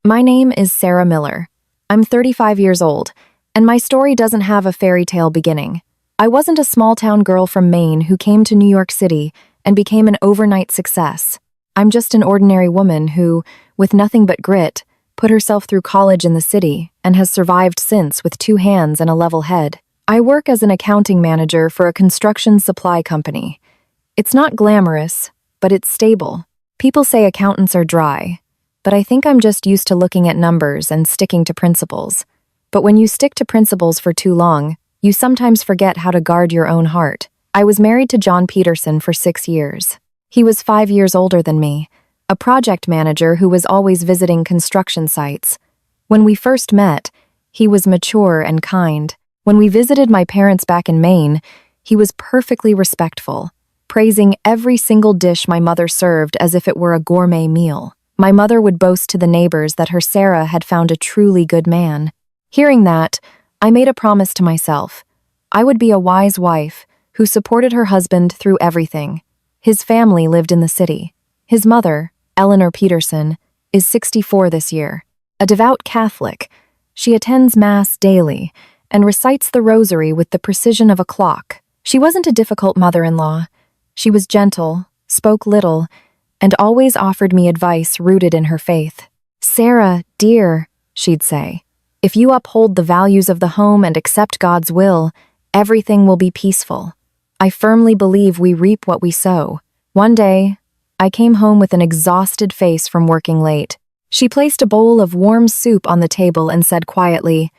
My name is Sarah Miller. I'm 35 years old, and my story doesn't have a fairy tale beginning. I wasn't a small-town girl from Maine who came to New York City and became an overnight success. I'm just an ordinary woman who, with nothing but grit, put herself through college in the city and has survived since with 2 hands and a level head. I work as an accounting manager for a construction supply company. It's not glamorous, but it's stable. People say accountants are dry, but I think I'm just used to looking at numbers and sticking to principles. But when you stick to principles for too long, you sometimes forget how to guard your own heart. I was married to John Peterson for 6 years. He was 5 years older than me, a project manager who was always visiting construction sites. When we first met, he was mature and kind. When we visited my parents back in Maine, he was perfectly respectful, praising every single dish my mother served as if it were a gourmet meal. My mother would boast to the neighbors that her Sarah had found a truly good man. Hearing that, I made a promise to myself. I would be a wise wife who supported her husband through everything. His family lived in the city. His mother, Eleanor Peterson, is 64 this year. A devout Catholic, she attends Mass daily and recites the rosary with the precision of a clock. She wasn't a difficult mother-in-law. She was gentle, spoke little, and always offered me advice rooted in her faith. "Sarah, dear," she'd say, "if you uphold the values of the home and accept God's will, everything will be peaceful. I firmly believe we reap what we sow." One day, I came home with an exhausted face from working late. She placed a bowl of warm soup on the table and said quietly,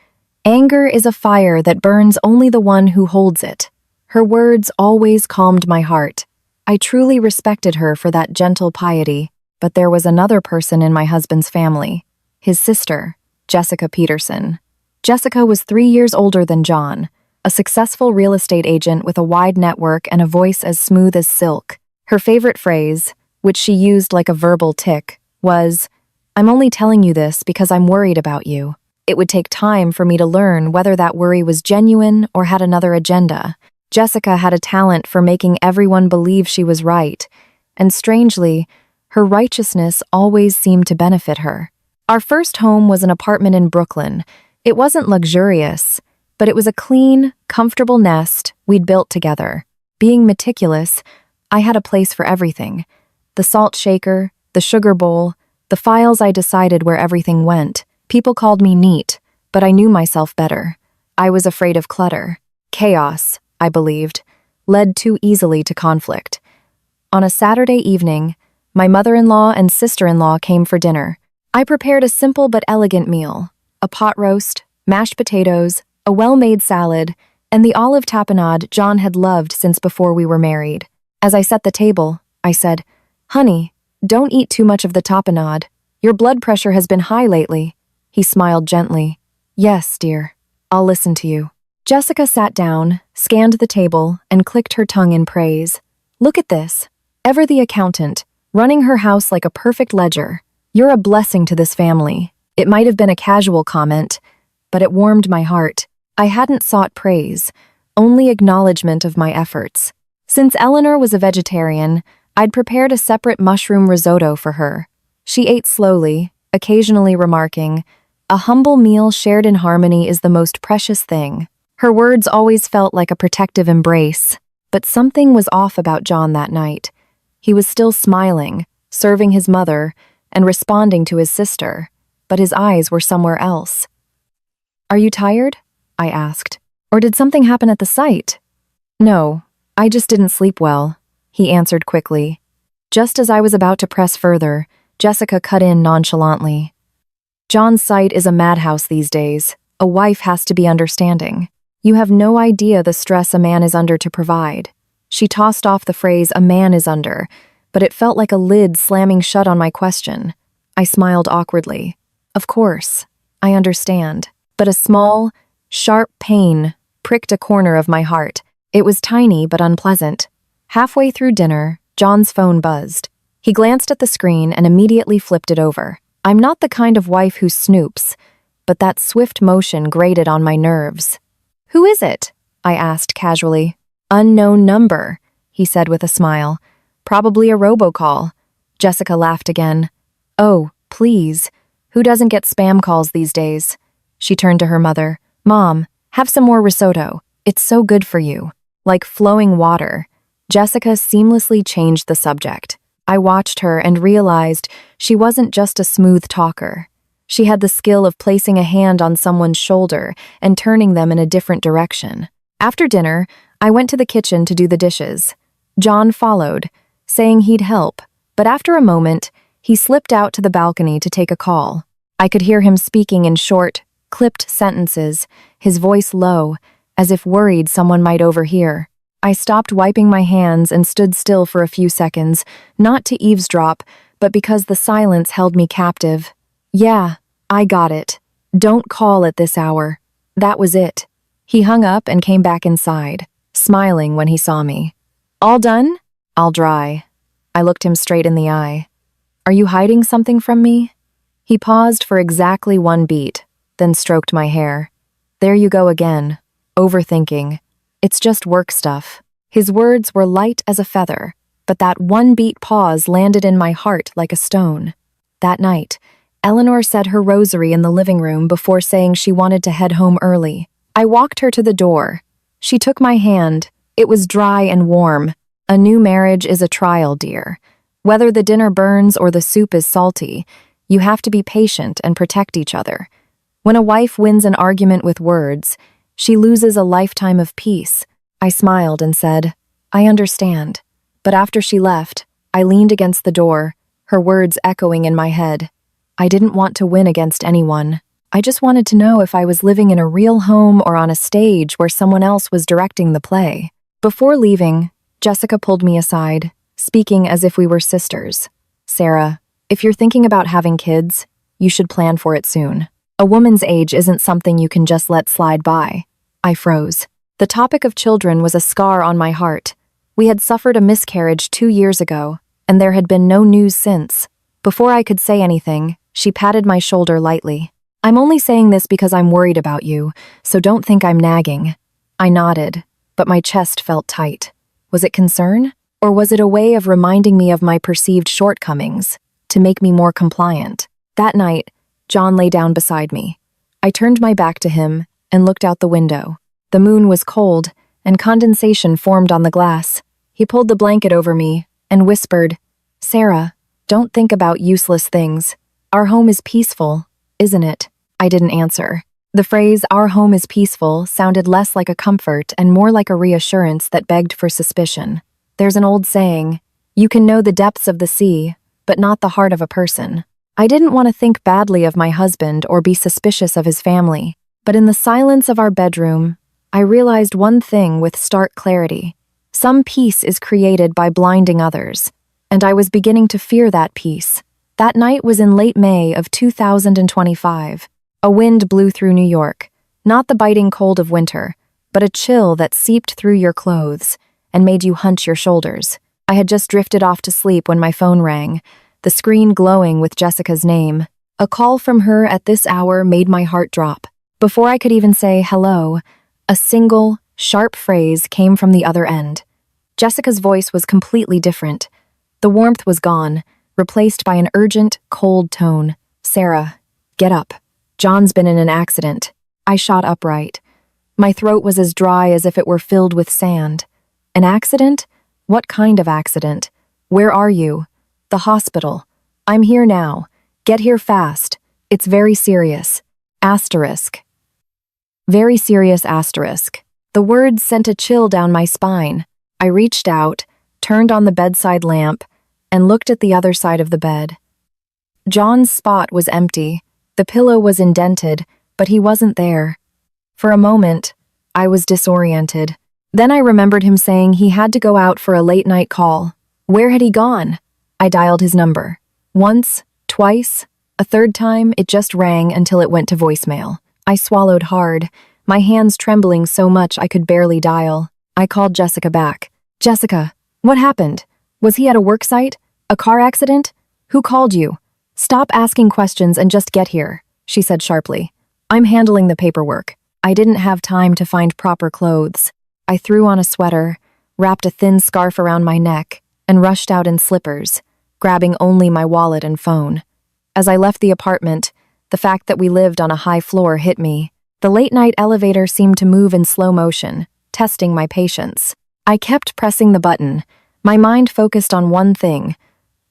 "Anger is a fire that burns only the one who holds it." Her words always calmed my heart. I truly respected her for that gentle piety, but there was another person in my husband's family, his sister, Jessica Peterson. Jessica was 3 years older than John, a successful real estate agent with a wide network and a voice as smooth as silk. Her favorite phrase, which she used like a verbal tick, was, "I'm only telling you this because I'm worried about you." It would take time for me to learn whether that worry was genuine or had another agenda. Jessica had a talent for making everyone believe she was right, and strangely, her righteousness always seemed to benefit her. Our first home was an apartment in Brooklyn. It wasn't luxurious, but it was a clean, comfortable nest we'd built together. Being meticulous, I had a place for everything. The salt shaker, the sugar bowl, the files I decided where everything went. People called me neat, but I knew myself better. I was afraid of clutter. Chaos, I believed, led too easily to conflict. On a Saturday evening, my mother-in-law and sister-in-law came for dinner. I prepared a simple but elegant meal, a pot roast, mashed potatoes, a well-made salad, and the olive tapenade John had loved since before we were married. As I set the table, I said, "Honey, don't eat too much of the tapenade. Your blood pressure has been high lately." He smiled gently. "Yes, dear. I'll listen to you." Jessica sat down, scanned the table, and clicked her tongue in praise. "Look at this. Ever the accountant, running her house like a perfect ledger. You're a blessing to this family." It might have been a casual comment, but it warmed my heart. I hadn't sought praise, only acknowledgement of my efforts. Since Eleanor was a vegetarian, I'd prepared a separate mushroom risotto for her. She ate slowly, occasionally remarking, "A humble meal shared in harmony is the most precious thing." Her words always felt like a protective embrace, but something was off about John that night. He was still smiling, serving his mother, and responding to his sister, but his eyes were somewhere else. "Are you tired?" I asked. "Or did something happen at the site?" "No, I just didn't sleep well," he answered quickly. Just as I was about to press further, Jessica cut in nonchalantly. "John's site is a madhouse these days. A wife has to be understanding. You have no idea the stress a man is under to provide." She tossed off the phrase "a man is under," but it felt like a lid slamming shut on my question. I smiled awkwardly. "Of course, I understand." But a small, sharp pain pricked a corner of my heart. It was tiny but unpleasant. Halfway through dinner, John's phone buzzed. He glanced at the screen and immediately flipped it over. I'm not the kind of wife who snoops, but that swift motion grated on my nerves. "Who is it?" I asked casually. "Unknown number," he said with a smile. "Probably a robocall." Jessica laughed again. "Oh, please. Who doesn't get spam calls these days? She turned to her mother. Mom, have some more risotto. It's so good for you. Like flowing water. Jessica seamlessly changed the subject. I watched her and realized she wasn't just a smooth talker. She had the skill of placing a hand on someone's shoulder and turning them in a different direction. After dinner, I went to the kitchen to do the dishes. John followed, saying he'd help, but after a moment, he slipped out to the balcony to take a call. I could hear him speaking in short, clipped sentences, his voice low, as if worried someone might overhear. I stopped wiping my hands and stood still for a few seconds, not to eavesdrop, but because the silence held me captive. Yeah, I got it. Don't call at this hour. That was it. He hung up and came back inside, smiling when he saw me. All done? I'll dry. I looked him straight in the eye. Are you hiding something from me? He paused for exactly one beat, then stroked my hair. There you go again, overthinking. It's just work stuff. His words were light as a feather, but that one beat pause landed in my heart like a stone. That night, Eleanor said her rosary in the living room before saying she wanted to head home early. I walked her to the door. She took my hand. It was dry and warm. A new marriage is a trial, dear. Whether the dinner burns or the soup is salty, you have to be patient and protect each other. When a wife wins an argument with words, she loses a lifetime of peace. I smiled and said, I understand. But after she left, I leaned against the door, her words echoing in my head. I didn't want to win against anyone. I just wanted to know if I was living in a real home or on a stage where someone else was directing the play. Before leaving, Jessica pulled me aside, speaking as if we were sisters. Sarah, if you're thinking about having kids, you should plan for it soon. A woman's age isn't something you can just let slide by. I froze. The topic of children was a scar on my heart. We had suffered a miscarriage 2 years ago, and there had been no news since. Before I could say anything, she patted my shoulder lightly. I'm only saying this because I'm worried about you, so don't think I'm nagging. I nodded, but my chest felt tight. Was it concern? Or was it a way of reminding me of my perceived shortcomings, to make me more compliant? That night, John lay down beside me. I turned my back to him and looked out the window. The moon was cold, and condensation formed on the glass. He pulled the blanket over me and whispered, Sarah, don't think about useless things. Our home is peaceful, isn't it? I didn't answer. The phrase, our home is peaceful, sounded less like a comfort and more like a reassurance that begged for suspicion. There's an old saying, you can know the depths of the sea, but not the heart of a person. I didn't want to think badly of my husband or be suspicious of his family, but in the silence of our bedroom, I realized one thing with stark clarity. Some peace is created by blinding others, and I was beginning to fear that peace. That night was in late May of 2025. A wind blew through New York, not the biting cold of winter, but a chill that seeped through your clothes and made you hunch your shoulders. I had just drifted off to sleep when my phone rang, the screen glowing with Jessica's name. A call from her at this hour made my heart drop. Before I could even say hello, a single, sharp phrase came from the other end. Jessica's voice was completely different. The warmth was gone, replaced by an urgent, cold tone. Sarah, get up. John's been in an accident. I shot upright. My throat was as dry as if it were filled with sand. An accident? What kind of accident? Where are you? The hospital. I'm here now. Get here fast. It's very serious. Asterisk. Very serious asterisk. The words sent a chill down my spine. I reached out, turned on the bedside lamp, and looked at the other side of the bed. John's spot was empty. The pillow was indented, but he wasn't there. For a moment, I was disoriented. Then I remembered him saying he had to go out for a late-night call. Where had he gone? I dialed his number. Once, twice, a third time, it just rang until it went to voicemail. I swallowed hard, my hands trembling so much I could barely dial. I called Jessica back. Jessica, what happened? Was he at a work site? A car accident? Who called you? Stop asking questions and just get here, she said sharply. I'm handling the paperwork. I didn't have time to find proper clothes. I threw on a sweater, wrapped a thin scarf around my neck, and rushed out in slippers, grabbing only my wallet and phone. As I left the apartment, The fact that we lived on a high floor hit me. The late-night elevator seemed to move in slow motion, testing my patience. I kept pressing the button, my mind focused on one thing.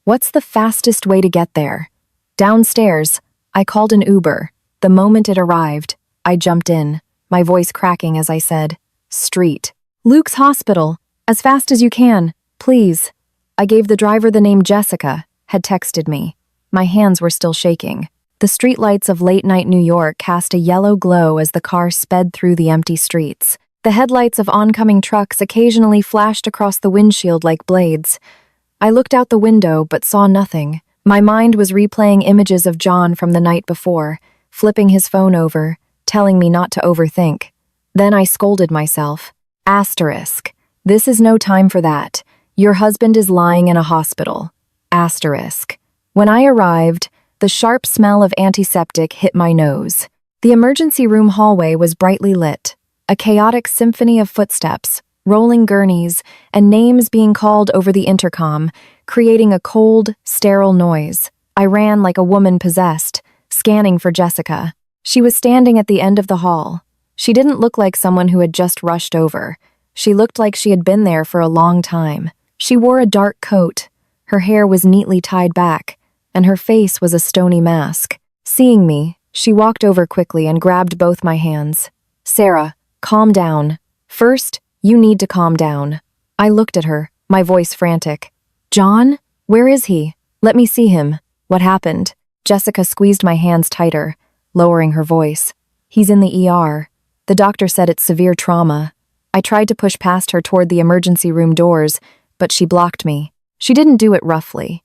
What's the fastest way to get there? Downstairs, I called an Uber. The moment it arrived, I jumped in, my voice cracking as I said, "Street. Luke's hospital. As fast as you can, please." I gave the driver the name Jessica, had texted me. My hands were still shaking. The streetlights of late-night New York cast a yellow glow as the car sped through the empty streets. The headlights of oncoming trucks occasionally flashed across the windshield like blades. I looked out the window but saw nothing. My mind was replaying images of John from the night before, flipping his phone over, telling me not to overthink. Then I scolded myself. Asterisk. This is no time for that. Your husband is lying in a hospital. Asterisk. When I arrived, the sharp smell of antiseptic hit my nose. The emergency room hallway was brightly lit, a chaotic symphony of footsteps, rolling gurneys, and names being called over the intercom, creating a cold, sterile noise. I ran like a woman possessed, scanning for Jessica. She was standing at the end of the hall. She didn't look like someone who had just rushed over. She looked like she had been there for a long time. She wore a dark coat. Her hair was neatly tied back, and her face was a stony mask. Seeing me, she walked over quickly and grabbed both my hands. "Sarah, calm down. First, you need to calm down." I looked at her, my voice frantic. "John? Where is he? Let me see him. What happened?" Jessica squeezed my hands tighter, lowering her voice. "He's in the ER. The doctor said it's severe trauma." I tried to push past her toward the emergency room doors, but she blocked me. She didn't do it roughly.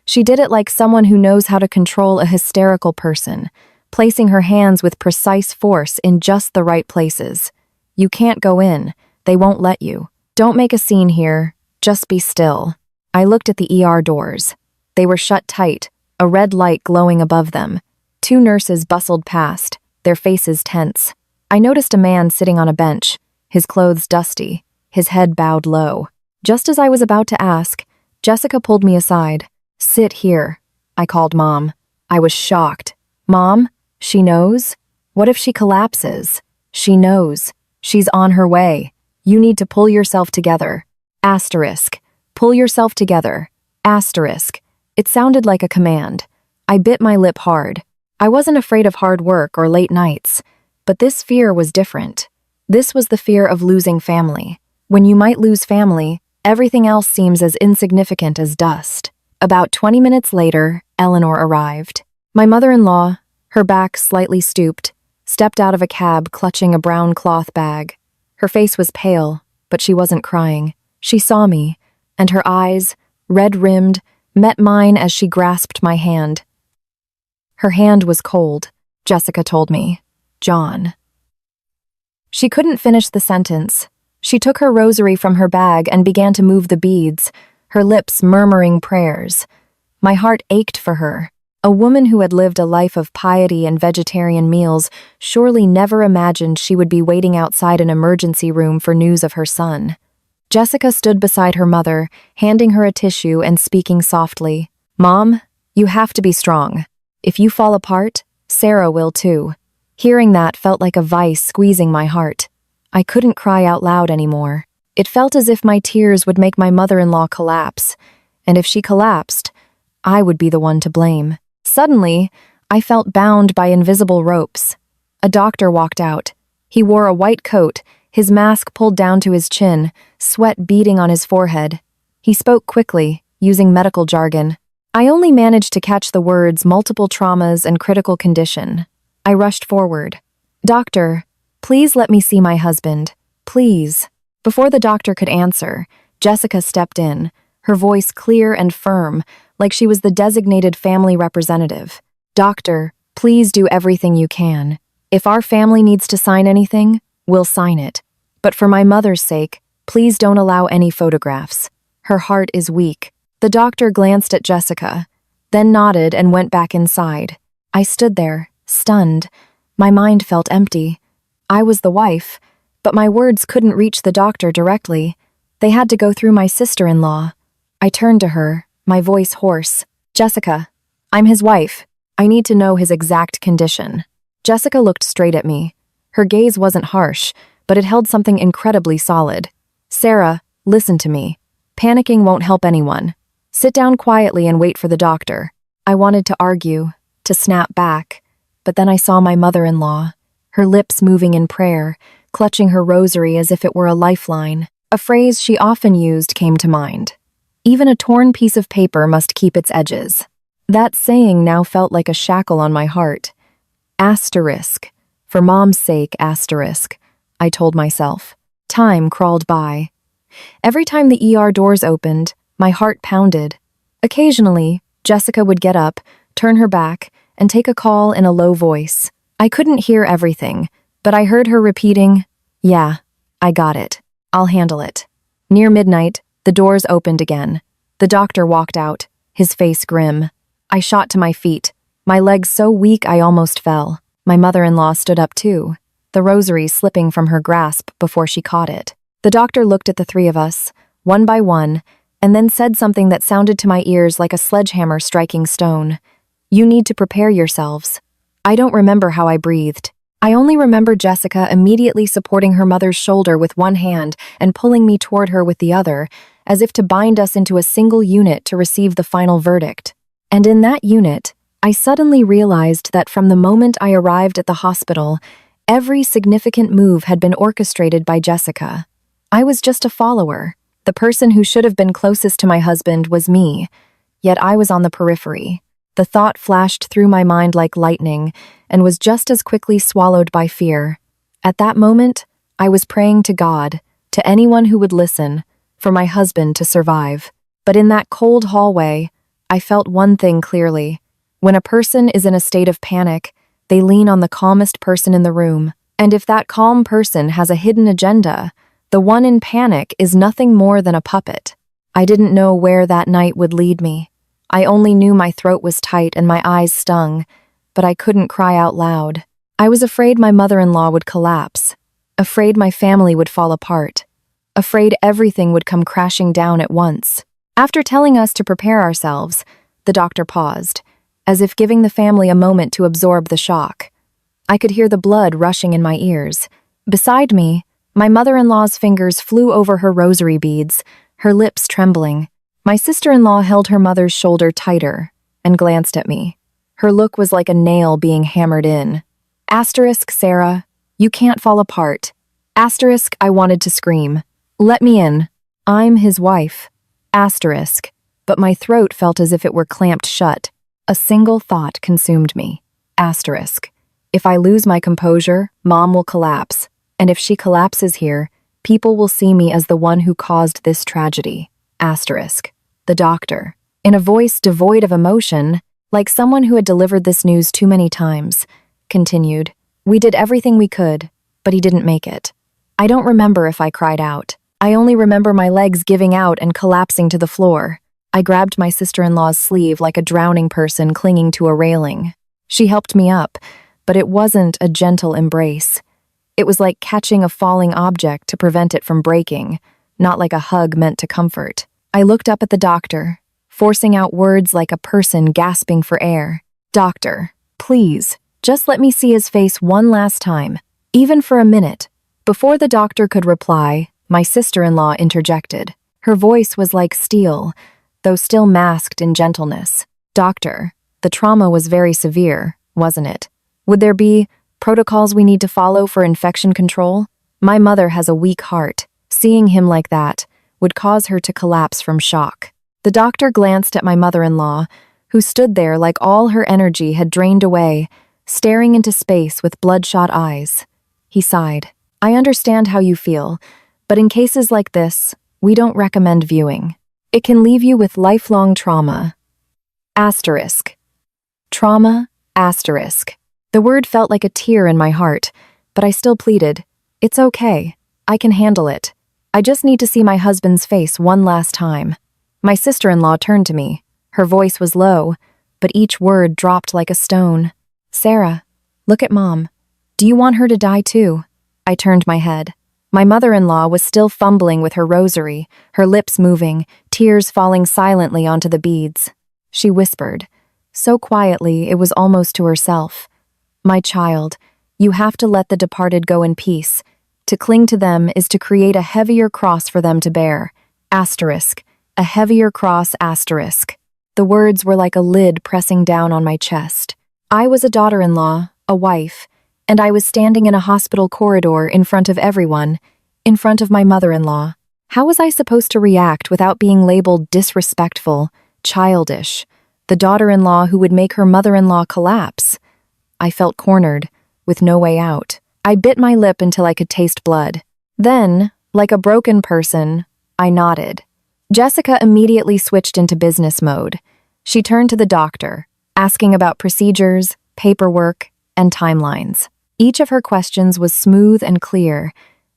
She did it like someone who knows how to control a hysterical person, placing her hands with precise force in just the right places. "You can't go in. They won't let you. Don't make a scene here. Just be still." I looked at the ER doors. They were shut tight, a red light glowing above them. Two nurses bustled past, their faces tense. I noticed a man sitting on a bench, his clothes dusty, his head bowed low. Just as I was about to ask, Jessica pulled me aside. "Sit here," I called Mom. I was shocked. "Mom? She knows? What if she collapses?" "She knows. She's on her way. You need to pull yourself together." Asterisk. Pull yourself together. Asterisk. It sounded like a command. I bit my lip hard. I wasn't afraid of hard work or late nights, but this fear was different. This was the fear of losing family. When you might lose family, everything else seems as insignificant as dust. About 20 minutes later, Eleanor arrived. My mother-in-law, her back slightly stooped, stepped out of a cab clutching a brown cloth bag. Her face was pale, but she wasn't crying. She saw me, and her eyes, red-rimmed, met mine as she grasped my hand. Her hand was cold, Jessica told me. "John." She couldn't finish the sentence. She took her rosary from her bag and began to move the beads, her lips murmuring prayers. My heart ached for her. A woman who had lived a life of piety and vegetarian meals surely never imagined she would be waiting outside an emergency room for news of her son. Jessica stood beside her mother, handing her a tissue and speaking softly. "Mom, you have to be strong. If you fall apart, Sarah will too." Hearing that felt like a vice squeezing my heart. I couldn't cry out loud anymore. It felt as if my tears would make my mother-in-law collapse, and if she collapsed, I would be the one to blame. Suddenly, I felt bound by invisible ropes. A doctor walked out. He wore a white coat, his mask pulled down to his chin, sweat beading on his forehead. He spoke quickly, using medical jargon. I only managed to catch the words multiple traumas and critical condition. I rushed forward. "Doctor, please let me see my husband. Please." Before the doctor could answer, Jessica stepped in, her voice clear and firm, like she was the designated family representative. "Doctor, please do everything you can. If our family needs to sign anything, we'll sign it. But for my mother's sake, please don't allow any photographs. Her heart is weak." The doctor glanced at Jessica, then nodded and went back inside. I stood there, stunned. My mind felt empty. I was the wife, but my words couldn't reach the doctor directly. They had to go through my sister-in-law. I turned to her, my voice hoarse. "Jessica, I'm his wife. I need to know his exact condition. Jessica looked straight at me. Her gaze wasn't harsh, but it held something incredibly solid. Sarah, listen to me. Panicking won't help anyone. Sit down quietly and wait for the doctor. I wanted to argue, to snap back, but then I saw my mother-in-law, her lips moving in prayer, clutching her rosary as if it were a lifeline. A phrase she often used came to mind. Even a torn piece of paper must keep its edges. That saying now felt like a shackle on my heart. Asterisk. For Mom's sake, asterisk, I told myself. Time crawled by. Every time the ER doors opened, my heart pounded. Occasionally, Jessica would get up, turn her back, and take a call in a low voice. I couldn't hear everything, but I heard her repeating, "Yeah, I got it. I'll handle it." Near midnight, the doors opened again. The doctor walked out, his face grim. I shot to my feet, my legs so weak I almost fell. My mother-in-law stood up too, the rosary slipping from her grasp before she caught it. The doctor looked at the three of us, one by one, and then said something that sounded to my ears like a sledgehammer striking stone. "You need to prepare yourselves." I don't remember how I breathed. I only remember Jessica immediately supporting her mother's shoulder with one hand and pulling me toward her with the other, as if to bind us into a single unit to receive the final verdict. And in that unit, I suddenly realized that from the moment I arrived at the hospital, every significant move had been orchestrated by Jessica. I was just a follower. The person who should have been closest to my husband was me, yet I was on the periphery. The thought flashed through my mind like lightning and was just as quickly swallowed by fear. At that moment, I was praying to God, to anyone who would listen, for my husband to survive. But in that cold hallway, I felt one thing clearly. When a person is in a state of panic, they lean on the calmest person in the room. And if that calm person has a hidden agenda, the one in panic is nothing more than a puppet. I didn't know where that night would lead me. I only knew my throat was tight and my eyes stung, but I couldn't cry out loud. I was afraid my mother-in-law would collapse, afraid my family would fall apart, afraid everything would come crashing down at once. After telling us to prepare ourselves, the doctor paused, as if giving the family a moment to absorb the shock. I could hear the blood rushing in my ears. Beside me, my mother-in-law's fingers flew over her rosary beads, her lips trembling. My sister-in-law held her mother's shoulder tighter and glanced at me. Her look was like a nail being hammered in. Asterisk, Sarah, you can't fall apart. Asterisk, I wanted to scream. Let me in. I'm his wife. Asterisk, but my throat felt as if it were clamped shut. A single thought consumed me. Asterisk, if I lose my composure, Mom will collapse. And if she collapses here, people will see me as the one who caused this tragedy. Asterisk. The doctor, in a voice devoid of emotion, like someone who had delivered this news too many times, continued, "We did everything we could, but he didn't make it." I don't remember if I cried out. I only remember my legs giving out and collapsing to the floor. I grabbed my sister-in-law's sleeve like a drowning person clinging to a railing. She helped me up, but it wasn't a gentle embrace. It was like catching a falling object to prevent it from breaking, not like a hug meant to comfort. I looked up at the doctor, forcing out words like a person gasping for air. "Doctor, please, just let me see his face one last time, even for a minute." Before the doctor could reply, my sister-in-law interjected. Her voice was like steel, though still masked in gentleness. "Doctor, the trauma was very severe, wasn't it? Would there be protocols we need to follow for infection control? My mother has a weak heart. Seeing him like that would cause her to collapse from shock." The doctor glanced at my mother-in-law, who stood there like all her energy had drained away, staring into space with bloodshot eyes. He sighed. "I understand how you feel, but in cases like this, we don't recommend viewing. It can leave you with lifelong trauma." Asterisk. Trauma, asterisk. The word felt like a tear in my heart, but I still pleaded, "It's okay. I can handle it. I just need to see my husband's face one last time." My sister-in-law turned to me. Her voice was low, but each word dropped like a stone. "Sarah, look at Mom. Do you want her to die too?" I turned my head. My mother-in-law was still fumbling with her rosary, her lips moving, tears falling silently onto the beads. She whispered, so quietly it was almost to herself. My child, you have to let the departed go in peace. To cling to them is to create a heavier cross for them to bear. Asterisk. A heavier cross asterisk. The words were like a lid pressing down on my chest. I was a daughter-in-law, a wife, and I was standing in a hospital corridor in front of everyone, in front of my mother-in-law. How was I supposed to react without being labeled disrespectful, childish, the daughter-in-law who would make her mother-in-law collapse? I felt cornered, with no way out. I bit my lip until I could taste blood. Then, like a broken person, I nodded. Jessica immediately switched into business mode. She turned to the doctor, asking about procedures, paperwork, and timelines. Each of her questions was smooth and clear,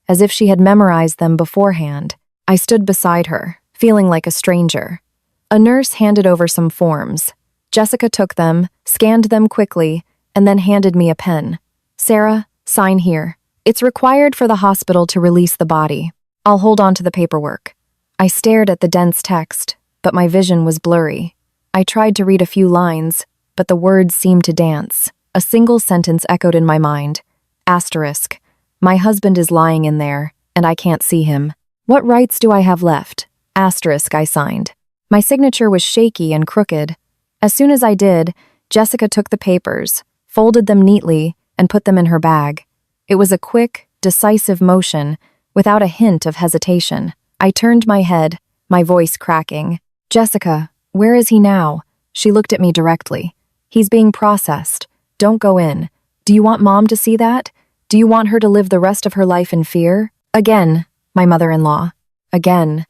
as if she had memorized them beforehand. I stood beside her, feeling like a stranger. A nurse handed over some forms. Jessica took them, scanned them quickly, and then handed me a pen. Sarah, sign here. It's required for the hospital to release the body. I'll hold on to the paperwork. I stared at the dense text, but my vision was blurry. I tried to read a few lines, but the words seemed to dance. A single sentence echoed in my mind. Asterisk. My husband is lying in there, and I can't see him. What rights do I have left? Asterisk, I signed. My signature was shaky and crooked. As soon as I did, Jessica took the papers, folded them neatly, and put them in her bag. It was a quick, decisive motion, without a hint of hesitation. I turned my head, my voice cracking. Jessica, where is he now? She looked at me directly. He's being processed. Don't go in. Do you want Mom to see that? Do you want her to live the rest of her life in fear? Again, my mother-in-law. Again,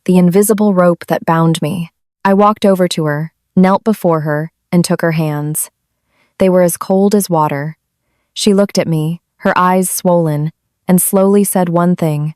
the invisible rope that bound me. I walked over to her, knelt before her, and took her hands. They were as cold as water. She looked at me, her eyes swollen, and slowly said one thing.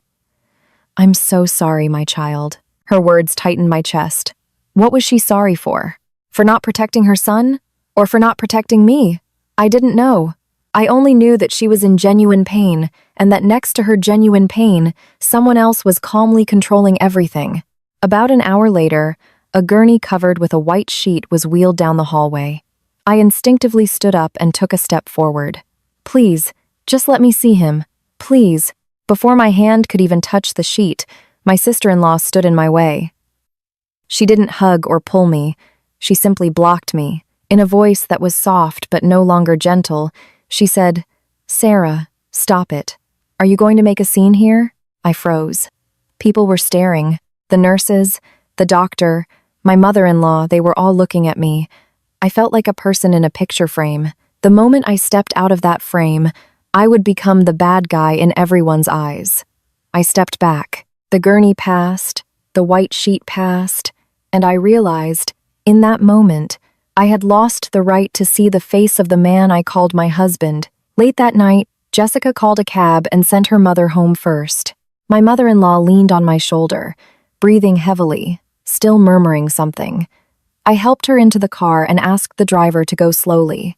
I'm so sorry, my child. Her words tightened my chest. What was she sorry for? For not protecting her son? Or for not protecting me? I didn't know. I only knew that she was in genuine pain, and that next to her genuine pain, someone else was calmly controlling everything. About an hour later, a gurney covered with a white sheet was wheeled down the hallway. I instinctively stood up and took a step forward. Please, just let me see him. Please. Before my hand could even touch the sheet, my sister-in-law stood in my way. She didn't hug or pull me. She simply blocked me. In a voice that was soft but no longer gentle, she said, Sarah, stop it. Are you going to make a scene here? I froze. People were staring. The nurses, the doctor, my mother-in-law, they were all looking at me. I felt like a person in a picture frame. The moment I stepped out of that frame, I would become the bad guy in everyone's eyes. I stepped back. The gurney passed, the white sheet passed, and I realized, in that moment, I had lost the right to see the face of the man I called my husband. Late that night, Jessica called a cab and sent her mother home first. My mother-in-law leaned on my shoulder, breathing heavily, still murmuring something. I helped her into the car and asked the driver to go slowly.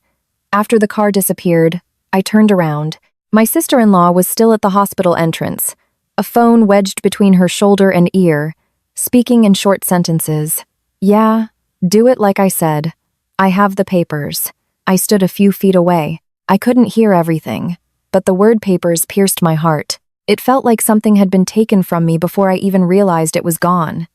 After the car disappeared, I turned around. My sister-in-law was still at the hospital entrance, a phone wedged between her shoulder and ear, speaking in short sentences. Yeah, do it like I said. I have the papers. I stood a few feet away. I couldn't hear everything, but the word papers pierced my heart. It felt like something had been taken from me before I even realized it was gone.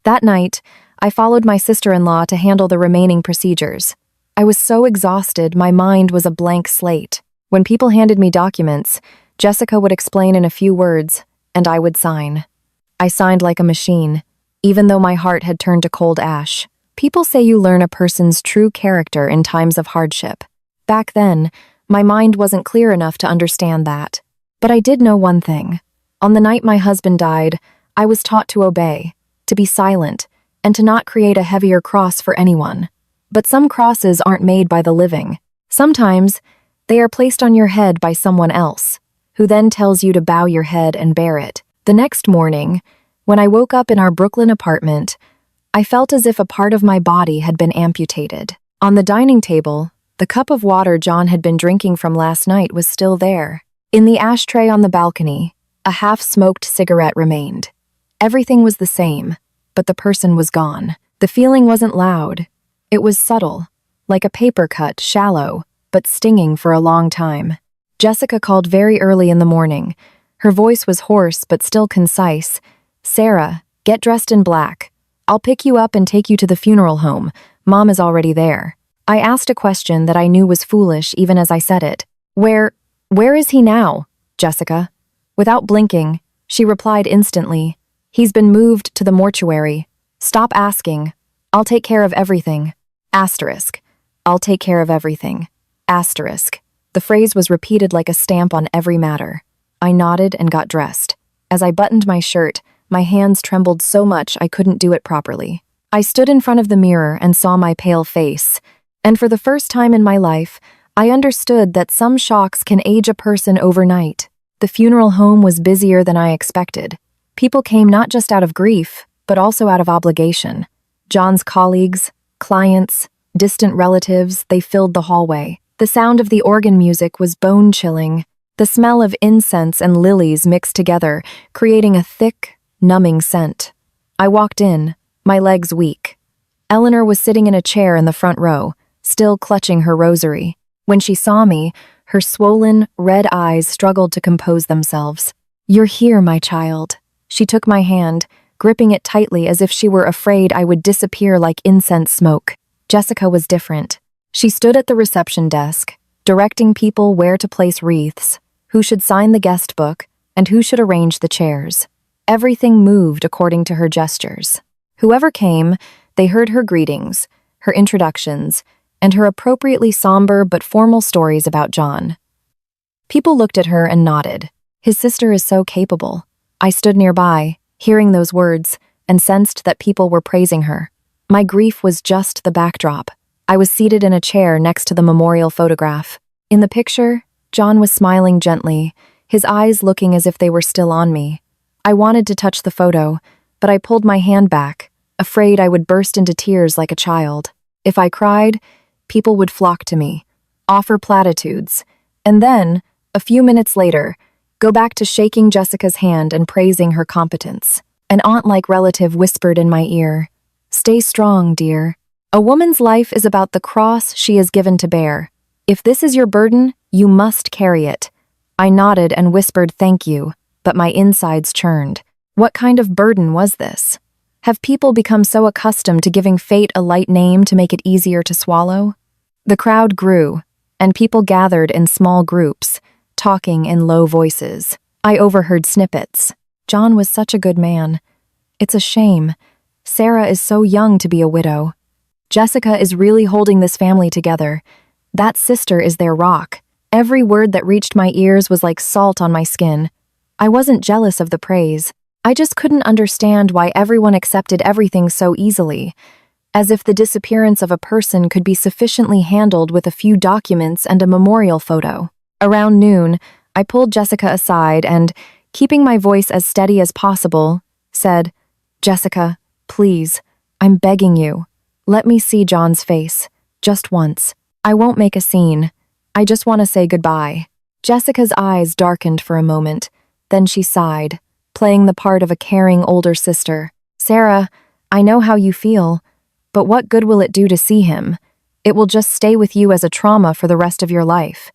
That night, I followed my sister-in-law to handle the remaining procedures. I was so exhausted, my mind was a blank slate. When people handed me documents, Jessica would explain in a few words, and I would sign. I signed like a machine, even though my heart had turned to cold ash. People say you learn a person's true character in times of hardship. Back then, my mind wasn't clear enough to understand that. But I did know one thing. On the night my husband died, I was taught to obey, to be silent, and to not create a heavier cross for anyone. But some crosses aren't made by the living. Sometimes, they are placed on your head by someone else, who then tells you to bow your head and bear it. The next morning, when I woke up in our Brooklyn apartment, I felt as if a part of my body had been amputated. On the dining table, the cup of water John had been drinking from last night was still there. In the ashtray on the balcony, a half-smoked cigarette remained. Everything was the same, but the person was gone. The feeling wasn't loud. It was subtle, like a paper cut, shallow, but stinging for a long time. Jessica called very early in the morning. Her voice was hoarse but still concise. "Sarah, get dressed in black. I'll pick you up and take you to the funeral home. Mom is already there." I asked a question that I knew was foolish even as I said it. Where is he now, Jessica?" Without blinking, she replied instantly, "He's been moved to the mortuary. Stop asking. I'll take care of everything. Asterisk. I'll take care of everything. Asterisk." The phrase was repeated like a stamp on every matter. I nodded and got dressed. As I buttoned my shirt, my hands trembled so much I couldn't do it properly. I stood in front of the mirror and saw my pale face, and for the first time in my life, I understood that some shocks can age a person overnight. The funeral home was busier than I expected. People came not just out of grief, but also out of obligation. John's colleagues, clients, distant relatives, they filled the hallway. The sound of the organ music was bone-chilling. The smell of incense and lilies mixed together, creating a thick, numbing scent. I walked in, my legs weak. Eleanor was sitting in a chair in the front row, still clutching her rosary. When she saw me, her swollen, red eyes struggled to compose themselves. "You're here, my child." She took my hand, gripping it tightly as if she were afraid I would disappear like incense smoke. Jessica was different. She stood at the reception desk, directing people where to place wreaths, who should sign the guest book, and who should arrange the chairs. Everything moved according to her gestures. Whoever came, they heard her greetings, her introductions, and her appropriately somber but formal stories about John. People looked at her and nodded. His sister is so capable. I stood nearby, hearing those words, and sensed that people were praising her. My grief was just the backdrop. I was seated in a chair next to the memorial photograph. In the picture, John was smiling gently, his eyes looking as if they were still on me. I wanted to touch the photo, but I pulled my hand back, afraid I would burst into tears like a child. If I cried, people would flock to me, offer platitudes, and then, a few minutes later, go back to shaking Jessica's hand and praising her competence. An aunt-like relative whispered in my ear, "Stay strong, dear. A woman's life is about the cross she is given to bear. If this is your burden, you must carry it." I nodded and whispered thank you, but my insides churned. What kind of burden was this? Have people become so accustomed to giving fate a light name to make it easier to swallow? The crowd grew, and people gathered in small groups, talking in low voices. I overheard snippets. John was such a good man. It's a shame. Sarah is so young to be a widow. Jessica is really holding this family together. That sister is their rock. Every word that reached my ears was like salt on my skin. I wasn't jealous of the praise. I just couldn't understand why everyone accepted everything so easily, as if the disappearance of a person could be sufficiently handled with a few documents and a memorial photo. Around noon, I pulled Jessica aside and, keeping my voice as steady as possible, said, "Jessica, please, I'm begging you. Let me see John's face, just once. I won't make a scene. I just want to say goodbye." Jessica's eyes darkened for a moment, then she sighed, playing the part of a caring older sister. "Sarah, I know how you feel, but what good will it do to see him? It will just stay with you as a trauma for the rest of your life.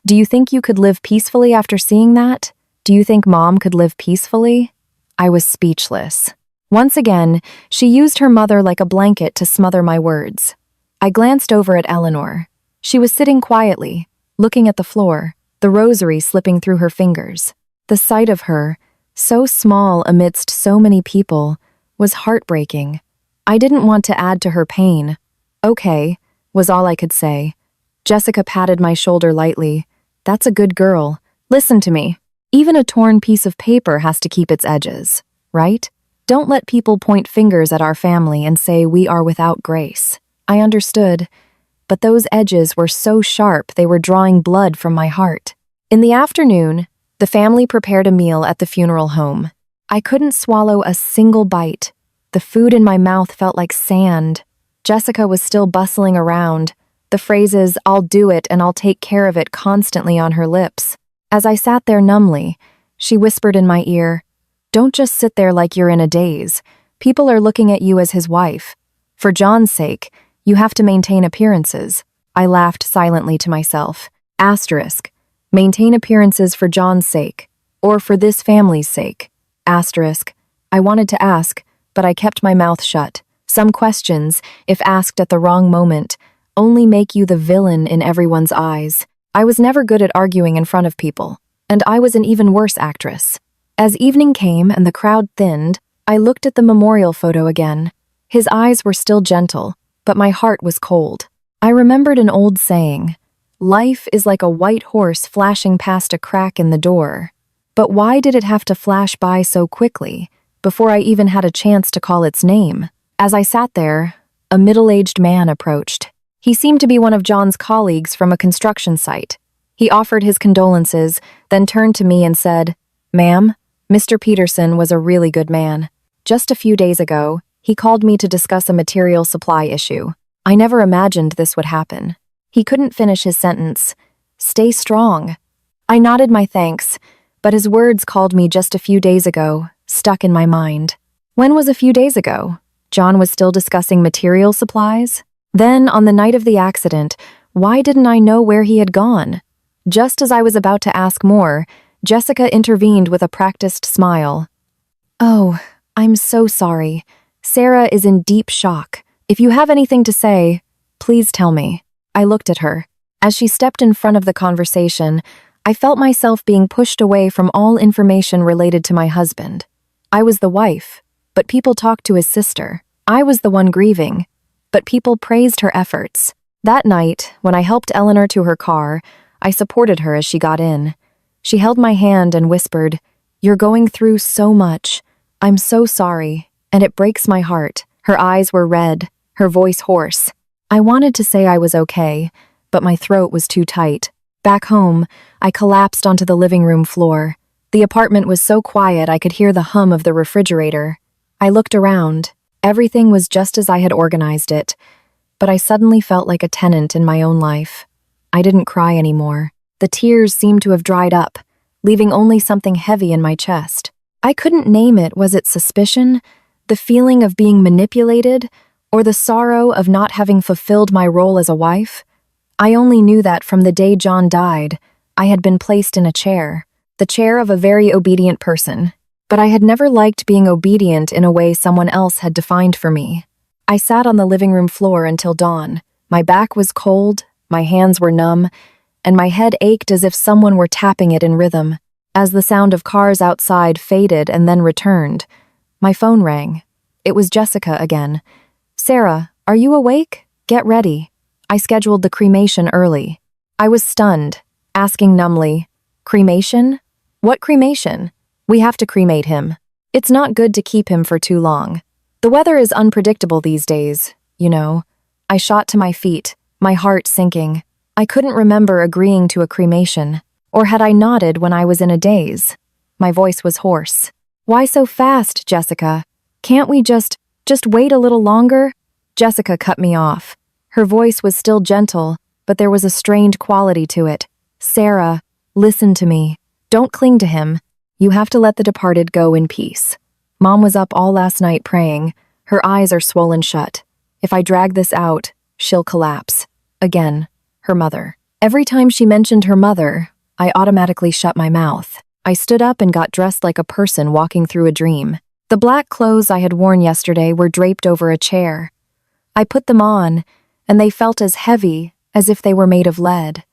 Do you think you could live peacefully after seeing that? Do you think Mom could live peacefully?" I was speechless. Once again, she used her mother like a blanket to smother my words. I glanced over at Eleanor. She was sitting quietly, looking at the floor, the rosary slipping through her fingers. The sight of her, so small amidst so many people, was heartbreaking. I didn't want to add to her pain. "Okay," was all I could say. Jessica patted my shoulder lightly. "That's a good girl. Listen to me. Even a torn piece of paper has to keep its edges, right? Don't let people point fingers at our family and say we are without grace." I understood, but those edges were so sharp they were drawing blood from my heart. In the afternoon, the family prepared a meal at the funeral home. I couldn't swallow a single bite. The food in my mouth felt like sand. Jessica was still bustling around, the phrases, "I'll do it and I'll take care of it," constantly on her lips. As I sat there numbly, she whispered in my ear, "Don't just sit there like you're in a daze. People are looking at you as his wife. For John's sake, You have to maintain appearances. I laughed silently to myself. Asterisk. Maintain appearances for John's sake, or for this family's sake. Asterisk. I wanted to ask, but I kept my mouth shut. Some questions, if asked at the wrong moment, only make you the villain in everyone's eyes. I was never good at arguing in front of people, and I was an even worse actress. As evening came and the crowd thinned, I looked at the memorial photo again. His eyes were still gentle, but my heart was cold. I remembered an old saying, "Life is like a white horse flashing past a crack in the door." But why did it have to flash by so quickly, before I even had a chance to call its name? As I sat there, a middle-aged man approached. He seemed to be one of John's colleagues from a construction site. He offered his condolences, then turned to me and said, "Ma'am, Mr. Peterson was a really good man. Just a few days ago, he called me to discuss a material supply issue. I never imagined this would happen." He couldn't finish his sentence. "Stay strong." I nodded my thanks, but his words called me just a few days ago, stuck in my mind. When was a few days ago? John was still discussing material supplies? Then, on the night of the accident, why didn't I know where he had gone? Just as I was about to ask more, Jessica intervened with a practiced smile. "Oh, I'm so sorry. Sarah is in deep shock. If you have anything to say, please tell me." I looked at her. As she stepped in front of the conversation, I felt myself being pushed away from all information related to my husband. I was the wife, but people talked to his sister. I was the one grieving, but people praised her efforts. That night, when I helped Eleanor to her car, I supported her as she got in. She held my hand and whispered, "You're going through so much. I'm so sorry, and it breaks my heart." Her eyes were red, her voice hoarse. I wanted to say I was okay, but my throat was too tight. Back home, I collapsed onto the living room floor. The apartment was so quiet I could hear the hum of the refrigerator. I looked around. Everything was just as I had organized it, but I suddenly felt like a tenant in my own life. I didn't cry anymore. The tears seemed to have dried up, leaving only something heavy in my chest. I couldn't name it. Was it suspicion? The feeling of being manipulated? Or the sorrow of not having fulfilled my role as a wife? I only knew that from the day John died, I had been placed in a chair, the chair of a very obedient person. But I had never liked being obedient in a way someone else had defined for me. I sat on the living room floor until dawn. My back was cold, my hands were numb, and my head ached as if someone were tapping it in rhythm. As the sound of cars outside faded and then returned, my phone rang. It was Jessica again. "Sarah, are you awake? Get ready." I scheduled the cremation early. I was stunned, asking numbly, "Cremation? What cremation?" "We have to cremate him. It's not good to keep him for too long. The weather is unpredictable these days, you know." I shot to my feet, my heart sinking. I couldn't remember agreeing to a cremation, or had I nodded when I was in a daze? My voice was hoarse. "Why so fast, Jessica? Can't we just wait a little longer?" Jessica cut me off. Her voice was still gentle, but there was a strained quality to it. "Sarah, listen to me. Don't cling to him. You have to let the departed go in peace. Mom was up all last night praying. Her eyes are swollen shut. If I drag this out, she'll collapse." Again, her mother. Every time she mentioned her mother, I automatically shut my mouth. I stood up and got dressed like a person walking through a dream. The black clothes I had worn yesterday were draped over a chair. I put them on, and they felt as heavy as if they were made of lead.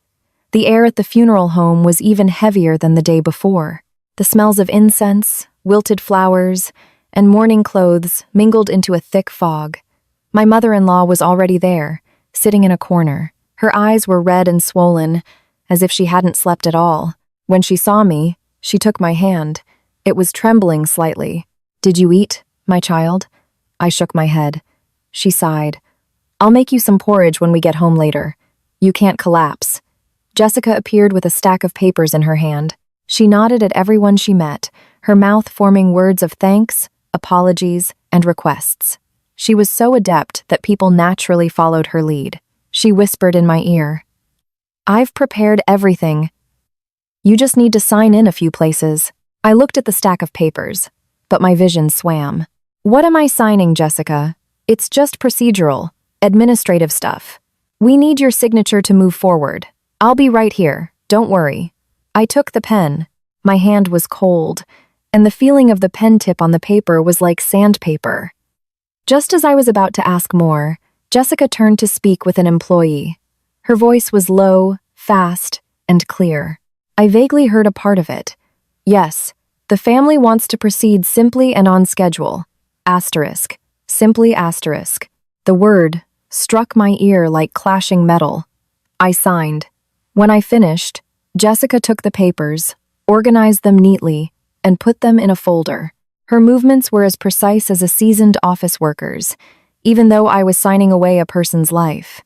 The air at the funeral home was even heavier than the day before. The smells of incense, wilted flowers, and mourning clothes mingled into a thick fog. My mother-in-law was already there, sitting in a corner. Her eyes were red and swollen, as if she hadn't slept at all. When she saw me, she took my hand. It was trembling slightly. "Did you eat, my child?" I shook my head. She sighed. "I'll make you some porridge when we get home later. You can't collapse." Jessica appeared with a stack of papers in her hand. She nodded at everyone she met, her mouth forming words of thanks, apologies, and requests. She was so adept that people naturally followed her lead. She whispered in my ear, "I've prepared everything. You just need to sign in a few places." I looked at the stack of papers, but my vision swam. "What am I signing, Jessica? It's just procedural. Administrative stuff. We need your signature to move forward. I'll be right here, don't worry. I took the pen. My hand was cold, and the feeling of the pen tip on the paper was like sandpaper. Just as I was about to ask more, Jessica turned to speak with an employee. Her voice was low, fast, and clear. I vaguely heard a part of it. Yes, the family wants to proceed simply and on schedule. Asterisk. Simply asterisk. The word struck my ear like clashing metal. I signed. When I finished, Jessica took the papers, organized them neatly, and put them in a folder. Her movements were as precise as a seasoned office worker's, even though I was signing away a person's life.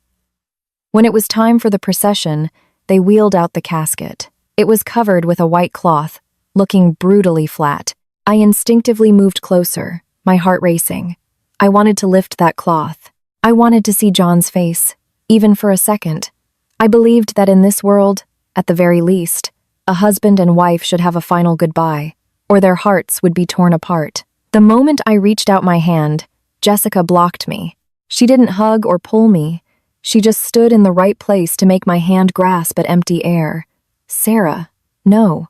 When it was time for the procession, they wheeled out the casket. It was covered with a white cloth, looking brutally flat. I instinctively moved closer, my heart racing. I wanted to lift that cloth. I wanted to see John's face, even for a second. I believed that in this world, at the very least, a husband and wife should have a final goodbye, or their hearts would be torn apart. The moment I reached out my hand, Jessica blocked me. She didn't hug or pull me. She just stood in the right place to make my hand grasp at empty air. Sarah, no.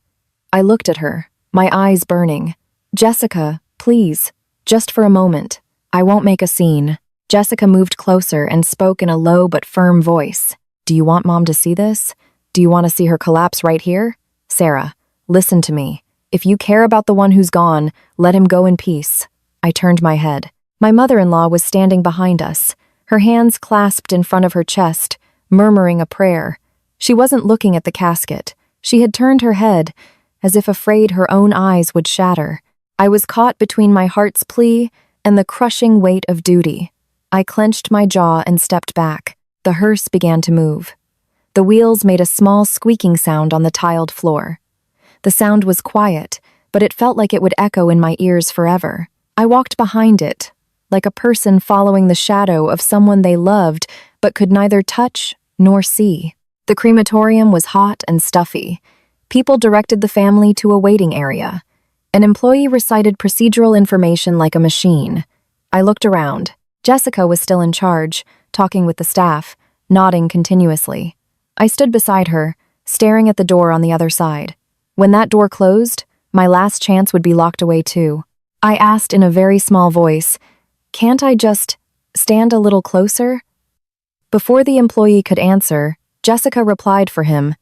I looked at her, my eyes burning. Jessica, please, just for a moment. I won't make a scene. Jessica moved closer and spoke in a low but firm voice. Do you want Mom to see this? Do you want to see her collapse right here? Sarah, listen to me. If you care about the one who's gone, let him go in peace. I turned my head. My mother-in-law was standing behind us, her hands clasped in front of her chest, murmuring a prayer. She wasn't looking at the casket. She had turned her head, as if afraid her own eyes would shatter. I was caught between my heart's plea and the crushing weight of duty. I clenched my jaw and stepped back. The hearse began to move. The wheels made a small squeaking sound on the tiled floor. The sound was quiet, but it felt like it would echo in my ears forever. I walked behind it, like a person following the shadow of someone they loved but could neither touch nor see. The crematorium was hot and stuffy. People directed the family to a waiting area. An employee recited procedural information like a machine. I looked around. Jessica was still in charge, talking with the staff, nodding continuously. I stood beside her, staring at the door on the other side. When that door closed, my last chance would be locked away too. I asked in a very small voice, "Can't I just stand a little closer?" Before the employee could answer, Jessica replied for him,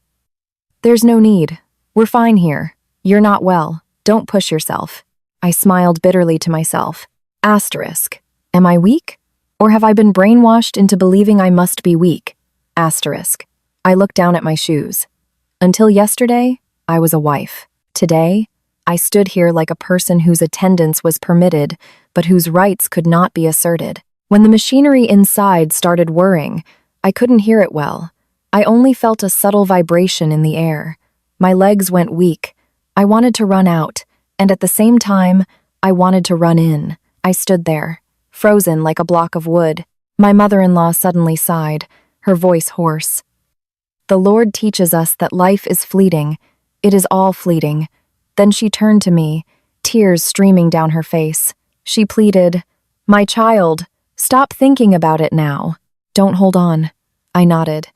"There's no need. We're fine here. You're not well. Don't push yourself." I smiled bitterly to myself. Asterisk. Am I weak? Or have I been brainwashed into believing I must be weak? Asterisk. I looked down at my shoes. Until yesterday, I was a wife. Today, I stood here like a person whose attendance was permitted, but whose rights could not be asserted. When the machinery inside started whirring, I couldn't hear it well. I only felt a subtle vibration in the air. My legs went weak. I wanted to run out, and at the same time, I wanted to run in. I stood there, frozen like a block of wood. My mother-in-law suddenly sighed, her voice hoarse. The Lord teaches us that life is fleeting. It is all fleeting. Then she turned to me, tears streaming down her face. She pleaded, "My child, stop thinking about it now. Don't hold on." I nodded,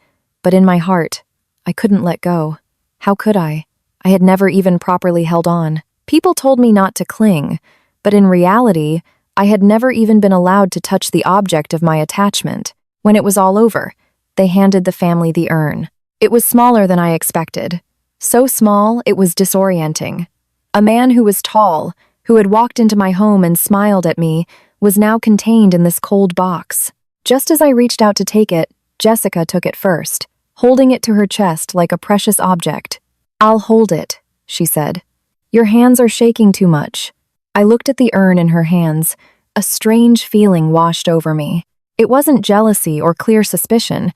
but in my heart, I couldn't let go. How could I? I had never even properly held on. People told me not to cling, but in reality, I had never even been allowed to touch the object of my attachment. When it was all over, they handed the family the urn. It was smaller than I expected. So small, it was disorienting. A man who was tall, who had walked into my home and smiled at me, was now contained in this cold box. Just as I reached out to take it, Jessica took it first, holding it to her chest like a precious object. "I'll hold it," she said. "Your hands are shaking too much." I looked at the urn in her hands. A strange feeling washed over me. It wasn't jealousy or clear suspicion.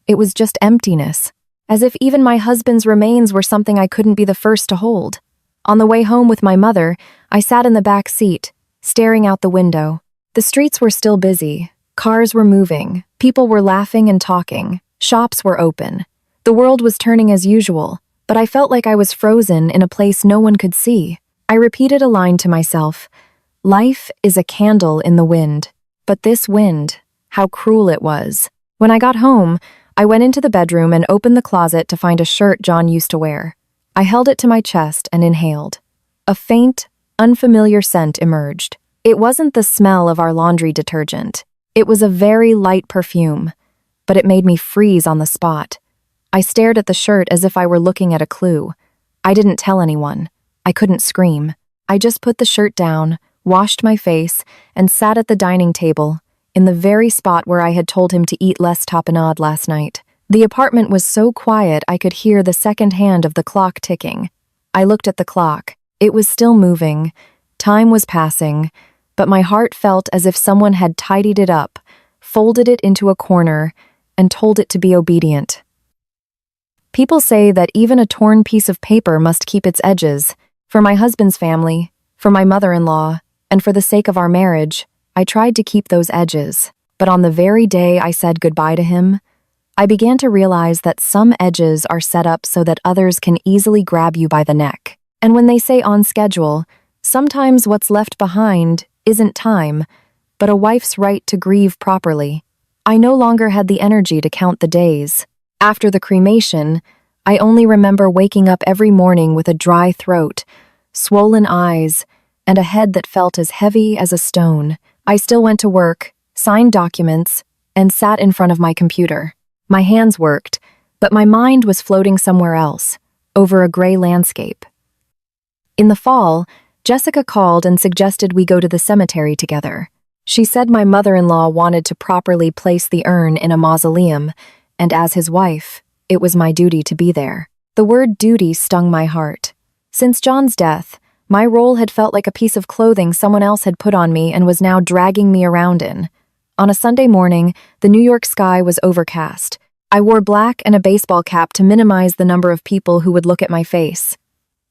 It was just emptiness, as if even my husband's remains were something I couldn't be the first to hold. On the way home with my mother, I sat in the back seat, staring out the window. The streets were still busy. Cars were moving. People were laughing and talking. Shops were open. The world was turning as usual, but I felt like I was frozen in a place no one could see. I repeated a line to myself. Life is a candle in the wind. But this wind, How cruel it was. When I got home, I went into the bedroom and opened the closet to find a shirt John used to wear. I held it to my chest and inhaled. A faint, unfamiliar scent emerged. It wasn't the smell of our laundry detergent. It was a very light perfume, but it made me freeze on the spot. I stared at the shirt as if I were looking at a clue. I didn't tell anyone. I couldn't scream. I just put the shirt down, washed my face, and sat at the dining table, in the very spot where I had told him to eat less tapenade last night. The apartment was so quiet I could hear the second hand of the clock ticking. I looked at the clock. It was still moving. Time was passing, but my heart felt as if someone had tidied it up, folded it into a corner, and told it to be obedient. People say that even a torn piece of paper must keep its edges. For my husband's family, for my mother-in-law, and for the sake of our marriage, I tried to keep those edges. But on the very day I said goodbye to him, I began to realize that some edges are set up so that others can easily grab you by the neck. And when they say on schedule, sometimes what's left behind isn't time, but a wife's right to grieve properly. I no longer had the energy to count the days. After the cremation, I only remember waking up every morning with a dry throat, swollen eyes, and a head that felt as heavy as a stone. I still went to work, signed documents, and sat in front of my computer. My hands worked, but my mind was floating somewhere else, over a gray landscape. In the fall, Jessica called and suggested we go to the cemetery together. She said my mother-in-law wanted to properly place the urn in a mausoleum, and as his wife, it was my duty to be there. The word duty stung my heart. Since John's death, my role had felt like a piece of clothing someone else had put on me and was now dragging me around in. On a Sunday morning, the New York sky was overcast. I wore black and a baseball cap to minimize the number of people who would look at my face.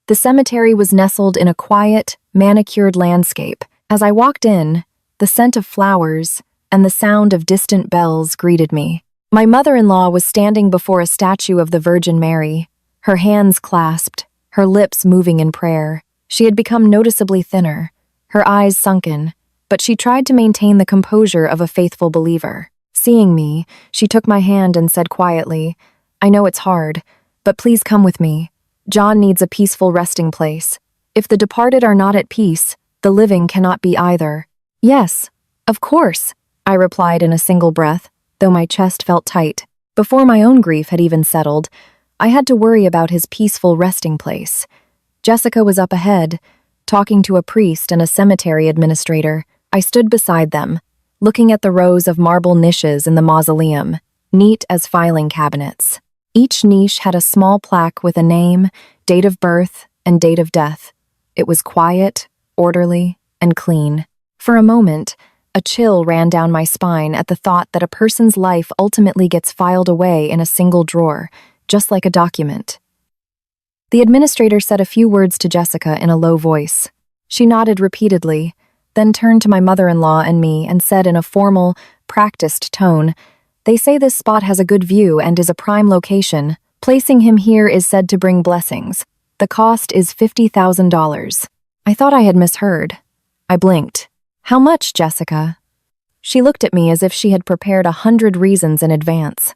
The cemetery was nestled in a quiet, manicured landscape. As I walked in, the scent of flowers and the sound of distant bells greeted me. My mother-in-law was standing before a statue of the Virgin Mary, her hands clasped, her lips moving in prayer. She had become noticeably thinner, her eyes sunken, but she tried to maintain the composure of a faithful believer. Seeing me, she took my hand and said quietly, "I know it's hard, but please come with me. John needs a peaceful resting place. If the departed are not at peace, the living cannot be either." "Yes, of course," I replied in a single breath, though my chest felt tight. Before my own grief had even settled, I had to worry about his peaceful resting place. Jessica was up ahead, talking to a priest and a cemetery administrator. I stood beside them, looking at the rows of marble niches in the mausoleum, neat as filing cabinets. Each niche had a small plaque with a name, date of birth, and date of death. It was quiet, orderly, and clean. For a moment, a chill ran down my spine at the thought that a person's life ultimately gets filed away in a single drawer, just like a document. The administrator said a few words to Jessica in a low voice. She nodded repeatedly, then turned to my mother-in-law and me and said in a formal, practiced tone, "They say this spot has a good view and is a prime location. Placing him here is said to bring blessings. The cost is $50,000. I thought I had misheard. I blinked. "How much, Jessica?" She looked at me as if she had prepared 100 reasons in advance.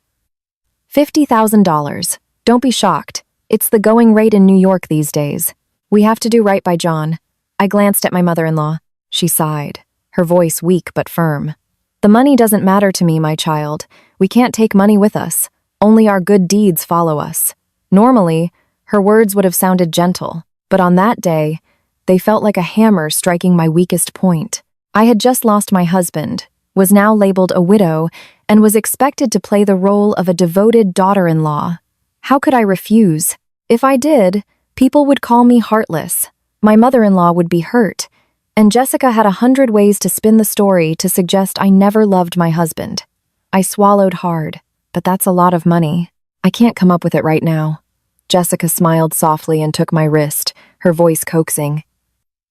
$50,000. Don't be shocked. It's the going rate in New York these days. We have to do right by John. I glanced at my mother-in-law. She sighed, her voice weak but firm. "The money doesn't matter to me, my child. We can't take money with us. Only our good deeds follow us." Normally, her words would have sounded gentle, but on that day, they felt like a hammer striking my weakest point. I had just lost my husband, was now labeled a widow, and was expected to play the role of a devoted daughter-in-law. How could I refuse? If I did, people would call me heartless. My mother-in-law would be hurt, and Jessica had 100 ways to spin the story to suggest I never loved my husband. I swallowed hard, but that's a lot of money. I can't come up with it right now. Jessica smiled softly and took my wrist, her voice coaxing.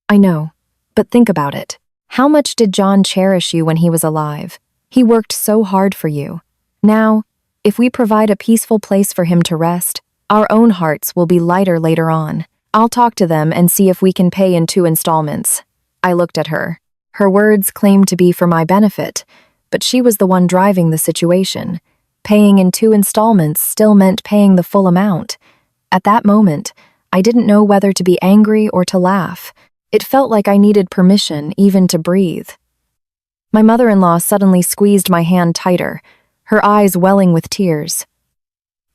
"I know, but think about it. How much did John cherish you when he was alive? He worked so hard for you. Now, if we provide a peaceful place for him to rest, our own hearts will be lighter later on. I'll talk to them and see if we can pay in 2 installments. I looked at her. Her words claimed to be for my benefit, but she was the one driving the situation. Paying in 2 installments still meant paying the full amount. At that moment, I didn't know whether to be angry or to laugh. It felt like I needed permission even to breathe. My mother-in-law suddenly squeezed my hand tighter, her eyes welling with tears.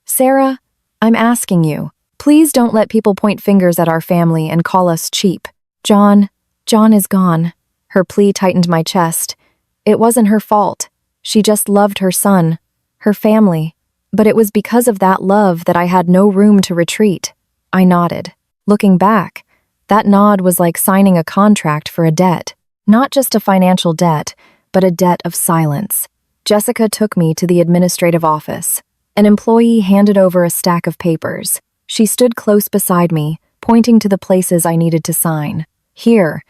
"Sarah, I'm asking you, please don't let people point fingers at our family and call us cheap. John is gone." Her plea tightened my chest. It wasn't her fault. She just loved her son, her family. But it was because of that love that I had no room to retreat. I nodded. Looking back, that nod was like signing a contract for a debt. Not just a financial debt, but a debt of silence. Jessica took me to the administrative office. An employee handed over a stack of papers. She stood close beside me, pointing to the places I needed to sign. Here,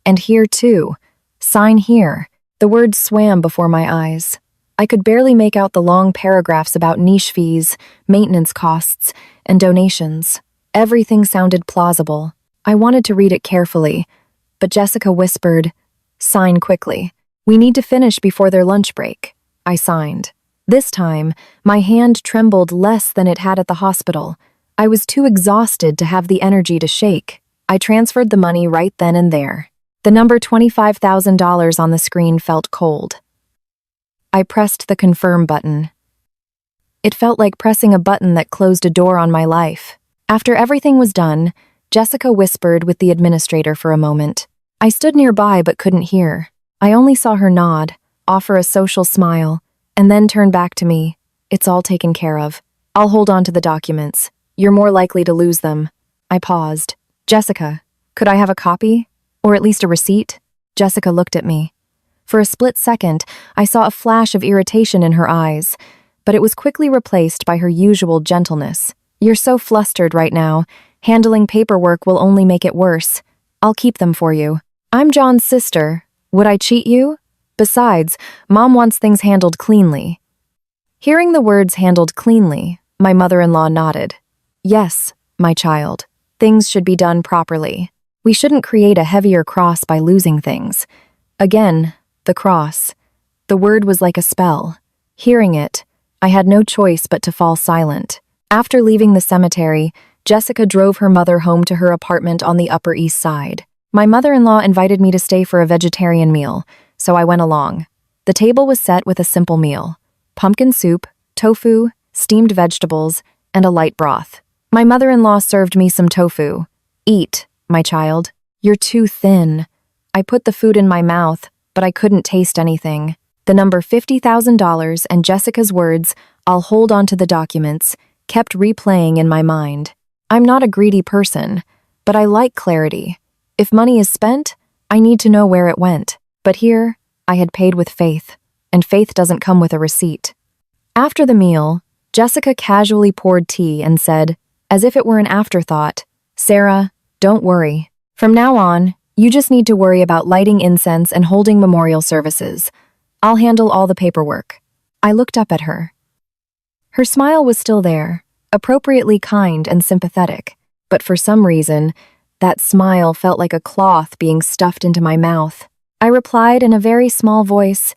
and here too. Sign here. The words swam before my eyes. I could barely make out the long paragraphs about niche fees, maintenance costs, and donations. Everything sounded plausible. I wanted to read it carefully, but Jessica whispered, "Sign quickly. We need to finish before their lunch break." I signed. This time, my hand trembled less than it had at the hospital. I was too exhausted to have the energy to shake. I transferred the money right then and there. The number $25,000 on the screen felt cold. I pressed the confirm button. It felt like pressing a button that closed a door on my life. After everything was done, Jessica whispered with the administrator for a moment. I stood nearby but couldn't hear. I only saw her nod, offer a social smile, and then turn back to me. "It's all taken care of. I'll hold on to the documents. You're more likely to lose them." I paused. "Jessica, could I have a copy? Or at least a receipt?" Jessica looked at me. For a split second, I saw a flash of irritation in her eyes, but it was quickly replaced by her usual gentleness. "You're so flustered right now. Handling paperwork will only make it worse. I'll keep them for you. I'm John's sister. Would I cheat you? Besides, Mom wants things handled cleanly." Hearing the words "handled cleanly," my mother-in-law nodded. "Yes, my child. Things should be done properly. We shouldn't create a heavier cross by losing things." Again, the cross. The word was like a spell. Hearing it, I had no choice but to fall silent. After leaving the cemetery, Jessica drove her mother home to her apartment on the Upper East Side. My mother-in-law invited me to stay for a vegetarian meal, so I went along. The table was set with a simple meal: pumpkin soup, tofu, steamed vegetables, and a light broth. My mother-in-law served me some tofu. "Eat, my child. You're too thin." I put the food in my mouth, but I couldn't taste anything. The number $50,000 and Jessica's words, "I'll hold on to the documents," kept replaying in my mind. I'm not a greedy person, but I like clarity. If money is spent, I need to know where it went. But here, I had paid with faith, and faith doesn't come with a receipt. After the meal, Jessica casually poured tea and said, as if it were an afterthought, "Sarah, don't worry. From now on, you just need to worry about lighting incense and holding memorial services. I'll handle all the paperwork." I looked up at her. Her smile was still there, appropriately kind and sympathetic, but for some reason, that smile felt like a cloth being stuffed into my mouth. I replied in a very small voice,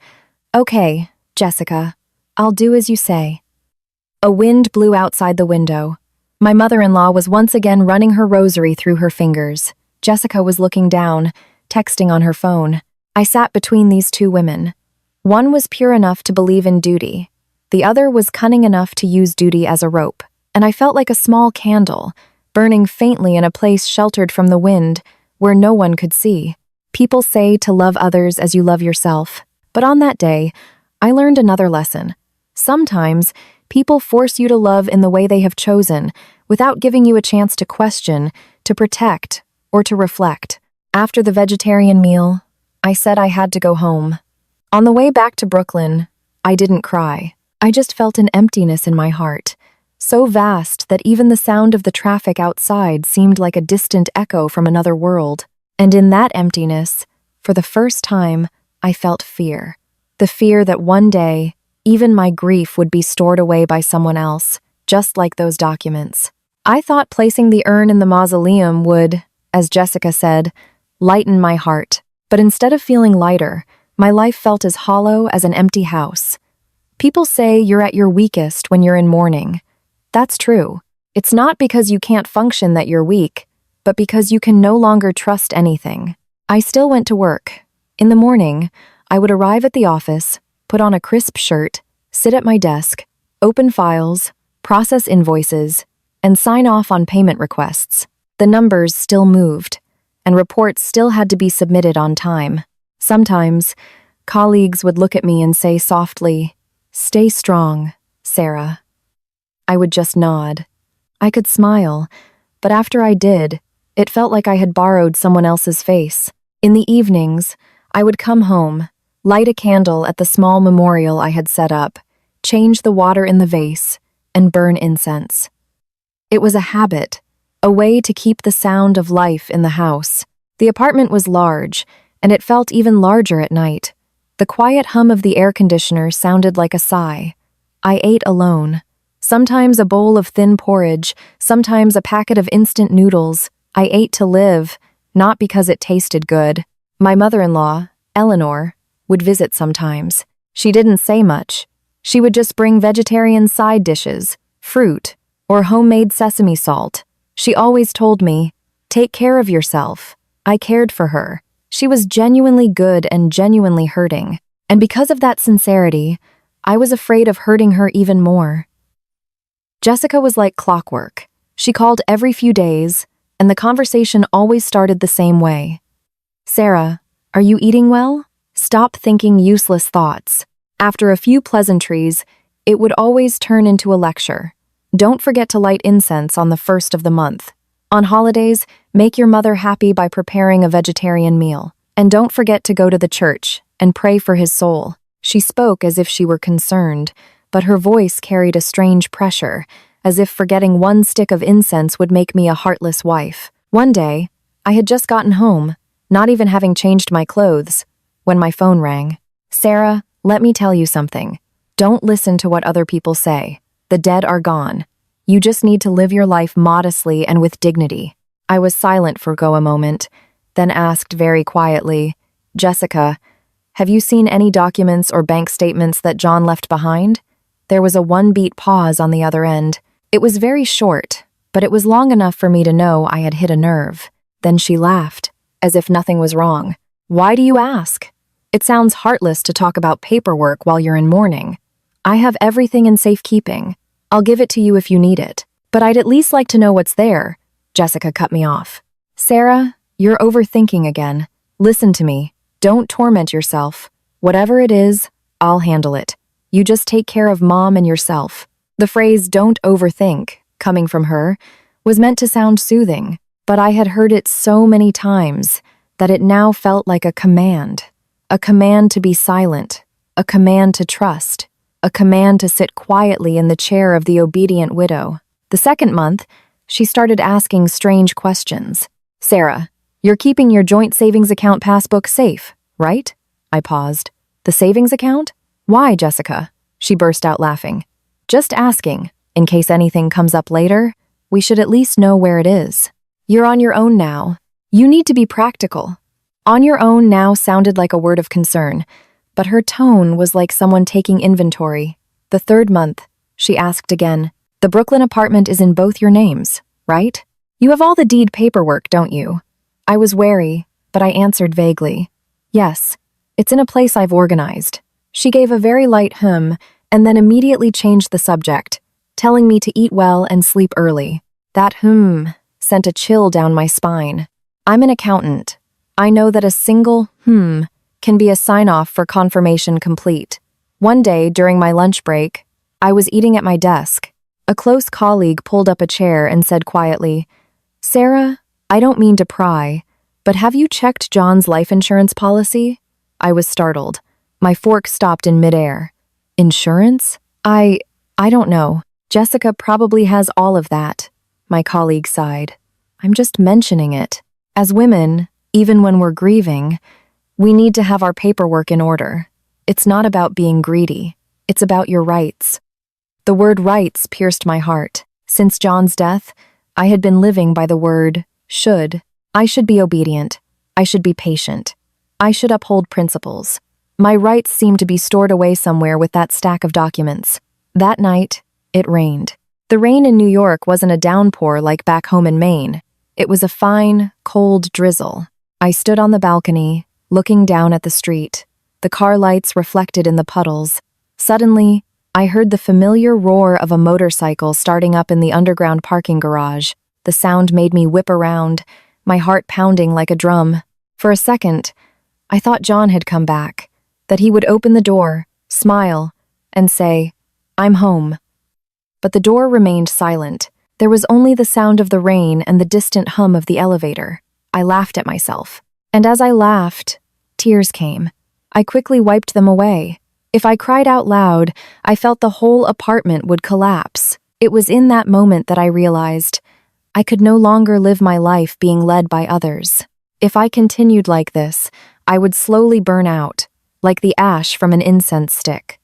"Okay, Jessica, I'll do as you say." A wind blew outside the window. My mother-in-law was once again running her rosary through her fingers. Jessica was looking down, texting on her phone. I sat between these two women. One was pure enough to believe in duty. The other was cunning enough to use duty as a rope, and I felt like a small candle, burning faintly in a place sheltered from the wind, where no one could see. People say to love others as you love yourself, but on that day, I learned another lesson. Sometimes, people force you to love in the way they have chosen, without giving you a chance to question, to protect, or to reflect. After the vegetarian meal, I said I had to go home. On the way back to Brooklyn, I didn't cry. I just felt an emptiness in my heart, so vast that even the sound of the traffic outside seemed like a distant echo from another world. And in that emptiness, for the first time, I felt fear. The fear that one day, even my grief would be stored away by someone else, just like those documents. I thought placing the urn in the mausoleum would, as Jessica said, lighten my heart. But instead of feeling lighter, My life felt as hollow as an empty house. People say you're at your weakest when you're in mourning. That's true. It's not because you can't function that you're weak, but because you can no longer trust anything. I still went to work. In the morning, I would arrive at the office, put on a crisp shirt, sit at my desk, open files, process invoices, and sign off on payment requests. The numbers still moved, and reports still had to be submitted on time. Sometimes, colleagues would look at me and say softly, "Stay strong, Sarah." I would just nod. I could smile, but after I did, it felt like I had borrowed someone else's face. In the evenings, I would come home, light a candle at the small memorial I had set up, change the water in the vase, and burn incense. It was a habit, a way to keep the sound of life in the house. The apartment was large, and it felt even larger at night. The quiet hum of the air conditioner sounded like a sigh. I ate alone. Sometimes a bowl of thin porridge, sometimes a packet of instant noodles. I ate to live, not because it tasted good. My mother-in-law, Eleanor, would visit sometimes. She didn't say much. She would just bring vegetarian side dishes, fruit, or homemade sesame salt. She always told me, "Take care of yourself." I cared for her. She was genuinely good and genuinely hurting. And because of that sincerity, I was afraid of hurting her even more. Jessica was like clockwork. She called every few days, and the conversation always started the same way. "Sarah, are you eating well? Stop thinking useless thoughts." After a few pleasantries, it would always turn into a lecture. "Don't forget to light incense on the 1st of the month. On holidays, make your mother happy by preparing a vegetarian meal. And don't forget to go to the church and pray for his soul." She spoke as if she were concerned, but her voice carried a strange pressure, as if forgetting one stick of incense would make me a heartless wife. One day, I had just gotten home, not even having changed my clothes, when my phone rang. "Sarah, let me tell you something. Don't listen to what other people say. The dead are gone. You just need to live your life modestly and with dignity." I was silent for a moment, then asked very quietly, "Jessica, have you seen any documents or bank statements that John left behind?" There was a one-beat pause on the other end. It was very short, but it was long enough for me to know I had hit a nerve. Then she laughed, as if nothing was wrong. "Why do you ask? It sounds heartless to talk about paperwork while you're in mourning. I have everything in safekeeping. I'll give it to you if you need it. But I'd at least like to know what's there." Jessica cut me off. "Sarah, you're overthinking again. Listen to me. Don't torment yourself. Whatever it is, I'll handle it. You just take care of Mom and yourself." The phrase "don't overthink," coming from her, was meant to sound soothing, but I had heard it so many times that it now felt like a command to be silent, a command to trust, a command to sit quietly in the chair of the obedient widow. The second month, she started asking strange questions. "Sarah, you're keeping your joint savings account passbook safe, right?" I paused. "The savings account? Why, Jessica?" She burst out laughing. "Just asking. In case anything comes up later, we should at least know where it is. You're on your own now. You need to be practical." "On your own" now sounded like a word of concern, but her tone was like someone taking inventory. The third month, she asked again, "The Brooklyn apartment is in both your names, right? You have all the deed paperwork, don't you?" I was wary, but I answered vaguely. "Yes, it's in a place I've organized." She gave a very light and then immediately changed the subject, telling me to eat well and sleep early. That sent a chill down my spine. I'm an accountant. I know that a single can be a sign-off for confirmation complete. One day, during my lunch break, I was eating at my desk. A close colleague pulled up a chair and said quietly, "Sarah, I don't mean to pry, but have you checked John's life insurance policy?" I was startled. My fork stopped in midair. "Insurance? I don't know. Jessica probably has all of that." My colleague sighed. "I'm just mentioning it. As women, even when we're grieving, we need to have our paperwork in order. It's not about being greedy. It's about your rights." The word rights pierced my heart. Since John's death, I had been living by the word should. I should be obedient. I should be patient. I should uphold principles. My rights seemed to be stored away somewhere with that stack of documents. That night, it rained. The rain in New York wasn't a downpour like back home in Maine. It was a fine, cold drizzle. I stood on the balcony, looking down at the street. The car lights reflected in the puddles. Suddenly, I heard the familiar roar of a motorcycle starting up in the underground parking garage. The sound made me whip around, my heart pounding like a drum. For a second, I thought John had come back, that he would open the door, smile, and say, "I'm home." But the door remained silent. There was only the sound of the rain and the distant hum of the elevator. I laughed at myself. And as I laughed, tears came. I quickly wiped them away. If I cried out loud, I felt the whole apartment would collapse. It was in that moment that I realized I could no longer live my life being led by others. If I continued like this, I would slowly burn out, like the ash from an incense stick.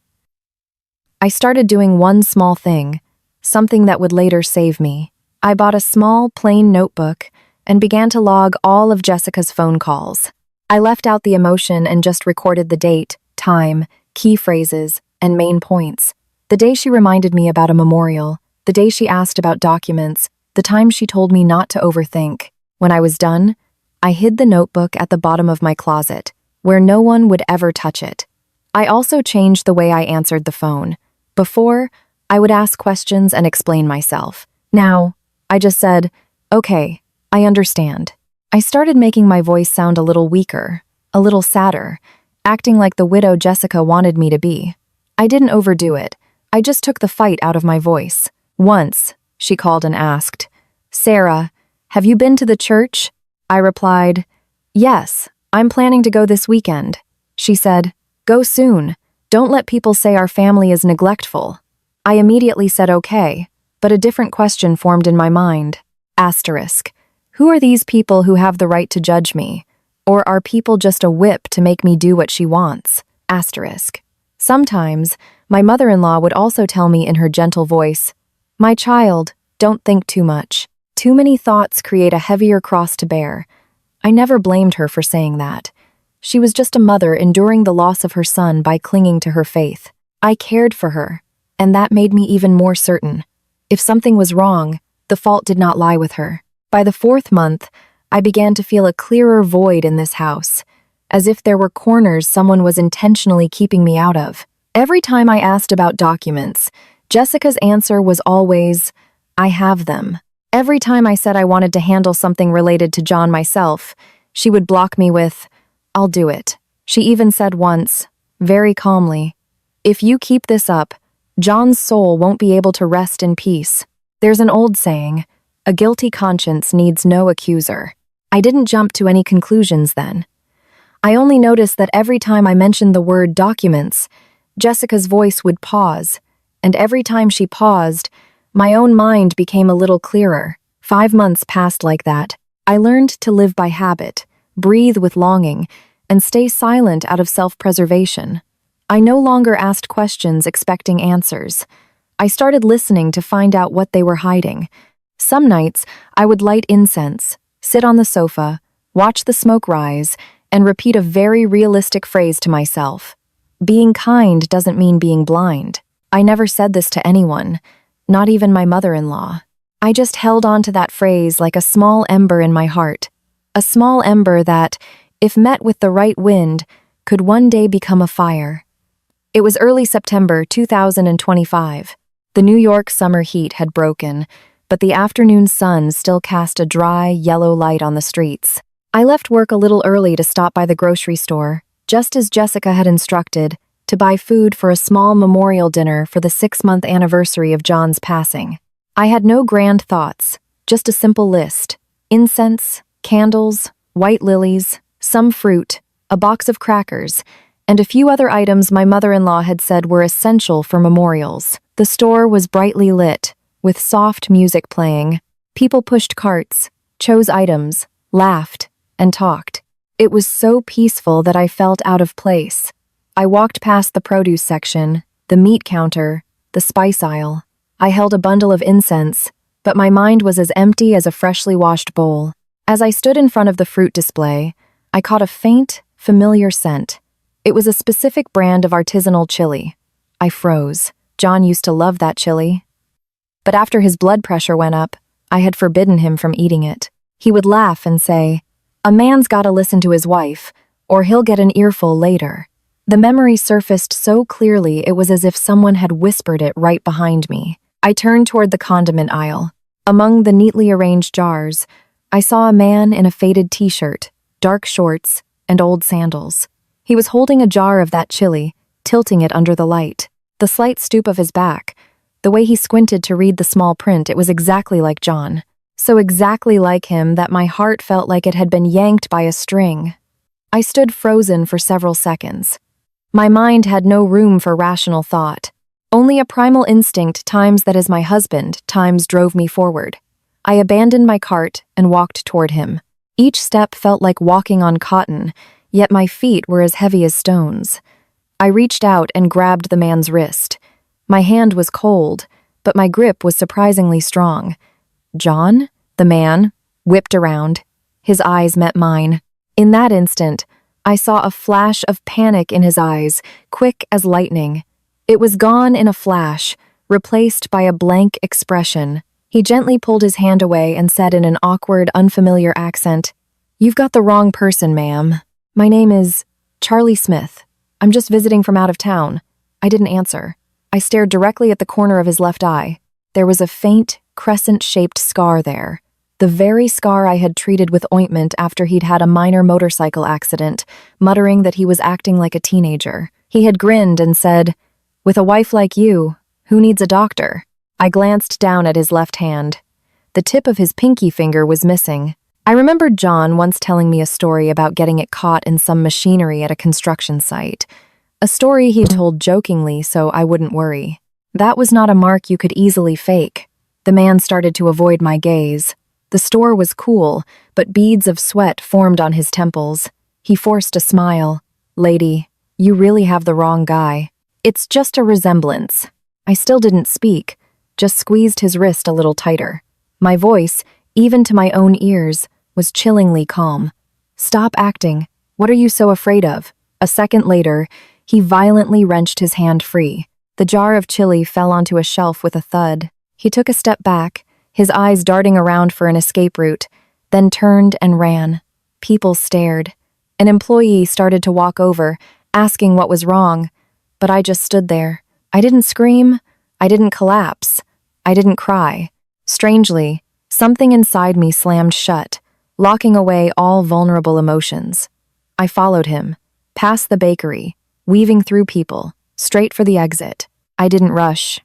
I started doing one small thing, something that would later save me. I bought a small, plain notebook and began to log all of Jessica's phone calls. I left out the emotion and just recorded the date, time, key phrases, and main points. The day she reminded me about a memorial, the day she asked about documents, the time she told me not to overthink. When I was done, I hid the notebook at the bottom of my closet, where no one would ever touch it. I also changed the way I answered the phone. Before, I would ask questions and explain myself. Now, I just said, "Okay, I understand." I started making my voice sound a little weaker, a little sadder, acting like the widow Jessica wanted me to be. I didn't overdo it. I just took the fight out of my voice. Once, she called and asked, "Sarah, have you been to the church?" I replied, "Yes, I'm planning to go this weekend." She said, "Go soon. Don't let people say our family is neglectful." I immediately said okay, but a different question formed in my mind. Asterisk. Who are these people who have the right to judge me? Or are people just a whip to make me do what she wants? Asterisk. Sometimes, my mother-in-law would also tell me in her gentle voice, "My child, don't think too much. Too many thoughts create a heavier cross to bear." I never blamed her for saying that. She was just a mother enduring the loss of her son by clinging to her faith. I cared for her, and that made me even more certain. If something was wrong, the fault did not lie with her. By the 4th month, I began to feel a clearer void in this house, as if there were corners someone was intentionally keeping me out of. Every time I asked about documents, Jessica's answer was always, "I have them." Every time I said I wanted to handle something related to John myself, she would block me with, "I'll do it." She even said once, very calmly, "If you keep this up, John's soul won't be able to rest in peace." There's an old saying, "A guilty conscience needs no accuser." I didn't jump to any conclusions then. I only noticed that every time I mentioned the word documents, Jessica's voice would pause, and every time she paused, my own mind became a little clearer. 5 months passed like that. I learned to live by habit, breathe with longing, and stay silent out of self-preservation. I no longer asked questions expecting answers. I started listening to find out what they were hiding. Some nights, I would light incense, sit on the sofa, watch the smoke rise, and repeat a very realistic phrase to myself. Being kind doesn't mean being blind. I never said this to anyone, not even my mother-in-law. I just held on to that phrase like a small ember in my heart. A small ember that, if met with the right wind, could one day become a fire. It was early September 2025. The New York summer heat had broken, but the afternoon sun still cast a dry, yellow light on the streets. I left work a little early to stop by the grocery store, just as Jessica had instructed, to buy food for a small memorial dinner for the 6-month anniversary of John's passing. I had no grand thoughts, just a simple list. Incense, candles, white lilies, some fruit, a box of crackers, and a few other items my mother-in-law had said were essential for memorials. The store was brightly lit, with soft music playing. People pushed carts, chose items, laughed, and talked. It was so peaceful that I felt out of place. I walked past the produce section, the meat counter, the spice aisle. I held a bundle of incense, but my mind was as empty as a freshly washed bowl. As I stood in front of the fruit display, I caught a faint, familiar scent. It was a specific brand of artisanal chili. I froze. John used to love that chili. But after his blood pressure went up, I had forbidden him from eating it. He would laugh and say, "A man's gotta listen to his wife, or he'll get an earful later." The memory surfaced so clearly it was as if someone had whispered it right behind me. I turned toward the condiment aisle. Among the neatly arranged jars, I saw a man in a faded t-shirt, dark shorts, and old sandals. He was holding a jar of that chili, tilting it under the light. The slight stoop of his back, the way he squinted to read the small print, it was exactly like John. So exactly like him that my heart felt like it had been yanked by a string. I stood frozen for several seconds. My mind had no room for rational thought. Only a primal instinct times that as my husband times drove me forward. I abandoned my cart and walked toward him. Each step felt like walking on cotton, yet my feet were as heavy as stones. I reached out and grabbed the man's wrist. My hand was cold, but my grip was surprisingly strong. "John?" The man whipped around. His eyes met mine. In that instant, I saw a flash of panic in his eyes, quick as lightning. It was gone in a flash, replaced by a blank expression. He gently pulled his hand away and said in an awkward, unfamiliar accent, "You've got the wrong person, ma'am. My name is Charlie Smith. I'm just visiting from out of town." I didn't answer. I stared directly at the corner of his left eye. There was a faint, crescent-shaped scar there. The very scar I had treated with ointment after he'd had a minor motorcycle accident, muttering that he was acting like a teenager. He had grinned and said, "With a wife like you, who needs a doctor?" I glanced down at his left hand. The tip of his pinky finger was missing. I remembered John once telling me a story about getting it caught in some machinery at a construction site. A story he told jokingly so I wouldn't worry. That was not a mark you could easily fake. The man started to avoid my gaze. The store was cool, but beads of sweat formed on his temples. He forced a smile. "Lady, you really have the wrong guy. It's just a resemblance." I still didn't speak, just squeezed his wrist a little tighter. My voice, even to my own ears, was chillingly calm. "Stop acting. What are you so afraid of?" A second later, he violently wrenched his hand free. The jar of chili fell onto a shelf with a thud. He took a step back, his eyes darting around for an escape route, then turned and ran. People stared. An employee started to walk over, asking what was wrong, but I just stood there. I didn't scream. I didn't collapse. I didn't cry. Strangely, something inside me slammed shut, locking away all vulnerable emotions. I followed him, past the bakery, weaving through people, straight for the exit. I didn't rush.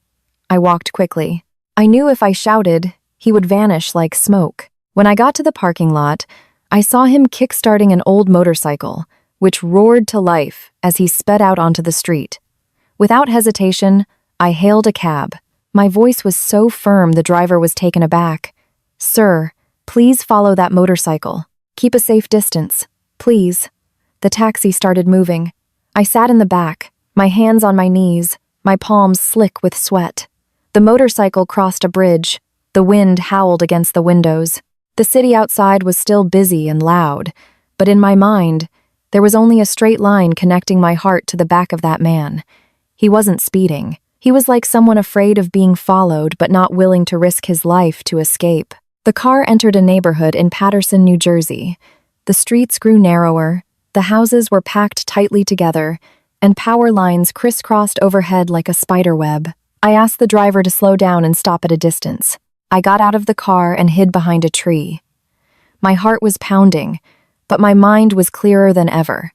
I walked quickly. I knew if I shouted, he would vanish like smoke. When I got to the parking lot, I saw him kick-starting an old motorcycle, which roared to life as he sped out onto the street. Without hesitation, I hailed a cab. My voice was so firm the driver was taken aback. "Sir, please follow that motorcycle. Keep a safe distance, please." The taxi started moving. I sat in the back, my hands on my knees, my palms slick with sweat. The motorcycle crossed a bridge. The wind howled against the windows. The city outside was still busy and loud, but in my mind, there was only a straight line connecting my heart to the back of that man. He wasn't speeding. He was like someone afraid of being followed but not willing to risk his life to escape. The car entered a neighborhood in Paterson, New Jersey. The streets grew narrower, the houses were packed tightly together, and power lines crisscrossed overhead like a spider web. I asked the driver to slow down and stop at a distance. I got out of the car and hid behind a tree. My heart was pounding, but my mind was clearer than ever.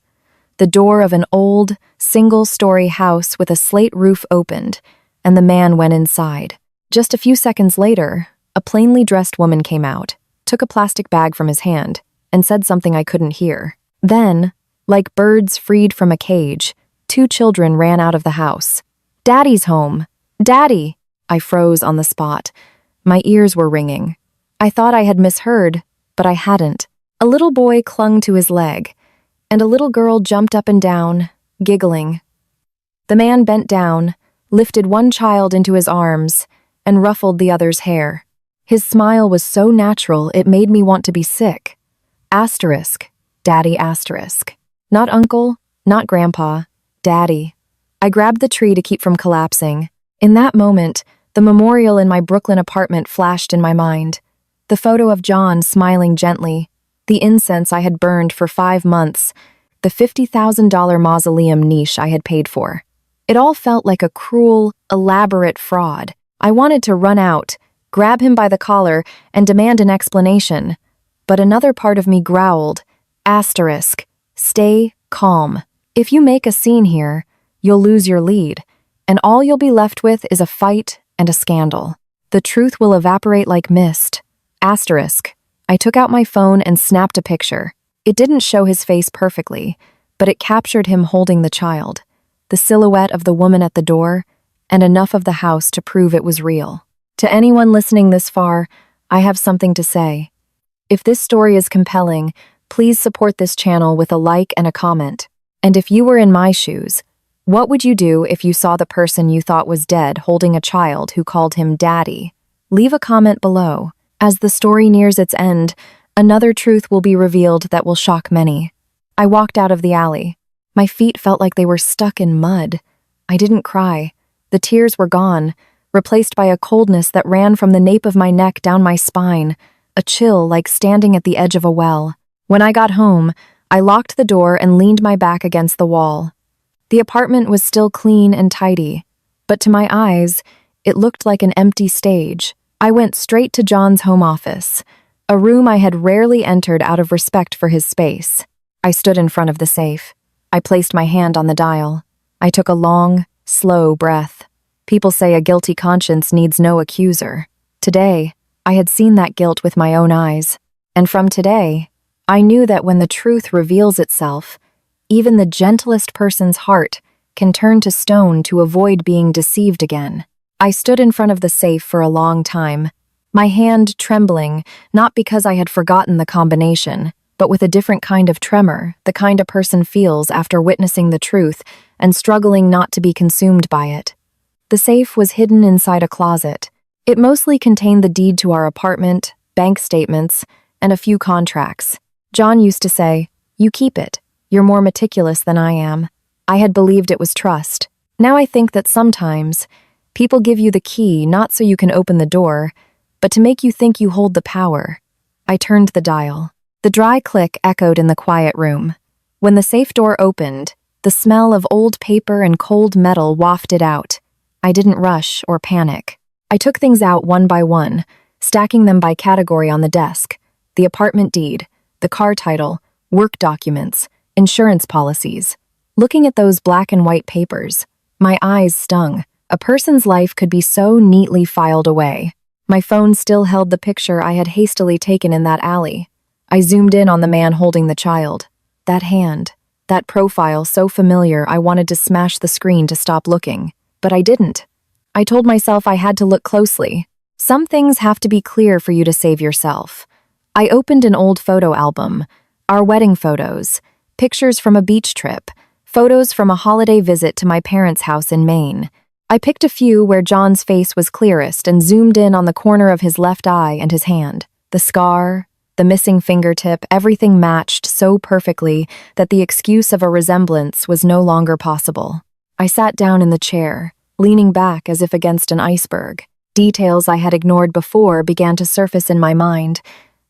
The door of an old, single-story house with a slate roof opened, and the man went inside. Just a few seconds later, a plainly dressed woman came out, took a plastic bag from his hand, and said something I couldn't hear. Then, like birds freed from a cage, 2 children ran out of the house. "Daddy's home! Daddy!" I froze on the spot. My ears were ringing. I thought I had misheard, but I hadn't. A little boy clung to his leg, and a little girl jumped up and down, giggling. The man bent down, lifted one child into his arms, and ruffled the other's hair. His smile was so natural it made me want to be sick. Asterisk, Daddy asterisk. Not uncle, Not Grandpa. Daddy. I grabbed the tree to keep from collapsing. In that moment, the memorial in my Brooklyn apartment flashed in my mind. The photo of John smiling gently, the incense I had burned for 5 months, the $50,000 mausoleum niche I had paid for. It all felt like a cruel, elaborate fraud. I wanted to run out, grab him by the collar, and demand an explanation. But another part of me growled, asterisk, stay calm. If you make a scene here, you'll lose your lead, and all you'll be left with is a fight and a scandal. The truth will evaporate like mist. Asterisk. I took out my phone and snapped a picture. It didn't show his face perfectly, but it captured him holding the child, the silhouette of the woman at the door, and enough of the house to prove it was real. To anyone listening this far, I have something to say. If this story is compelling, please support this channel with a like and a comment. And if you were in my shoes, what would you do if you saw the person you thought was dead holding a child who called him daddy? Leave a comment below. As the story nears its end, another truth will be revealed that will shock many. I walked out of the alley. My feet felt like they were stuck in mud. I didn't cry. The tears were gone, replaced by a coldness that ran from the nape of my neck down my spine, a chill like standing at the edge of a well. When I got home, I locked the door and leaned my back against the wall. The apartment was still clean and tidy, but to my eyes, it looked like an empty stage. I went straight to John's home office, a room I had rarely entered out of respect for his space. I stood in front of the safe. I placed my hand on the dial. I took a long, slow breath. People say a guilty conscience needs no accuser. Today, I had seen that guilt with my own eyes. And from today, I knew that when the truth reveals itself, even the gentlest person's heart can turn to stone to avoid being deceived again. I stood in front of the safe for a long time, my hand trembling, not because I had forgotten the combination, but with a different kind of tremor, the kind a person feels after witnessing the truth and struggling not to be consumed by it. The safe was hidden inside a closet. It mostly contained the deed to our apartment, bank statements, and a few contracts. John used to say, "You keep it. You're more meticulous than I am." I had believed it was trust. Now I think that sometimes people give you the key not so you can open the door, but to make you think you hold the power. I turned the dial. The dry click echoed in the quiet room. When the safe door opened, the smell of old paper and cold metal wafted out. I didn't rush or panic. I took things out one by one, stacking them by category on the desk: the apartment deed, the car title, work documents, insurance policies. Looking at those black and white papers, my eyes stung. A person's life could be so neatly filed away. My phone still held the picture I had hastily taken in that alley. I zoomed in on the man holding the child. That hand, that profile so familiar I wanted to smash the screen to stop looking. But I didn't. I told myself I had to look closely. Some things have to be clear for you to save yourself. I opened an old photo album, our wedding photos, pictures from a beach trip, photos from a holiday visit to my parents' house in Maine. I picked a few where John's face was clearest and zoomed in on the corner of his left eye and his hand. The scar, the missing fingertip, everything matched so perfectly that the excuse of a resemblance was no longer possible. I sat down in the chair, leaning back as if against an iceberg. Details I had ignored before began to surface in my mind,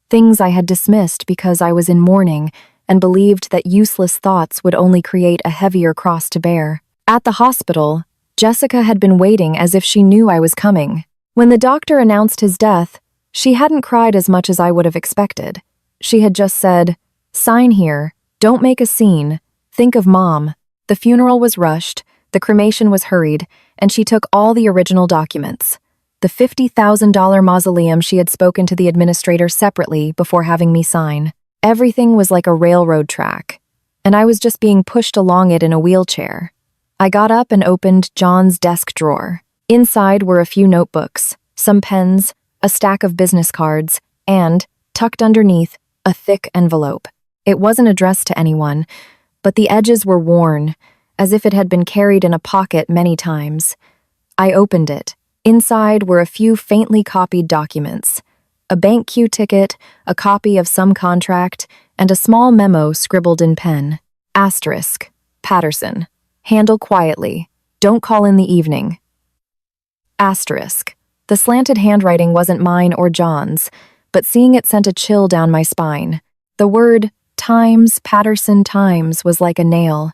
things I had dismissed because I was in mourning and believed that useless thoughts would only create a heavier cross to bear. At the hospital, Jessica had been waiting as if she knew I was coming. When the doctor announced his death, she hadn't cried as much as I would have expected. She had just said, "Sign here, don't make a scene, think of Mom." The funeral was rushed, the cremation was hurried, and she took all the original documents. The $50,000 mausoleum she had spoken to the administrator separately before having me sign. Everything was like a railroad track, and I was just being pushed along it in a wheelchair. I got up and opened John's desk drawer. Inside were a few notebooks, some pens, a stack of business cards, and, tucked underneath, a thick envelope. It wasn't addressed to anyone, but the edges were worn, as if it had been carried in a pocket many times. I opened it. Inside were a few faintly copied documents: a bank queue ticket, a copy of some contract, and a small memo scribbled in pen. Asterisk. Patterson. Handle quietly. Don't call in the evening. Asterisk. The slanted handwriting wasn't mine or John's, but seeing it sent a chill down my spine. The word Times, Patterson Times was like a nail.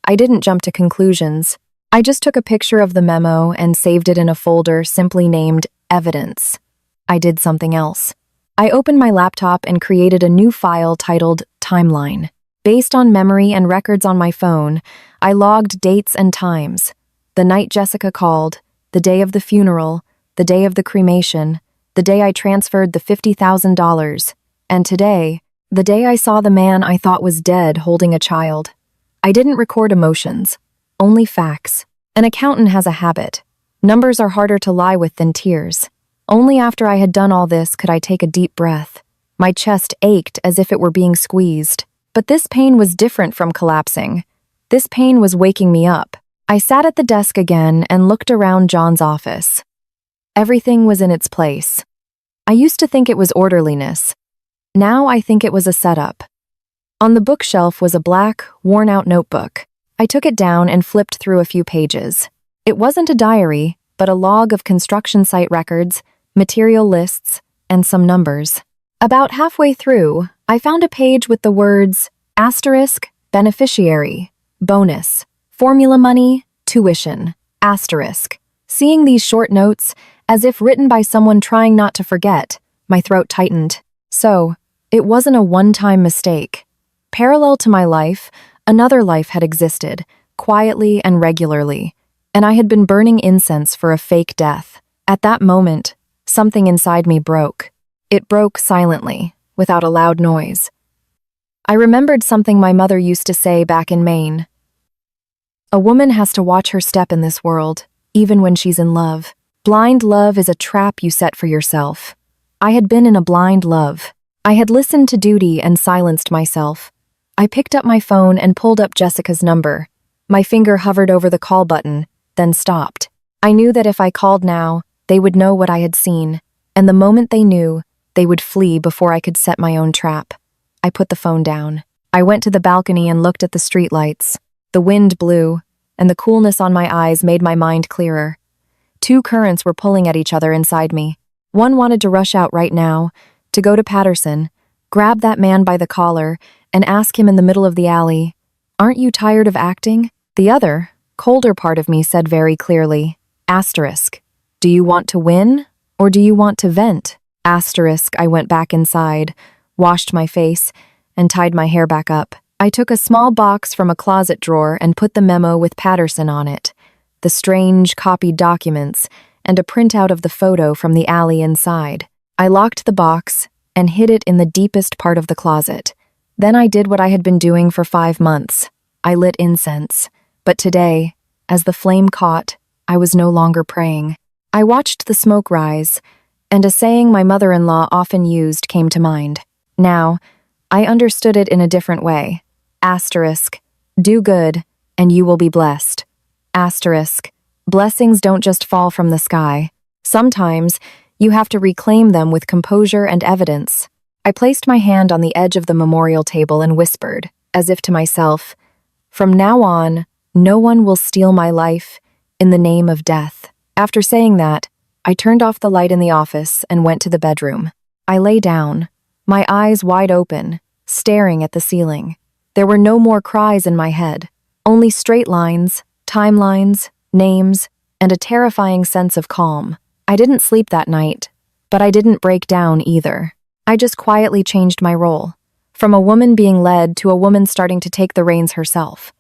I didn't jump to conclusions. I just took a picture of the memo and saved it in a folder simply named Evidence. I did something else. I opened my laptop and created a new file titled Timeline. Based on memory and records on my phone, I logged dates and times. The night Jessica called, the day of the funeral, the day of the cremation, the day I transferred the $50,000, and today, the day I saw the man I thought was dead holding a child. I didn't record emotions, only facts. An accountant has a habit. Numbers are harder to lie with than tears. Only after I had done all this could I take a deep breath. My chest ached as if it were being squeezed. But this pain was different from collapsing. This pain was waking me up. I sat at the desk again and looked around John's office. Everything was in its place. I used to think it was orderliness. Now I think it was a setup. On the bookshelf was a black, worn-out notebook. I took it down and flipped through a few pages. It wasn't a diary, but a log of construction site records, material lists, and some numbers. About halfway through, I found a page with the words asterisk, beneficiary, bonus, formula money, tuition, asterisk. Seeing these short notes, as if written by someone trying not to forget, my throat tightened. So, it wasn't a one-time mistake. Parallel to my life, another life had existed, quietly and regularly, and I had been burning incense for a fake death. At that moment, something inside me broke. It broke silently, without a loud noise. I remembered something my mother used to say back in Maine. A woman has to watch her step in this world, even when she's in love. Blind love is a trap you set for yourself. I had been in a blind love. I had listened to duty and silenced myself. I picked up my phone and pulled up Jessica's number. My finger hovered over the call button, then stopped. I knew that if I called now, they would know what I had seen, and the moment they knew, they would flee before I could set my own trap. I put the phone down. I went to the balcony and looked at the streetlights. The wind blew, and the coolness on my eyes made my mind clearer. Two currents were pulling at each other inside me. One wanted to rush out right now, to go to Patterson, grab that man by the collar, and ask him in the middle of the alley, "Aren't you tired of acting?" The other, colder part of me said very clearly, asterisk, "Do you want to win, or do you want to vent?" Asterisk, I went back inside, washed my face, and tied my hair back up. I took a small box from a closet drawer and put the memo with Patterson on it, the strange copied documents, and a printout of the photo from the alley inside. I locked the box and hid it in the deepest part of the closet. Then I did what I had been doing for 5 months. I lit incense. But today, as the flame caught, I was no longer praying. I watched the smoke rise, and a saying my mother-in-law often used came to mind. Now, I understood it in a different way. Asterisk, do good, and you will be blessed. Asterisk, blessings don't just fall from the sky. Sometimes, you have to reclaim them with composure and evidence. I placed my hand on the edge of the memorial table and whispered, as if to myself, "From now on, no one will steal my life in the name of death." After saying that, I turned off the light in the office and went to the bedroom. I lay down, my eyes wide open, staring at the ceiling. There were no more cries in my head, only straight lines, timelines, names, and a terrifying sense of calm. I didn't sleep that night, but I didn't break down either. I just quietly changed my role, from a woman being led to a woman starting to take the reins herself.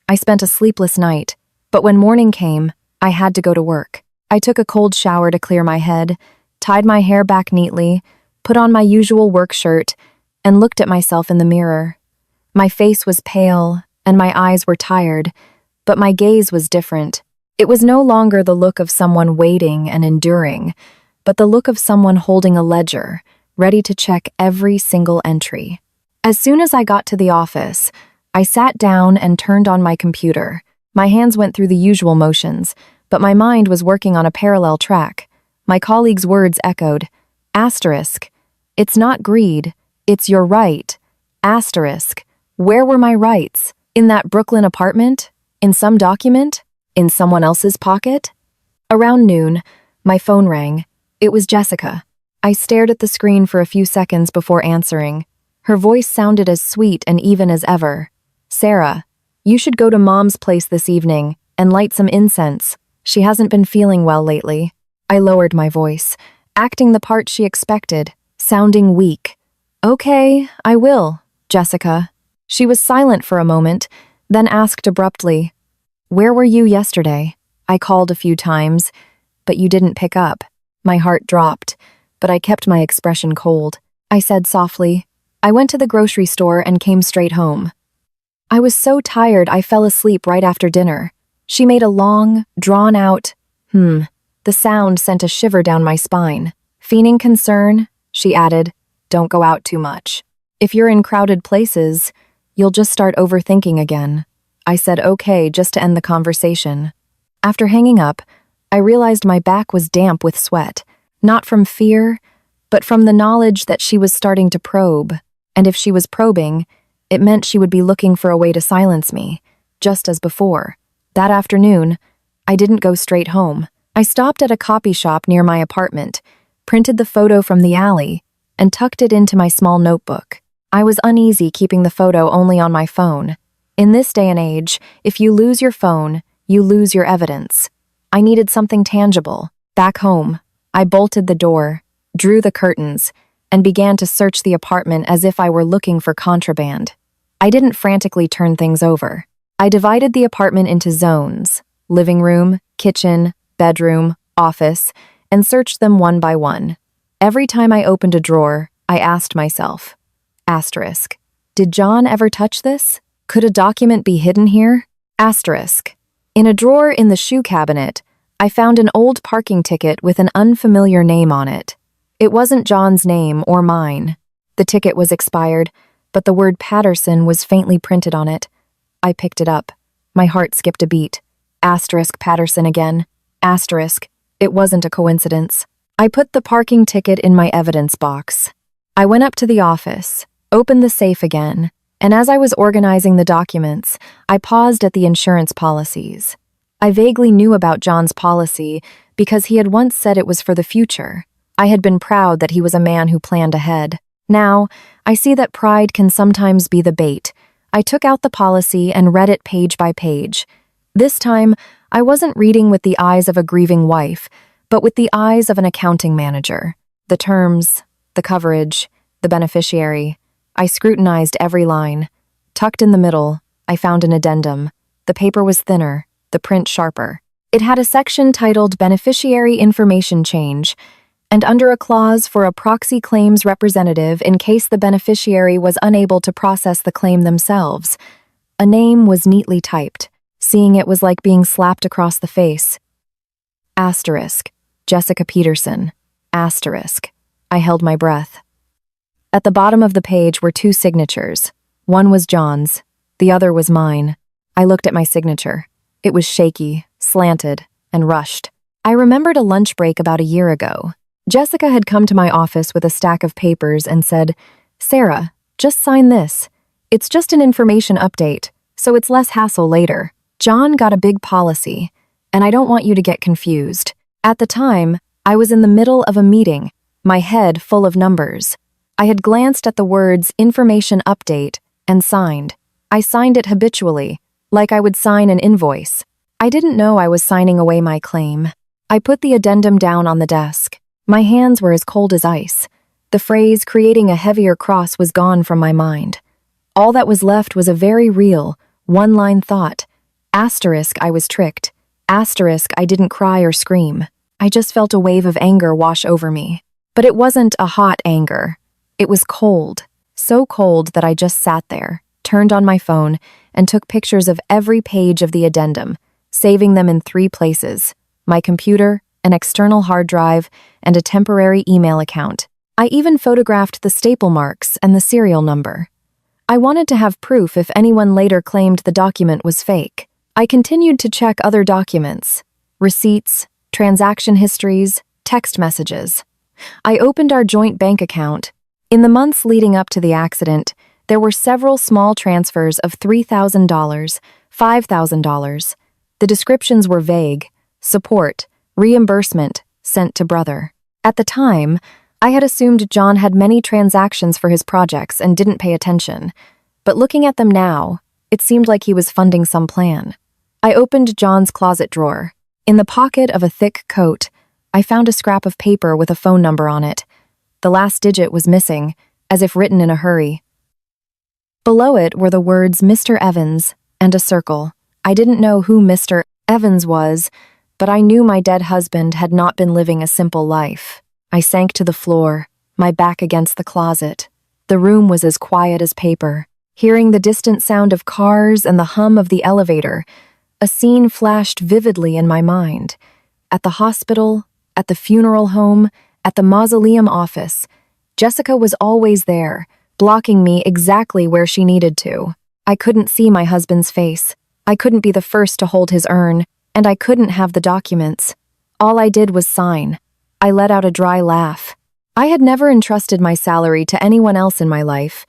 I spent a sleepless night, but when morning came, I had to go to work. I took a cold shower to clear my head, tied my hair back neatly, put on my usual work shirt, and looked at myself in the mirror. My face was pale, and my eyes were tired, but my gaze was different. It was no longer the look of someone waiting and enduring, but the look of someone holding a ledger, ready to check every single entry. As soon as I got to the office, I sat down and turned on my computer. My hands went through the usual motions, but my mind was working on a parallel track. My colleague's words echoed, asterisk, "It's not greed, it's your right." Asterisk, where were my rights? In that Brooklyn apartment? In some document? In someone else's pocket? Around noon, my phone rang. It was Jessica. I stared at the screen for a few seconds before answering. Her voice sounded as sweet and even as ever. "Sarah, you should go to Mom's place this evening and light some incense. She hasn't been feeling well lately." I lowered my voice, acting the part she expected, sounding weak. "Okay, I will, Jessica." She was silent for a moment, then asked abruptly, "Where were you yesterday? I called a few times, but you didn't pick up." My heart dropped, but I kept my expression cold. I said softly, "I went to the grocery store and came straight home. I was so tired I fell asleep right after dinner." She made a long, drawn-out, The sound sent a shiver down my spine. "Feigning concern," she added, "don't go out too much. If you're in crowded places, you'll just start overthinking again." I said okay just to end the conversation. After hanging up, I realized my back was damp with sweat, not from fear, but from the knowledge that she was starting to probe, and if she was probing, it meant she would be looking for a way to silence me, just as before. That afternoon, I didn't go straight home. I stopped at a copy shop near my apartment, printed the photo from the alley, and tucked it into my small notebook. I was uneasy keeping the photo only on my phone. In this day and age, if you lose your phone, you lose your evidence. I needed something tangible. Back home, I bolted the door, drew the curtains, and began to search the apartment as if I were looking for contraband. I didn't frantically turn things over. I divided the apartment into zones: living room, kitchen, bedroom, office, and searched them one by one. Every time I opened a drawer, I asked myself, asterisk, did John ever touch this? Could a document be hidden here? Asterisk. In a drawer in the shoe cabinet, I found an old parking ticket with an unfamiliar name on it. It wasn't John's name or mine. The ticket was expired, but the word Patterson was faintly printed on it. I picked it up. My heart skipped a beat. Asterisk Patterson again. Asterisk. It wasn't a coincidence. I put the parking ticket in my evidence box. I went up to the office, opened the safe again, and as I was organizing the documents, I paused at the insurance policies. I vaguely knew about John's policy because he had once said it was for the future. I had been proud that he was a man who planned ahead. Now, I see that pride can sometimes be the bait. I took out the policy and read it page by page. This time, I wasn't reading with the eyes of a grieving wife, but with the eyes of an accounting manager. The terms, the coverage, the beneficiary. I scrutinized every line. Tucked in the middle, I found an addendum. The paper was thinner, the print sharper. It had a section titled Beneficiary Information Change, and under a clause for a proxy claims representative in case the beneficiary was unable to process the claim themselves. A name was neatly typed. Seeing it was like being slapped across the face. Asterisk. Jessica Peterson. Asterisk. I held my breath. At the bottom of the page were two signatures. One was John's, the other was mine. I looked at my signature. It was shaky, slanted, and rushed. I remembered a lunch break about a year ago. Jessica had come to my office with a stack of papers and said, "Sarah, just sign this. It's just an information update, so it's less hassle later. John got a big policy, and I don't want you to get confused." At the time, I was in the middle of a meeting, my head full of numbers. I had glanced at the words information update and signed. I signed it habitually, like I would sign an invoice. I didn't know I was signing away my claim. I put the addendum down on the desk. My hands were as cold as ice. The phrase creating a heavier cross was gone from my mind. All that was left was a very real, one-line thought. Asterisk, I was tricked. Asterisk, I didn't cry or scream. I just felt a wave of anger wash over me. But it wasn't a hot anger. It was cold. So cold that I just sat there, turned on my phone, and took pictures of every page of the addendum, saving them in 3 places: my computer, an external hard drive, and a temporary email account. I even photographed the staple marks and the serial number. I wanted to have proof if anyone later claimed the document was fake. I continued to check other documents, receipts, transaction histories, text messages. I opened our joint bank account. In the months leading up to the accident, There were several small transfers of $3,000, $5,000. The descriptions were vague: support, reimbursement, sent to brother. At the time, I had assumed John had many transactions for his projects and didn't pay attention. But looking at them now, it seemed like he was funding some plan. I opened John's closet drawer. In the pocket of a thick coat, I found a scrap of paper with a phone number on it. The last digit was missing, as if written in a hurry. Below it were the words Mr. Evans and a circle. I didn't know who Mr. Evans was, but I knew my dead husband had not been living a simple life. I sank to the floor, my back against the closet. The room was as quiet as paper. Hearing the distant sound of cars and the hum of the elevator, a scene flashed vividly in my mind. At the hospital, at the funeral home, at the mausoleum office, Jessica was always there, blocking me exactly where she needed to. I couldn't see my husband's face. I couldn't be the first to hold his urn, and I couldn't have the documents. All I did was sign. I let out a dry laugh. I had never entrusted my salary to anyone else in my life,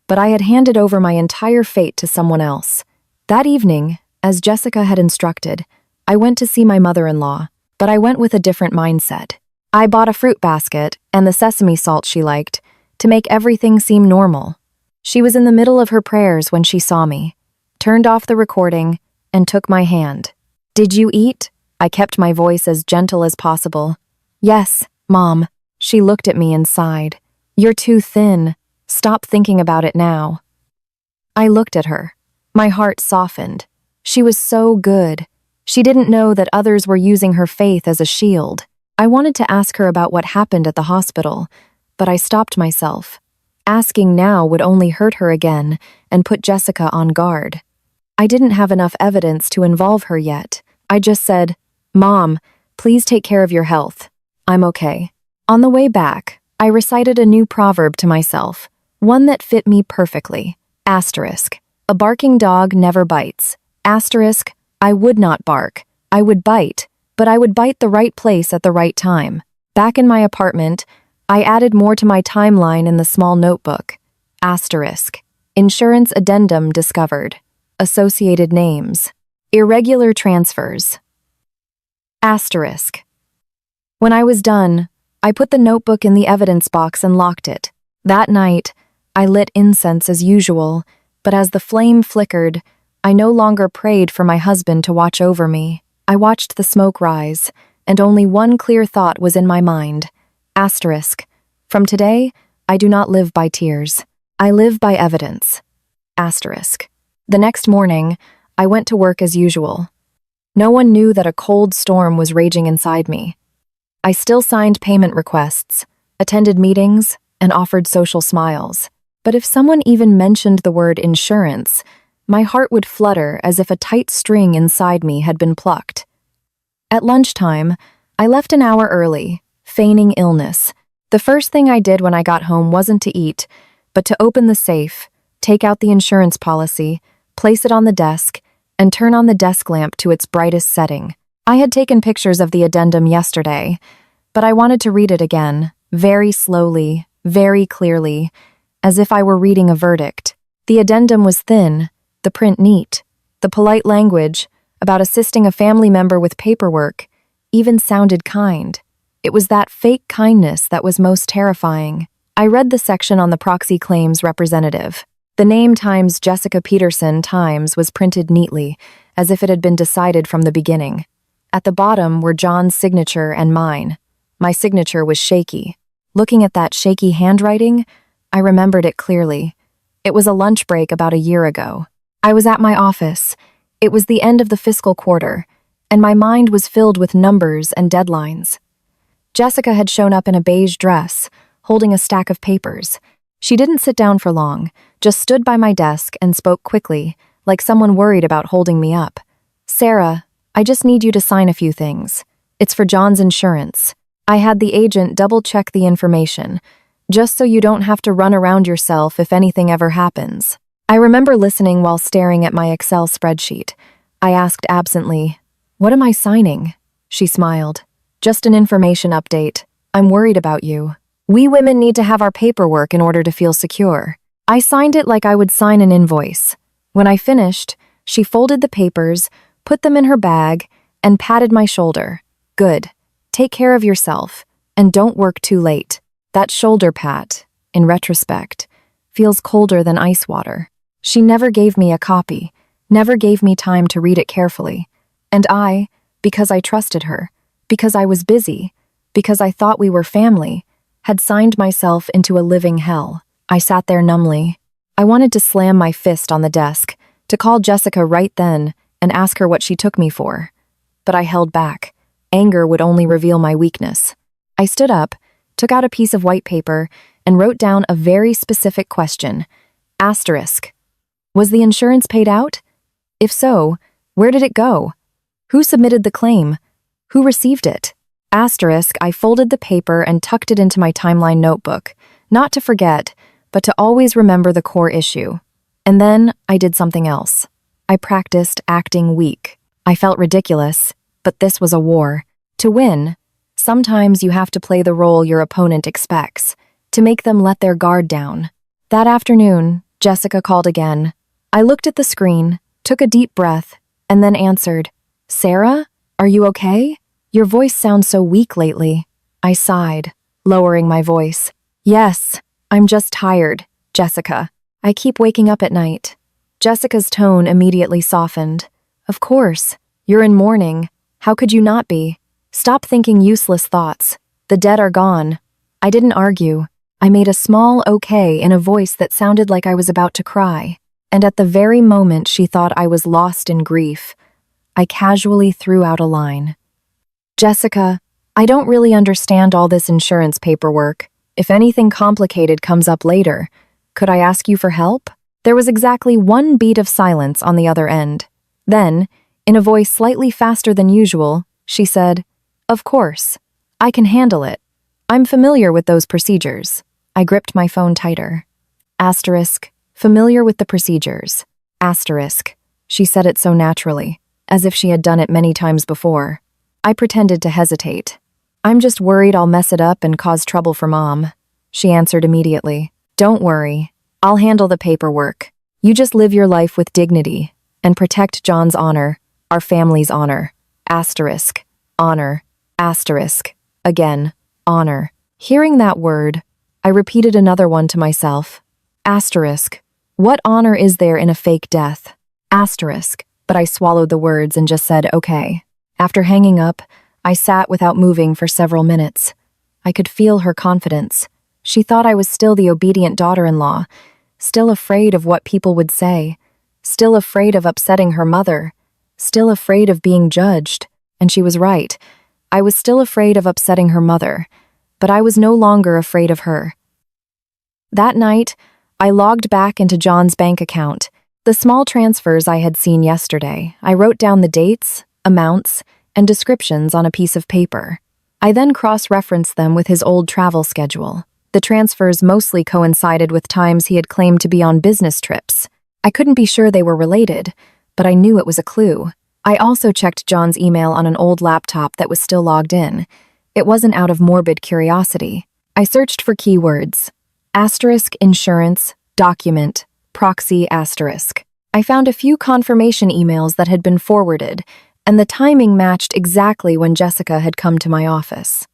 but I had handed over my entire fate to someone else. That evening, as Jessica had instructed, I went to see my mother-in-law, but I went with a different mindset. I bought a fruit basket and the sesame salt she liked to make everything seem normal. She was in the middle of her prayers when she saw me, turned off the recording, and took my hand. "Did you eat?" I kept my voice as gentle as possible. "Yes, Mom." She looked at me and sighed. "You're too thin. Stop thinking about it now." I looked at her. My heart softened. She was so good. She didn't know that others were using her faith as a shield. I wanted to ask her about what happened at the hospital, but I stopped myself. Asking now would only hurt her again and put Jessica on guard. I didn't have enough evidence to involve her yet. I just said, "Mom, please take care of your health. I'm okay." On the way back, I recited a new proverb to myself, one that fit me perfectly. Asterisk. A barking dog never bites. Asterisk. I would not bark. I would bite, but I would bite the right place at the right time. Back in my apartment, I added more to my timeline in the small notebook. Asterisk. Insurance addendum discovered. Associated names. Irregular transfers. Asterisk. When I was done, I put the notebook in the evidence box and locked it. That night, I lit incense as usual, but as the flame flickered, I no longer prayed for my husband to watch over me. I watched the smoke rise, and only one clear thought was in my mind. Asterisk. From today, I do not live by tears. I live by evidence. Asterisk. The next morning, I went to work as usual. No one knew that a cold storm was raging inside me. I still signed payment requests, attended meetings, and offered social smiles. But if someone even mentioned the word insurance, my heart would flutter as if a tight string inside me had been plucked. At lunchtime, I left an hour early, feigning illness. The first thing I did when I got home wasn't to eat, but to open the safe, take out the insurance policy, place it on the desk, and turn on the desk lamp to its brightest setting. I had taken pictures of the addendum yesterday, but I wanted to read it again, very slowly, very clearly, as if I were reading a verdict. The addendum was thin, the print neat. The polite language, about assisting a family member with paperwork, even sounded kind. It was that fake kindness that was most terrifying. I read the section on the proxy claims representative. The name times Jessica Peterson times was printed neatly, as if it had been decided from the beginning. At the bottom were John's signature and mine. My signature was shaky. Looking at that shaky handwriting, I remembered it clearly. It was a lunch break about a year ago. I was at my office. It was the end of the fiscal quarter, and my mind was filled with numbers and deadlines. Jessica had shown up in a beige dress, holding a stack of papers. She didn't sit down for long, just stood by my desk and spoke quickly, like someone worried about holding me up. "Sarah, I just need you to sign a few things. It's for John's insurance." I had the agent double-check the information, just so you don't have to run around yourself if anything ever happens. I remember listening while staring at my Excel spreadsheet. I asked absently, "What am I signing?" She smiled. "Just an information update. I'm worried about you. We women need to have our paperwork in order to feel secure." I signed it like I would sign an invoice. When I finished, she folded the papers, put them in her bag, and patted my shoulder. Good. Take care of yourself, and don't work too late. That shoulder pat, in retrospect, feels colder than ice water. She never gave me a copy, never gave me time to read it carefully. And I, because I trusted her, because I was busy, because I thought we were family, had signed myself into a living hell. I sat there numbly. I wanted to slam my fist on the desk, to call Jessica right then and ask her what she took me for. But I held back. Anger would only reveal my weakness. I stood up, took out a piece of white paper, and wrote down a very specific question. Asterisk. Was the insurance paid out? If so, where did it go? Who submitted the claim? Who received it? Asterisk, I folded the paper and tucked it into my timeline notebook, not to forget, but to always remember the core issue. And then I did something else. I practiced acting weak. I felt ridiculous, but this was a war. To win, sometimes you have to play the role your opponent expects, to make them let their guard down. That afternoon, Jessica called again. I looked at the screen, took a deep breath, and then answered, Sarah, are you okay? Your voice sounds so weak lately. I sighed, lowering my voice. Yes, I'm just tired, Jessica. I keep waking up at night. Jessica's tone immediately softened. Of course, you're in mourning. How could you not be? Stop thinking useless thoughts. The dead are gone. I didn't argue. I made a small okay in a voice that sounded like I was about to cry. And at the very moment she thought I was lost in grief, I casually threw out a line. Jessica, I don't really understand all this insurance paperwork. If anything complicated comes up later, could I ask you for help? There was exactly one beat of silence on the other end. Then, in a voice slightly faster than usual, she said, Of course. I can handle it. I'm familiar with those procedures. I gripped my phone tighter. Asterisk, familiar with the procedures. Asterisk. She said it so naturally, as if she had done it many times before. I pretended to hesitate. I'm just worried I'll mess it up and cause trouble for Mom. She answered immediately. Don't worry. I'll handle the paperwork. You just live your life with dignity and protect John's honor, our family's honor. Asterisk. Honor. Asterisk. Again. Honor. Hearing that word, I repeated another one to myself. Asterisk. What honor is there in a fake death? Asterisk. But I swallowed the words and just said, okay. After hanging up, I sat without moving for several minutes. I could feel her confidence. She thought I was still the obedient daughter-in-law, still afraid of what people would say, still afraid of upsetting her mother, still afraid of being judged. And she was right. I was still afraid of upsetting her mother, but I was no longer afraid of her. That night, I logged back into John's bank account. The small transfers I had seen yesterday, I wrote down the dates, amounts, and descriptions on a piece of paper. I then cross-referenced them with his old travel schedule. The transfers mostly coincided with times he had claimed to be on business trips. I couldn't be sure they were related, but I knew it was a clue. I also checked John's email on an old laptop that was still logged in. It wasn't out of morbid curiosity. I searched for keywords. Asterisk insurance, document, proxy asterisk. I found a few confirmation emails that had been forwarded, and the timing matched exactly when Jessica had come to my office.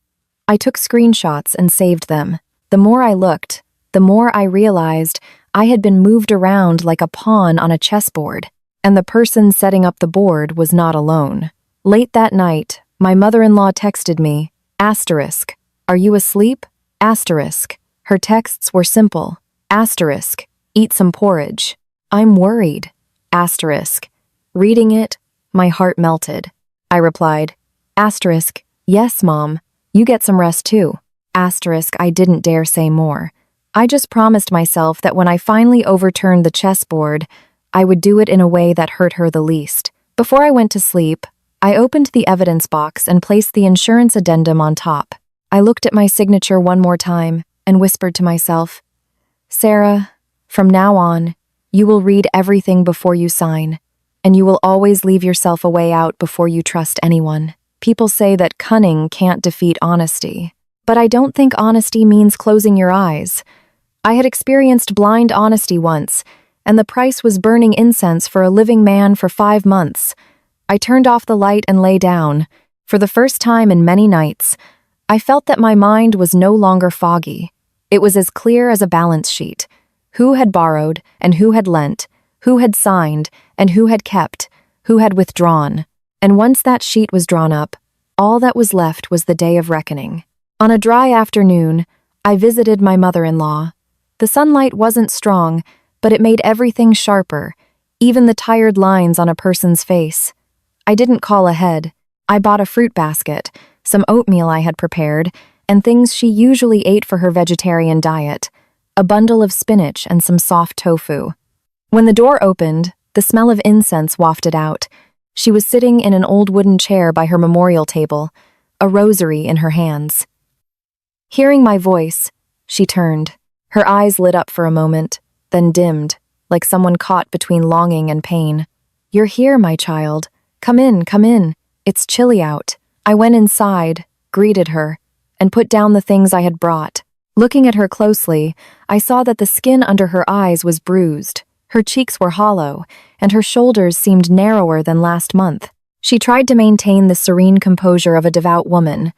I took screenshots and saved them. The more I looked, the more I realized I had been moved around like a pawn on a chessboard, and the person setting up the board was not alone. Late that night, my mother-in-law texted me, asterisk, are you asleep? Asterisk. Her texts were simple. Asterisk. Eat some porridge. I'm worried. Asterisk. Reading it, my heart melted. I replied, asterisk, yes, Mom, you get some rest too. Asterisk, I didn't dare say more. I just promised myself that when I finally overturned the chessboard, I would do it in a way that hurt her the least. Before I went to sleep, I opened the evidence box and placed the insurance addendum on top. I looked at my signature one more time and whispered to myself, Sarah, from now on, you will read everything before you sign, and you will always leave yourself a way out before you trust anyone. People say that cunning can't defeat honesty, but I don't think honesty means closing your eyes. I had experienced blind honesty once, and the price was burning incense for a living man for 5 months. I turned off the light and lay down. For the first time in many nights, I felt that my mind was no longer foggy. It was as clear as a balance sheet. Who had borrowed and who had lent, who had signed and who had kept, who had withdrawn. And once that sheet was drawn up, all that was left was the day of reckoning. On a dry afternoon, I visited my mother-in-law. The sunlight wasn't strong, but it made everything sharper, even the tired lines on a person's face. I didn't call ahead. I bought a fruit basket, some oatmeal I had prepared, and things she usually ate for her vegetarian diet, a bundle of spinach and some soft tofu. When the door opened, the smell of incense wafted out. She was sitting in an old wooden chair by her memorial table, a rosary in her hands. Hearing my voice, she turned. Her eyes lit up for a moment, then dimmed, like someone caught between longing and pain. "You're here, my child. Come in, come in. It's chilly out." I went inside, greeted her, and put down the things I had brought. Looking at her closely, I saw that the skin under her eyes was bruised. Her cheeks were hollow, and her shoulders seemed narrower than last month. She tried to maintain the serene composure of a devout woman,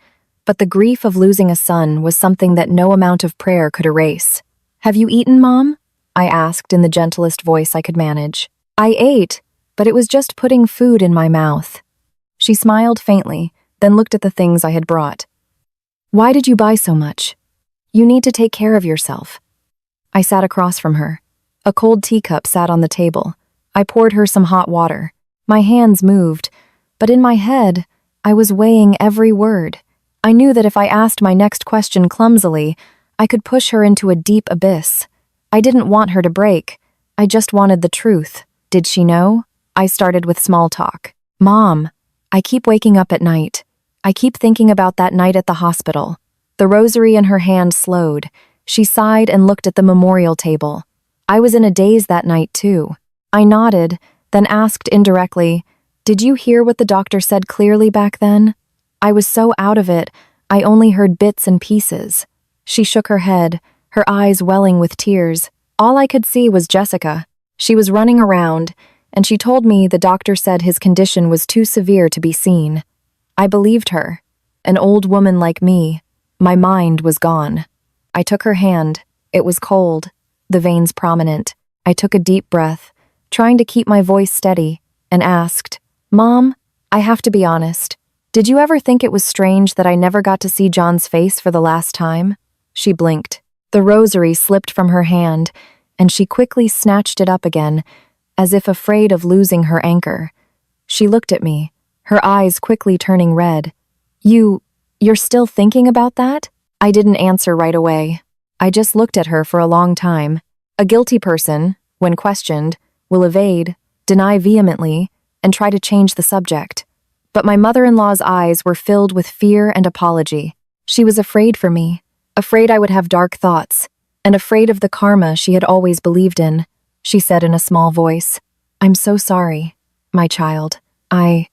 but the grief of losing a son was something that no amount of prayer could erase. "Have you eaten, Mom?" I asked in the gentlest voice I could manage. "I ate, but it was just putting food in my mouth." She smiled faintly, then looked at the things I had brought. "Why did you buy so much? You need to take care of yourself." I sat across from her. A cold teacup sat on the table. I poured her some hot water. My hands moved, but in my head, I was weighing every word. I knew that if I asked my next question clumsily, I could push her into a deep abyss. I didn't want her to break. I just wanted the truth. Did she know? I started with small talk. "Mom, I keep waking up at night. I keep thinking about that night at the hospital." The rosary in her hand slowed. She sighed and looked at the memorial table. I was in a daze that night, too. I nodded, then asked indirectly, "Did you hear what the doctor said clearly back then?" I was so out of it, I only heard bits and pieces. She shook her head, her eyes welling with tears. All I could see was Jessica. She was running around, and she told me the doctor said his condition was too severe to be seen. I believed her. An old woman like me. My mind was gone. I took her hand. It was cold, the veins prominent. I took a deep breath, trying to keep my voice steady, and asked, "Mom, I have to be honest. Did you ever think it was strange that I never got to see John's face for the last time?" She blinked. The rosary slipped from her hand, and she quickly snatched it up again, as if afraid of losing her anchor. She looked at me, her eyes quickly turning red. You're still thinking about that?" I didn't answer right away. I just looked at her for a long time. A guilty person, when questioned, will evade, deny vehemently, and try to change the subject. But my mother-in-law's eyes were filled with fear and apology. She was afraid for me, afraid I would have dark thoughts, and afraid of the karma she had always believed in. She said in a small voice, "I'm so sorry, my child. I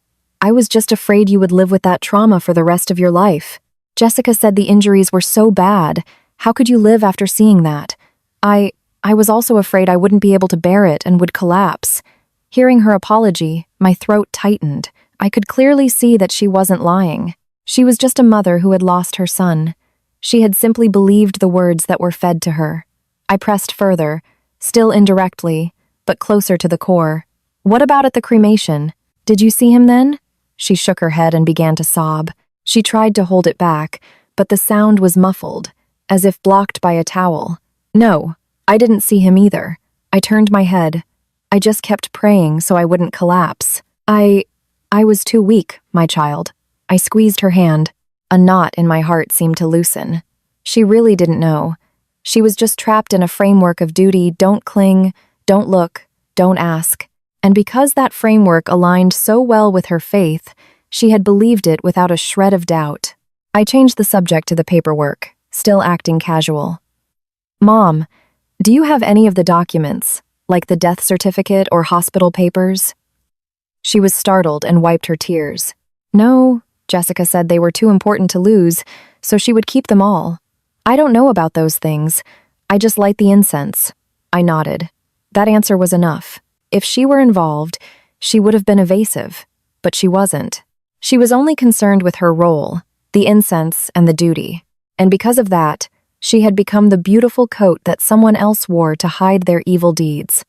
was just afraid you would live with that trauma for the rest of your life. Jessica said the injuries were so bad. How could you live after seeing that? I was also afraid I wouldn't be able to bear it and would collapse." Hearing her apology, my throat tightened. I could clearly see that she wasn't lying. She was just a mother who had lost her son. She had simply believed the words that were fed to her. I pressed further, still indirectly, but closer to the core. "What about at the cremation? Did you see him then?" She shook her head and began to sob. She tried to hold it back, but the sound was muffled, as if blocked by a towel. "No, I didn't see him either." I turned my head. I just kept praying so I wouldn't collapse. I was too weak, my child. I squeezed her hand. A knot in my heart seemed to loosen. She really didn't know. She was just trapped in a framework of duty: don't cling, don't look, don't ask. And because that framework aligned so well with her faith, she had believed it without a shred of doubt. I changed the subject to the paperwork, still acting casual. "Mom, do you have any of the documents, like the death certificate or hospital papers?" She was startled and wiped her tears. "No," Jessica said they were too important to lose, so she would keep them all. "I don't know about those things. I just light the incense. I nodded. That answer was enough. If she were involved, she would have been evasive, but she wasn't. She was only concerned with her role, the incense and the duty. And because of that, she had become the beautiful coat that someone else wore to hide their evil deeds.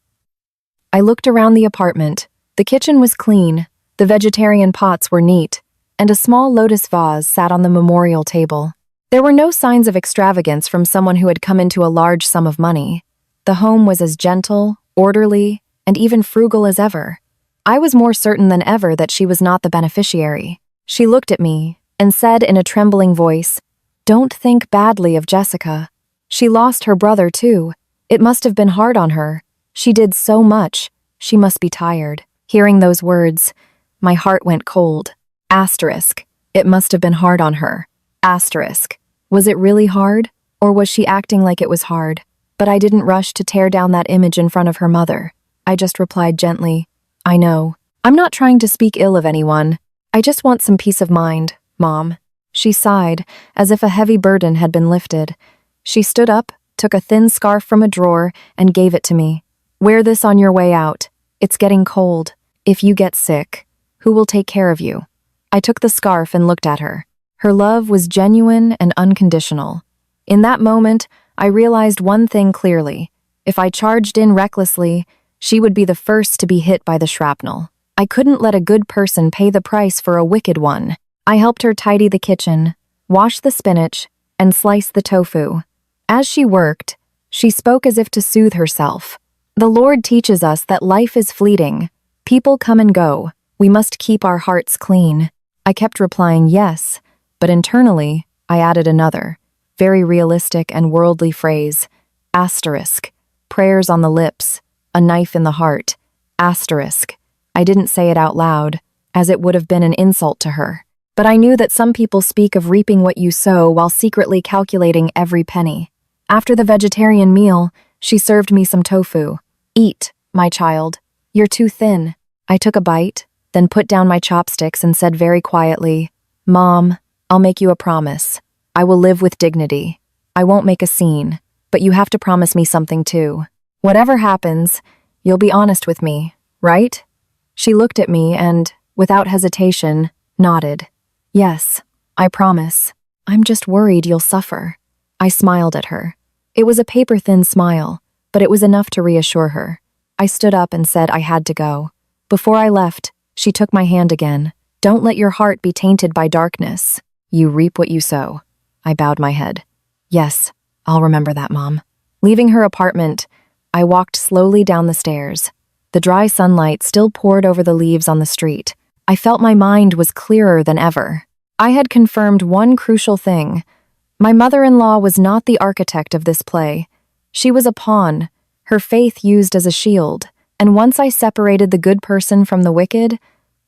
I looked around the apartment. The kitchen was clean, the vegetarian pots were neat, and a small lotus vase sat on the memorial table. There were no signs of extravagance from someone who had come into a large sum of money. The home was as gentle, orderly, and even frugal as ever. I was more certain than ever that she was not the beneficiary. She looked at me and said in a trembling voice, "Don't think badly of Jessica. She lost her brother too. It must have been hard on her. She did so much. She must be tired." Hearing those words, my heart went cold. Asterisk. It must have been hard on her. Asterisk. Was it really hard? Or was she acting like it was hard? But I didn't rush to tear down that image in front of her mother. I just replied gently, "I know. I'm not trying to speak ill of anyone. I just want some peace of mind, Mom." She sighed, as if a heavy burden had been lifted. She stood up, took a thin scarf from a drawer, and gave it to me. "Wear this on your way out. It's getting cold. If you get sick, who will take care of you?" I took the scarf and looked at her. Her love was genuine and unconditional. In that moment, I realized one thing clearly. If I charged in recklessly, she would be the first to be hit by the shrapnel. I couldn't let a good person pay the price for a wicked one. I helped her tidy the kitchen, wash the spinach, and slice the tofu. As she worked, she spoke as if to soothe herself. The Lord teaches us that life is fleeting. People come and go. We must keep our hearts clean. I kept replying yes, but internally, I added another, very realistic and worldly phrase. Asterisk. Prayers on the lips, a knife in the heart. Asterisk. I didn't say it out loud, as it would have been an insult to her. But I knew that some people speak of reaping what you sow while secretly calculating every penny. After the vegetarian meal, she served me some tofu. "Eat, my child. You're too thin." I took a bite, then put down my chopsticks and said very quietly, "Mom, I'll make you a promise. I will live with dignity. I won't make a scene, but you have to promise me something too. Whatever happens, you'll be honest with me, right?" She looked at me and, without hesitation, nodded. "Yes, I promise. I'm just worried you'll suffer." I smiled at her. It was a paper-thin smile, but it was enough to reassure her. I stood up and said I had to go. Before I left, she took my hand again. "Don't let your heart be tainted by darkness. You reap what you sow." I bowed my head. "Yes, I'll remember that, Mom." Leaving her apartment, I walked slowly down the stairs. The dry sunlight still poured over the leaves on the street. I felt my mind was clearer than ever. I had confirmed one crucial thing. My mother-in-law was not the architect of this play. She was a pawn, her faith used as a shield, and once I separated the good person from the wicked,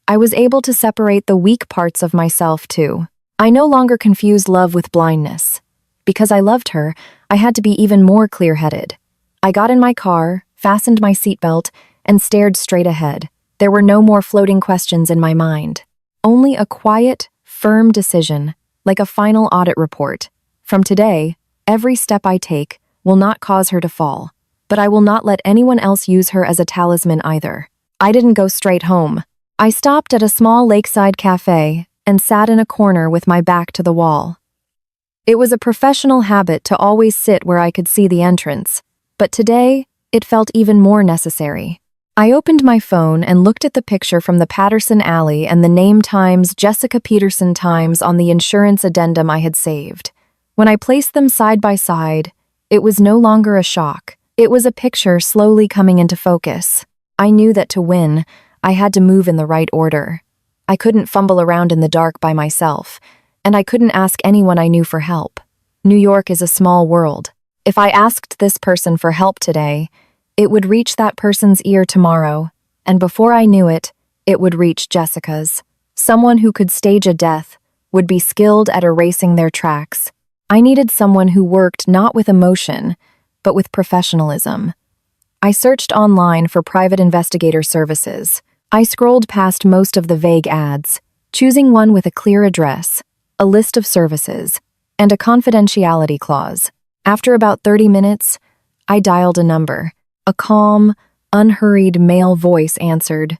I was able to separate the weak parts of myself too. I no longer confused love with blindness. Because I loved her, I had to be even more clear-headed. I got in my car, fastened my seatbelt, and stared straight ahead. There were no more floating questions in my mind. Only a quiet, firm decision, like a final audit report. From today, every step I take will not cause her to fall, but I will not let anyone else use her as a talisman either. I didn't go straight home. I stopped at a small lakeside cafe and sat in a corner with my back to the wall. It was a professional habit to always sit where I could see the entrance, but today, it felt even more necessary. I opened my phone and looked at the picture from the Patterson Alley and the name Times Jessica Peterson Times on the insurance addendum I had saved. When I placed them side by side, it was no longer a shock. It was a picture slowly coming into focus. I knew that to win, I had to move in the right order. I couldn't fumble around in the dark by myself, and I couldn't ask anyone I knew for help. New York is a small world. If I asked this person for help today, it would reach that person's ear tomorrow, and before I knew it, it would reach Jessica's. Someone who could stage a death, would be skilled at erasing their tracks. I needed someone who worked not with emotion, but with professionalism. I searched online for private investigator services. I scrolled past most of the vague ads, choosing one with a clear address, a list of services, and a confidentiality clause. After about 30 minutes, I dialed a number. A calm, unhurried male voice answered.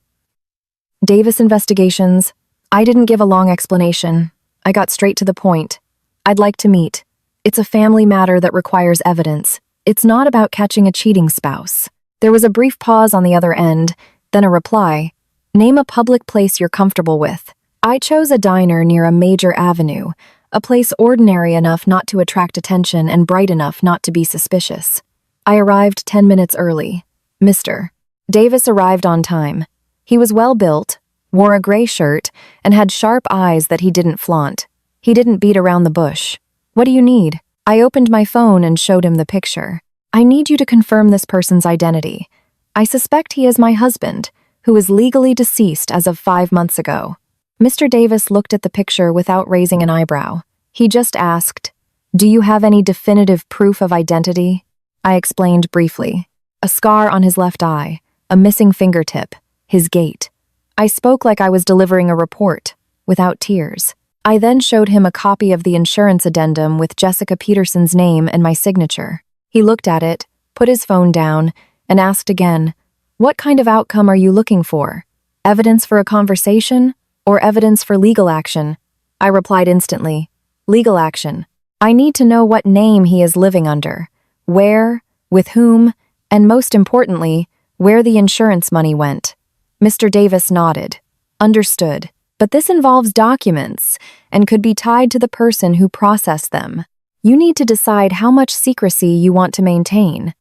Davis Investigations. I didn't give a long explanation. I got straight to the point. I'd like to meet. It's a family matter that requires evidence. It's not about catching a cheating spouse. There was a brief pause on the other end, then a reply. Name a public place you're comfortable with. I chose a diner near a major avenue, a place ordinary enough not to attract attention and bright enough not to be suspicious. I arrived 10 minutes early. Mr. Davis arrived on time. He was well-built, wore a gray shirt, and had sharp eyes that he didn't flaunt. He didn't beat around the bush. What do you need? I opened my phone and showed him the picture. I need you to confirm this person's identity. I suspect he is my husband, who is legally deceased as of 5 months ago. Mr. Davis looked at the picture without raising an eyebrow. He just asked, "Do you have any definitive proof of identity?" I explained briefly. A scar on his left eye, a missing fingertip, his gait. I spoke like I was delivering a report, without tears. I then showed him a copy of the insurance addendum with Jessica Peterson's name and my signature. He looked at it, put his phone down, and asked again, "What kind of outcome are you looking for? Evidence for a conversation or evidence for legal action?" I replied instantly, "Legal action. I need to know what name he is living under, where, with whom, and most importantly, where the insurance money went." Mr. Davis nodded. Understood. But this involves documents and could be tied to the person who processed them. You need to decide how much secrecy you want to maintain.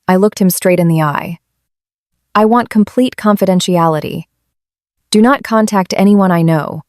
I looked him straight in the eye. I want complete confidentiality. Do not contact anyone I know.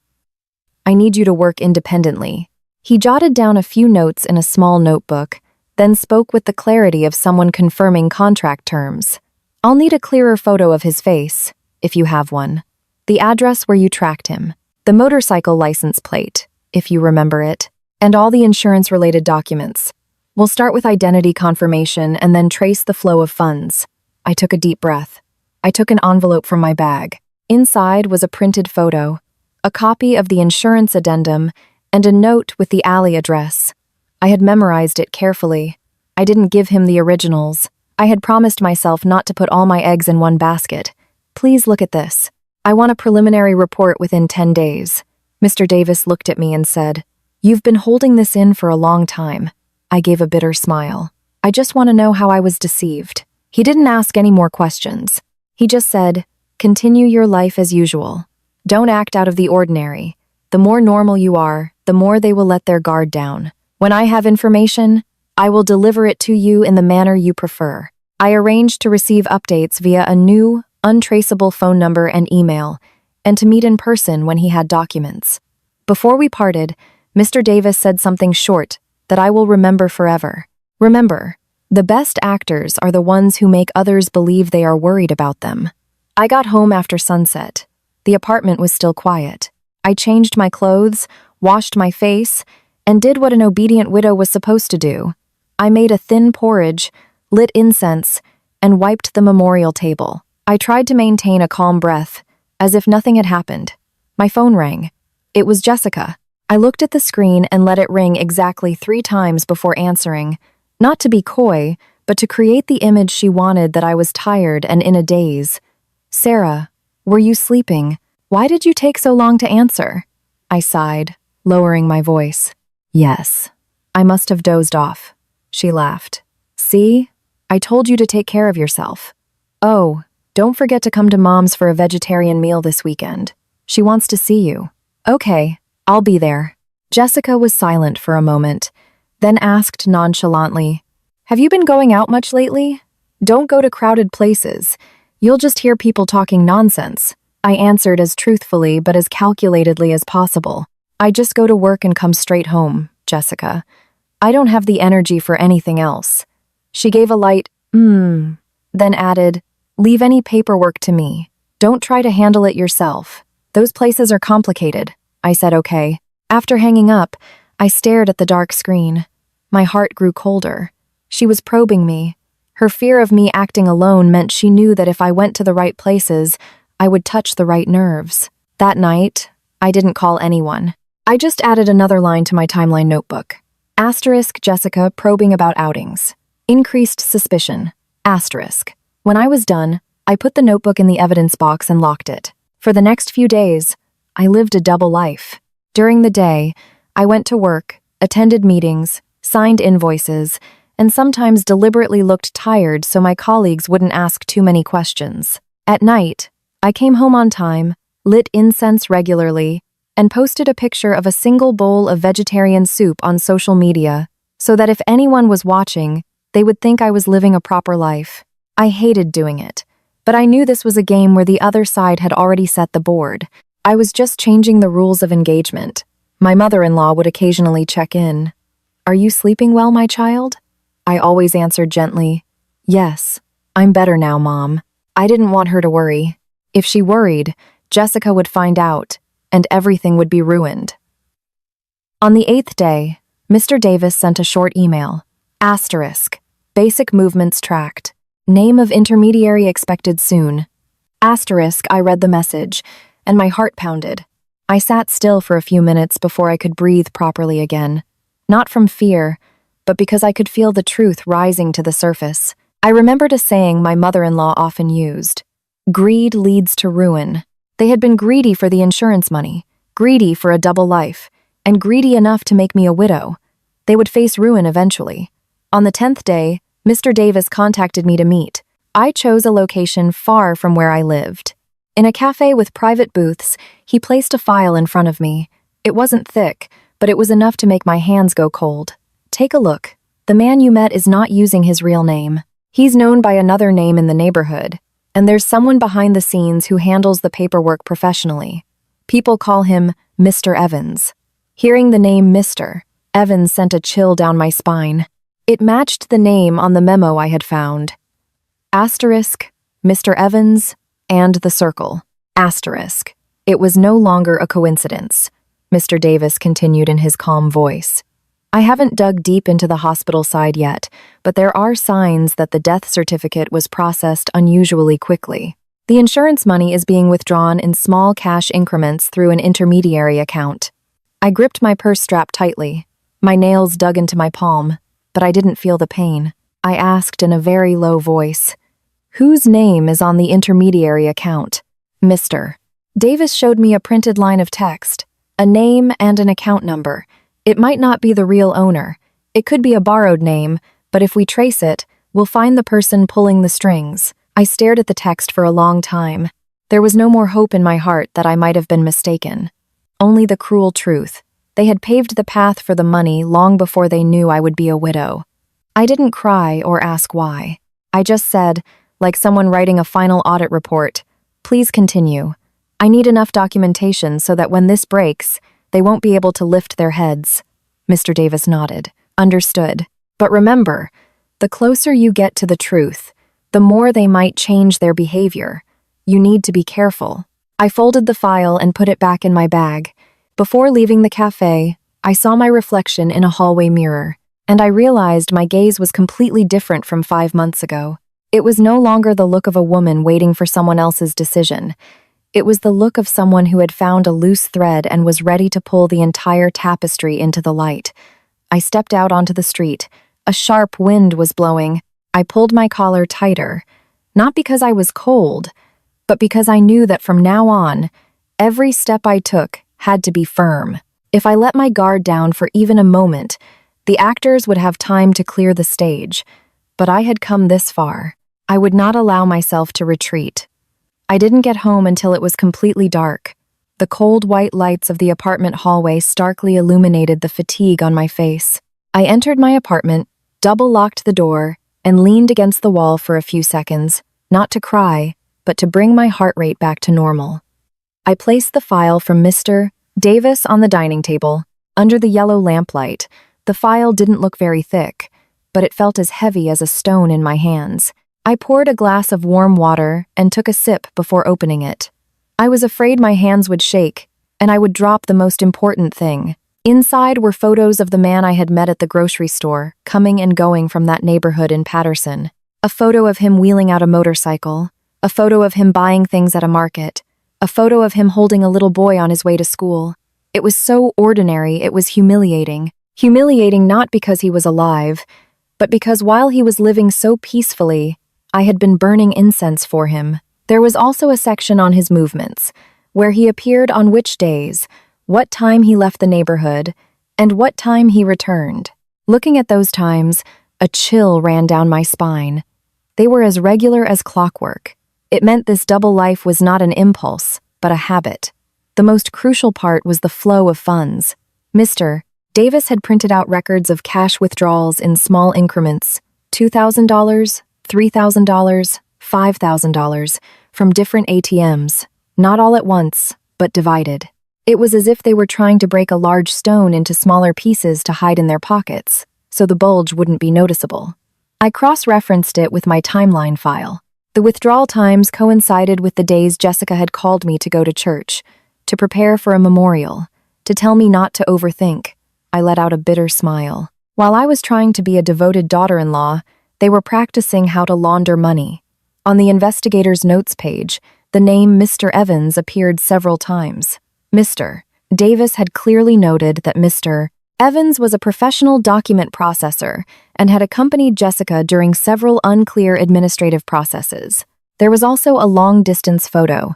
I need you to work independently. He jotted down a few notes in a small notebook, then spoke with the clarity of someone confirming contract terms. I'll need a clearer photo of his face, if you have one. The address where you tracked him, the motorcycle license plate, if you remember it, and all the insurance-related documents. We'll start with identity confirmation and then trace the flow of funds. I took a deep breath. I took an envelope from my bag. Inside was a printed photo, a copy of the insurance addendum, and a note with the alley address. I had memorized it carefully. I didn't give him the originals. I had promised myself not to put all my eggs in one basket. Please look at this. I want a preliminary report within 10 days. Mr. Davis looked at me and said, "You've been holding this in for a long time." I gave a bitter smile. I just want to know how I was deceived. He didn't ask any more questions. He just said, "Continue your life as usual. Don't act out of the ordinary. The more normal you are, the more they will let their guard down. When I have information, I will deliver it to you in the manner you prefer." I arranged to receive updates via a new, untraceable phone number and email, and to meet in person when he had documents. Before we parted, Mr. Davis said something short that I will remember forever. Remember, the best actors are the ones who make others believe they are worried about them. I got home after sunset. The apartment was still quiet. I changed my clothes, washed my face, and did what an obedient widow was supposed to do. I made a thin porridge, lit incense, and wiped the memorial table. I tried to maintain a calm breath, as if nothing had happened. My phone rang. It was Jessica. I looked at the screen and let it ring exactly 3 times before answering, not to be coy, but to create the image she wanted that I was tired and in a daze. "Sarah, were you sleeping? Why did you take so long to answer?" I sighed, lowering my voice. "Yes, I must have dozed off." She laughed. "See? I told you to take care of yourself. Oh, don't forget to come to Mom's for a vegetarian meal this weekend. She wants to see you." "Okay, I'll be there." Jessica was silent for a moment, then asked nonchalantly, "Have you been going out much lately? Don't go to crowded places. You'll just hear people talking nonsense." I answered as truthfully but as calculatedly as possible. "I just go to work and come straight home, Jessica. I don't have the energy for anything else." She gave a light, then added, "Leave any paperwork to me. Don't try to handle it yourself. Those places are complicated." I said okay. After hanging up, I stared at the dark screen. My heart grew colder. She was probing me. Her fear of me acting alone meant she knew that if I went to the right places, I would touch the right nerves. That night, I didn't call anyone. I just added another line to my timeline notebook. Asterisk Jessica probing about outings. Increased suspicion. Asterisk. When I was done, I put the notebook in the evidence box and locked it. For the next few days, I lived a double life. During the day, I went to work, attended meetings, signed invoices, and sometimes deliberately looked tired so my colleagues wouldn't ask too many questions. At night, I came home on time, lit incense regularly, and posted a picture of a single bowl of vegetarian soup on social media so that if anyone was watching, they would think I was living a proper life. I hated doing it, but I knew this was a game where the other side had already set the board. I was just changing the rules of engagement. My mother-in-law would occasionally check in. "Are you sleeping well, my child?" I always answered gently, "Yes, I'm better now, Mom." I didn't want her to worry. If she worried, Jessica would find out, and everything would be ruined. On the 8th day, Mr. Davis sent a short email. Asterisk. Basic movements tracked. Name of intermediary expected soon. Asterisk. I read the message, and my heart pounded. I sat still for a few minutes before I could breathe properly again. Not from fear, but because I could feel the truth rising to the surface. I remembered a saying my mother-in-law often used. Greed leads to ruin. They had been greedy for the insurance money, greedy for a double life, and greedy enough to make me a widow. They would face ruin eventually. On the 10th day, Mr. Davis contacted me to meet. I chose a location far from where I lived. In a cafe with private booths, he placed a file in front of me. It wasn't thick, but it was enough to make my hands go cold. Take a look. The man you met is not using his real name. He's known by another name in the neighborhood, and there's someone behind the scenes who handles the paperwork professionally. People call him Mr. Evans. Hearing the name Mr. Evans sent a chill down my spine. It matched the name on the memo I had found. Asterisk, Mr. Evans, and the circle. Asterisk. It was no longer a coincidence, Mr. Davis continued in his calm voice. I haven't dug deep into the hospital side yet, but there are signs that the death certificate was processed unusually quickly. The insurance money is being withdrawn in small cash increments through an intermediary account. I gripped my purse strap tightly. My nails dug into my palm, but I didn't feel the pain. I asked in a very low voice, "Whose name is on the intermediary account?" "Mr." Davis showed me a printed line of text, a name and an account number. It might not be the real owner. It could be a borrowed name, but if we trace it, we'll find the person pulling the strings. I stared at the text for a long time. There was no more hope in my heart that I might have been mistaken. Only the cruel truth. They had paved the path for the money long before they knew I would be a widow. I didn't cry or ask why. I just said, like someone writing a final audit report, "Please continue. I need enough documentation so that when this breaks, they won't be able to lift their heads." Mr. Davis nodded. "Understood. But remember, the closer you get to the truth, the more they might change their behavior. You need to be careful." I folded the file and put it back in my bag. Before leaving the cafe, I saw my reflection in a hallway mirror, and I realized my gaze was completely different from 5 months ago. It was no longer the look of a woman waiting for someone else's decision. It was the look of someone who had found a loose thread and was ready to pull the entire tapestry into the light. I stepped out onto the street. A sharp wind was blowing. I pulled my collar tighter, not because I was cold, but because I knew that from now on, every step I took had to be firm. If I let my guard down for even a moment, the actors would have time to clear the stage. But I had come this far. I would not allow myself to retreat. I didn't get home until it was completely dark. The cold white lights of the apartment hallway starkly illuminated the fatigue on my face. I entered my apartment, double-locked the door, and leaned against the wall for a few seconds, not to cry, but to bring my heart rate back to normal. I placed the file from Mr. Davis on the dining table. Under the yellow lamplight, the file didn't look very thick, but it felt as heavy as a stone in my hands. I poured a glass of warm water and took a sip before opening it. I was afraid my hands would shake, and I would drop the most important thing. Inside were photos of the man I had met at the grocery store, coming and going from that neighborhood in Patterson. A photo of him wheeling out a motorcycle, a photo of him buying things at a market, a photo of him holding a little boy on his way to school. It was so ordinary, it was humiliating. Humiliating not because he was alive, but because while he was living so peacefully, I had been burning incense for him. There was also a section on his movements, where he appeared on which days, what time he left the neighborhood, and what time he returned. Looking at those times, a chill ran down my spine. They were as regular as clockwork. It meant this double life was not an impulse, but a habit. The most crucial part was the flow of funds. Mr. Davis had printed out records of cash withdrawals in small increments, $2,000, $3,000, $5,000, from different ATMs, not all at once, but divided. It was as if they were trying to break a large stone into smaller pieces to hide in their pockets, so the bulge wouldn't be noticeable. I cross-referenced it with my timeline file. The withdrawal times coincided with the days Jessica had called me to go to church, to prepare for a memorial, to tell me not to overthink. I let out a bitter smile. While I was trying to be a devoted daughter-in-law, they were practicing how to launder money. On the investigator's notes page, the name Mr. Evans appeared several times. Mr. Davis had clearly noted that Mr. Evans was a professional document processor and had accompanied Jessica during several unclear administrative processes. There was also a long-distance photo,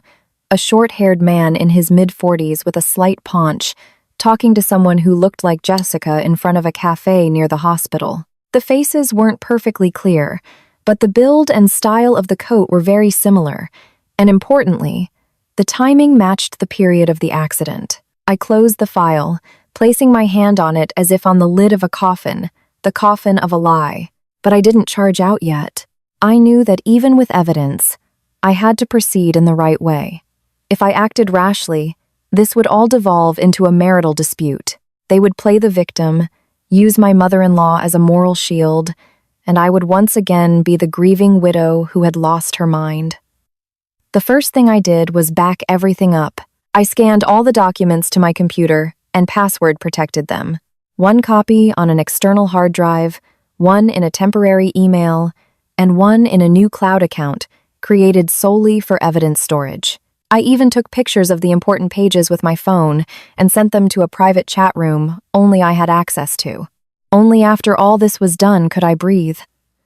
a short-haired man in his mid-40s with a slight paunch, talking to someone who looked like Jessica in front of a cafe near the hospital. The faces weren't perfectly clear, but the build and style of the coat were very similar, and importantly, the timing matched the period of the accident. I closed the file, placing my hand on it as if on the lid of a coffin, the coffin of a lie. But I didn't charge out yet. I knew that even with evidence, I had to proceed in the right way. If I acted rashly, this would all devolve into a marital dispute. They would play the victim, use my mother-in-law as a moral shield, and I would once again be the grieving widow who had lost her mind. The first thing I did was back everything up. I scanned all the documents to my computer and password protected them. One copy on an external hard drive, one in a temporary email, and one in a new cloud account created solely for evidence storage. I even took pictures of the important pages with my phone and sent them to a private chat room only I had access to. Only after all this was done could I breathe.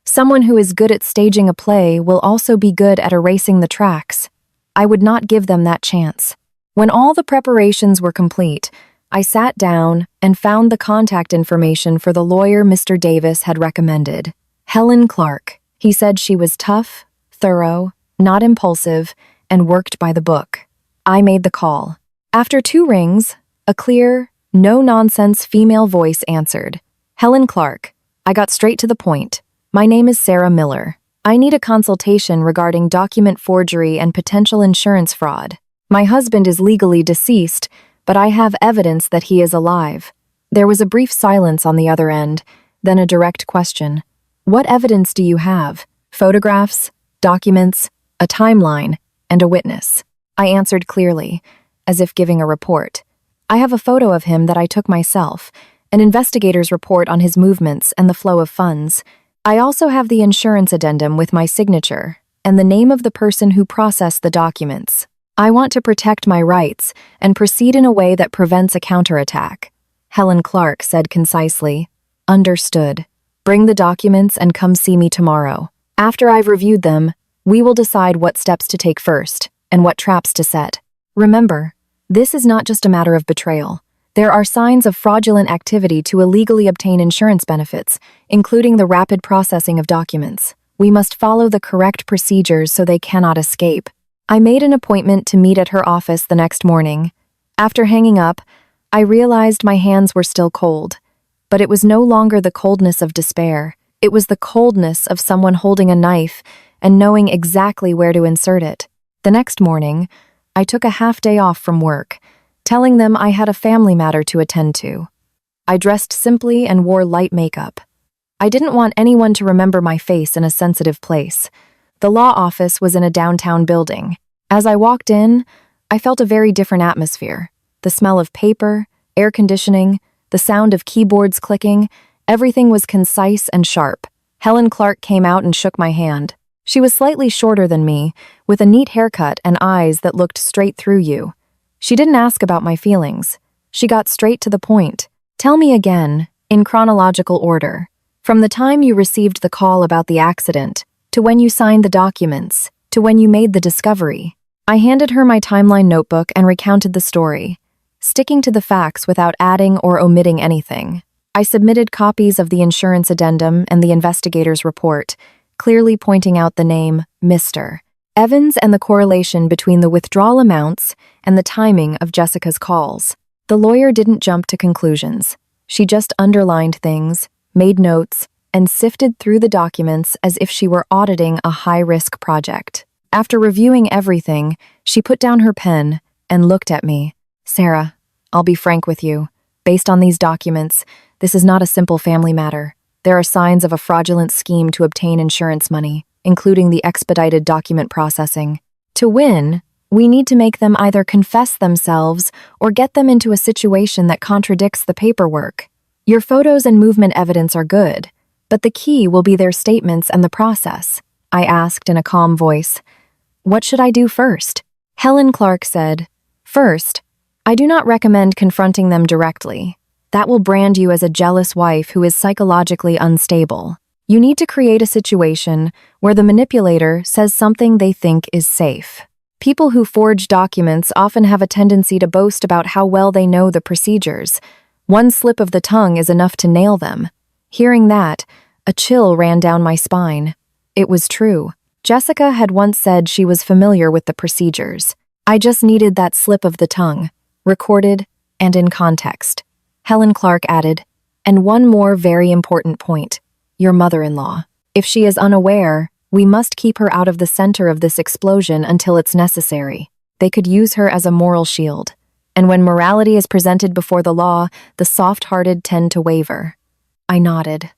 Someone who is good at staging a play will also be good at erasing the tracks. I would not give them that chance. When all the preparations were complete, I sat down and found the contact information for the lawyer Mr. Davis had recommended. Helen Clark. He said she was tough, thorough, not impulsive, and worked by the book. I made the call. After 2 rings, a clear, no-nonsense female voice answered. Helen Clark. I got straight to the point. My name is Sarah Miller. I need a consultation regarding document forgery and potential insurance fraud. My husband is legally deceased, but I have evidence that he is alive. There was a brief silence on the other end, then a direct question. What evidence do you have? Photographs, documents, a timeline, and a witness. I answered clearly, as if giving a report. I have a photo of him that I took myself, an investigator's report on his movements and the flow of funds. I also have the insurance addendum with my signature and the name of the person who processed the documents. I want to protect my rights and proceed in a way that prevents a counterattack. Helen Clark said concisely. Understood. Bring the documents and come see me tomorrow. After I've reviewed them, we will decide what steps to take first and what traps to set. Remember, this is not just a matter of betrayal. There are signs of fraudulent activity to illegally obtain insurance benefits, including the rapid processing of documents. We must follow the correct procedures so they cannot escape. I made an appointment to meet at her office the next morning. After hanging up, I realized my hands were still cold. But it was no longer the coldness of despair. It was the coldness of someone holding a knife and knowing exactly where to insert it. The next morning, I took a half-day off from work, telling them I had a family matter to attend to. I dressed simply and wore light makeup. I didn't want anyone to remember my face in a sensitive place. The law office was in a downtown building. As I walked in, I felt a very different atmosphere. The smell of paper, air conditioning, the sound of keyboards clicking, everything was concise and sharp. Helen Clark came out and shook my hand. She was slightly shorter than me, with a neat haircut and eyes that looked straight through you. She didn't ask about my feelings. She got straight to the point. Tell me again, in chronological order, from the time you received the call about the accident, to when you signed the documents, to when you made the discovery. I handed her my timeline notebook and recounted the story, sticking to the facts without adding or omitting anything. I submitted copies of the insurance addendum and the investigator's report, clearly pointing out the name Mr. Evans and the correlation between the withdrawal amounts and the timing of Jessica's calls. The lawyer didn't jump to conclusions. She just underlined things, made notes, and sifted through the documents as if she were auditing a high-risk project. After reviewing everything, she put down her pen and looked at me. "Sarah, I'll be frank with you. Based on these documents, this is not a simple family matter. There are signs of a fraudulent scheme to obtain insurance money, including the expedited document processing. To win, we need to make them either confess themselves or get them into a situation that contradicts the paperwork. Your photos and movement evidence are good, but the key will be their statements and the process." I asked in a calm voice. "What should I do first?" Helen Clark said, "First, I do not recommend confronting them directly. That will brand you as a jealous wife who is psychologically unstable. You need to create a situation where the manipulator says something they think is safe. People who forge documents often have a tendency to boast about how well they know the procedures. One slip of the tongue is enough to nail them." Hearing that, a chill ran down my spine. It was true. Jessica had once said she was familiar with the procedures. I just needed that slip of the tongue, recorded and in context. Helen Clark added, "And one more very important point. Your mother-in-law. If she is unaware, we must keep her out of the center of this explosion until it's necessary. They could use her as a moral shield. And when morality is presented before the law, the soft-hearted tend to waver." I nodded.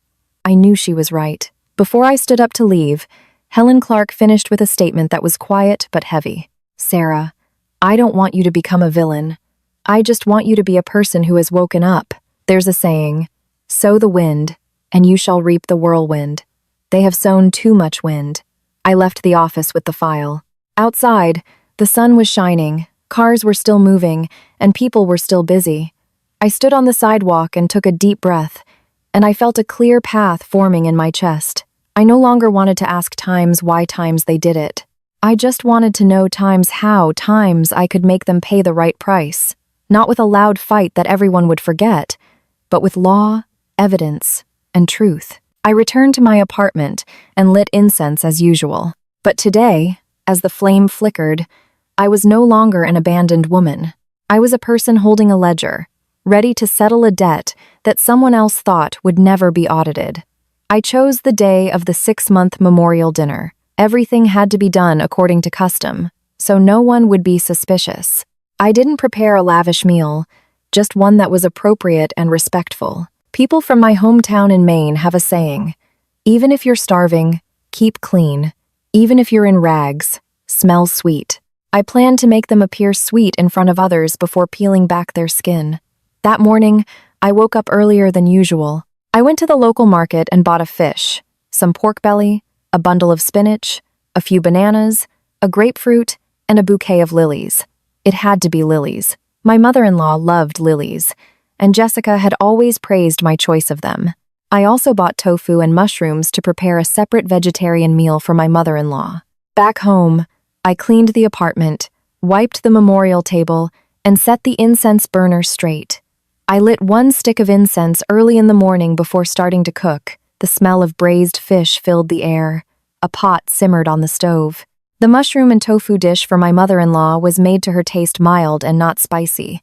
I knew she was right. Before I stood up to leave, Helen Clark finished with a statement that was quiet but heavy. "Sarah, I don't want you to become a villain. I just want you to be a person who has woken up. There's a saying, sow the wind, and you shall reap the whirlwind. They have sown too much wind." I left the office with the file. Outside, the sun was shining, cars were still moving, and people were still busy. I stood on the sidewalk and took a deep breath, and I felt a clear path forming in my chest. I no longer wanted to ask times why times they did it. I just wanted to know times how times I could make them pay the right price. Not with a loud fight that everyone would forget, but with law, evidence, and truth. I returned to my apartment and lit incense as usual. But today, as the flame flickered, I was no longer an abandoned woman. I was a person holding a ledger, ready to settle a debt that someone else thought would never be audited. I chose the day of the 6-month memorial dinner. Everything had to be done according to custom, so no one would be suspicious. I didn't prepare a lavish meal, just one that was appropriate and respectful. People from my hometown in Maine have a saying, even if you're starving, keep clean. Even if you're in rags, smell sweet. I planned to make them appear sweet in front of others before peeling back their skin. That morning, I woke up earlier than usual. I went to the local market and bought a fish, some pork belly, a bundle of spinach, a few bananas, a grapefruit, and a bouquet of lilies. It had to be lilies. My mother-in-law loved lilies, and Jessica had always praised my choice of them. I also bought tofu and mushrooms to prepare a separate vegetarian meal for my mother-in-law. Back home, I cleaned the apartment, wiped the memorial table, and set the incense burner straight. I lit one stick of incense early in the morning before starting to cook. The smell of braised fish filled the air. A pot simmered on the stove. The mushroom and tofu dish for my mother-in-law was made to her taste mild and not spicy.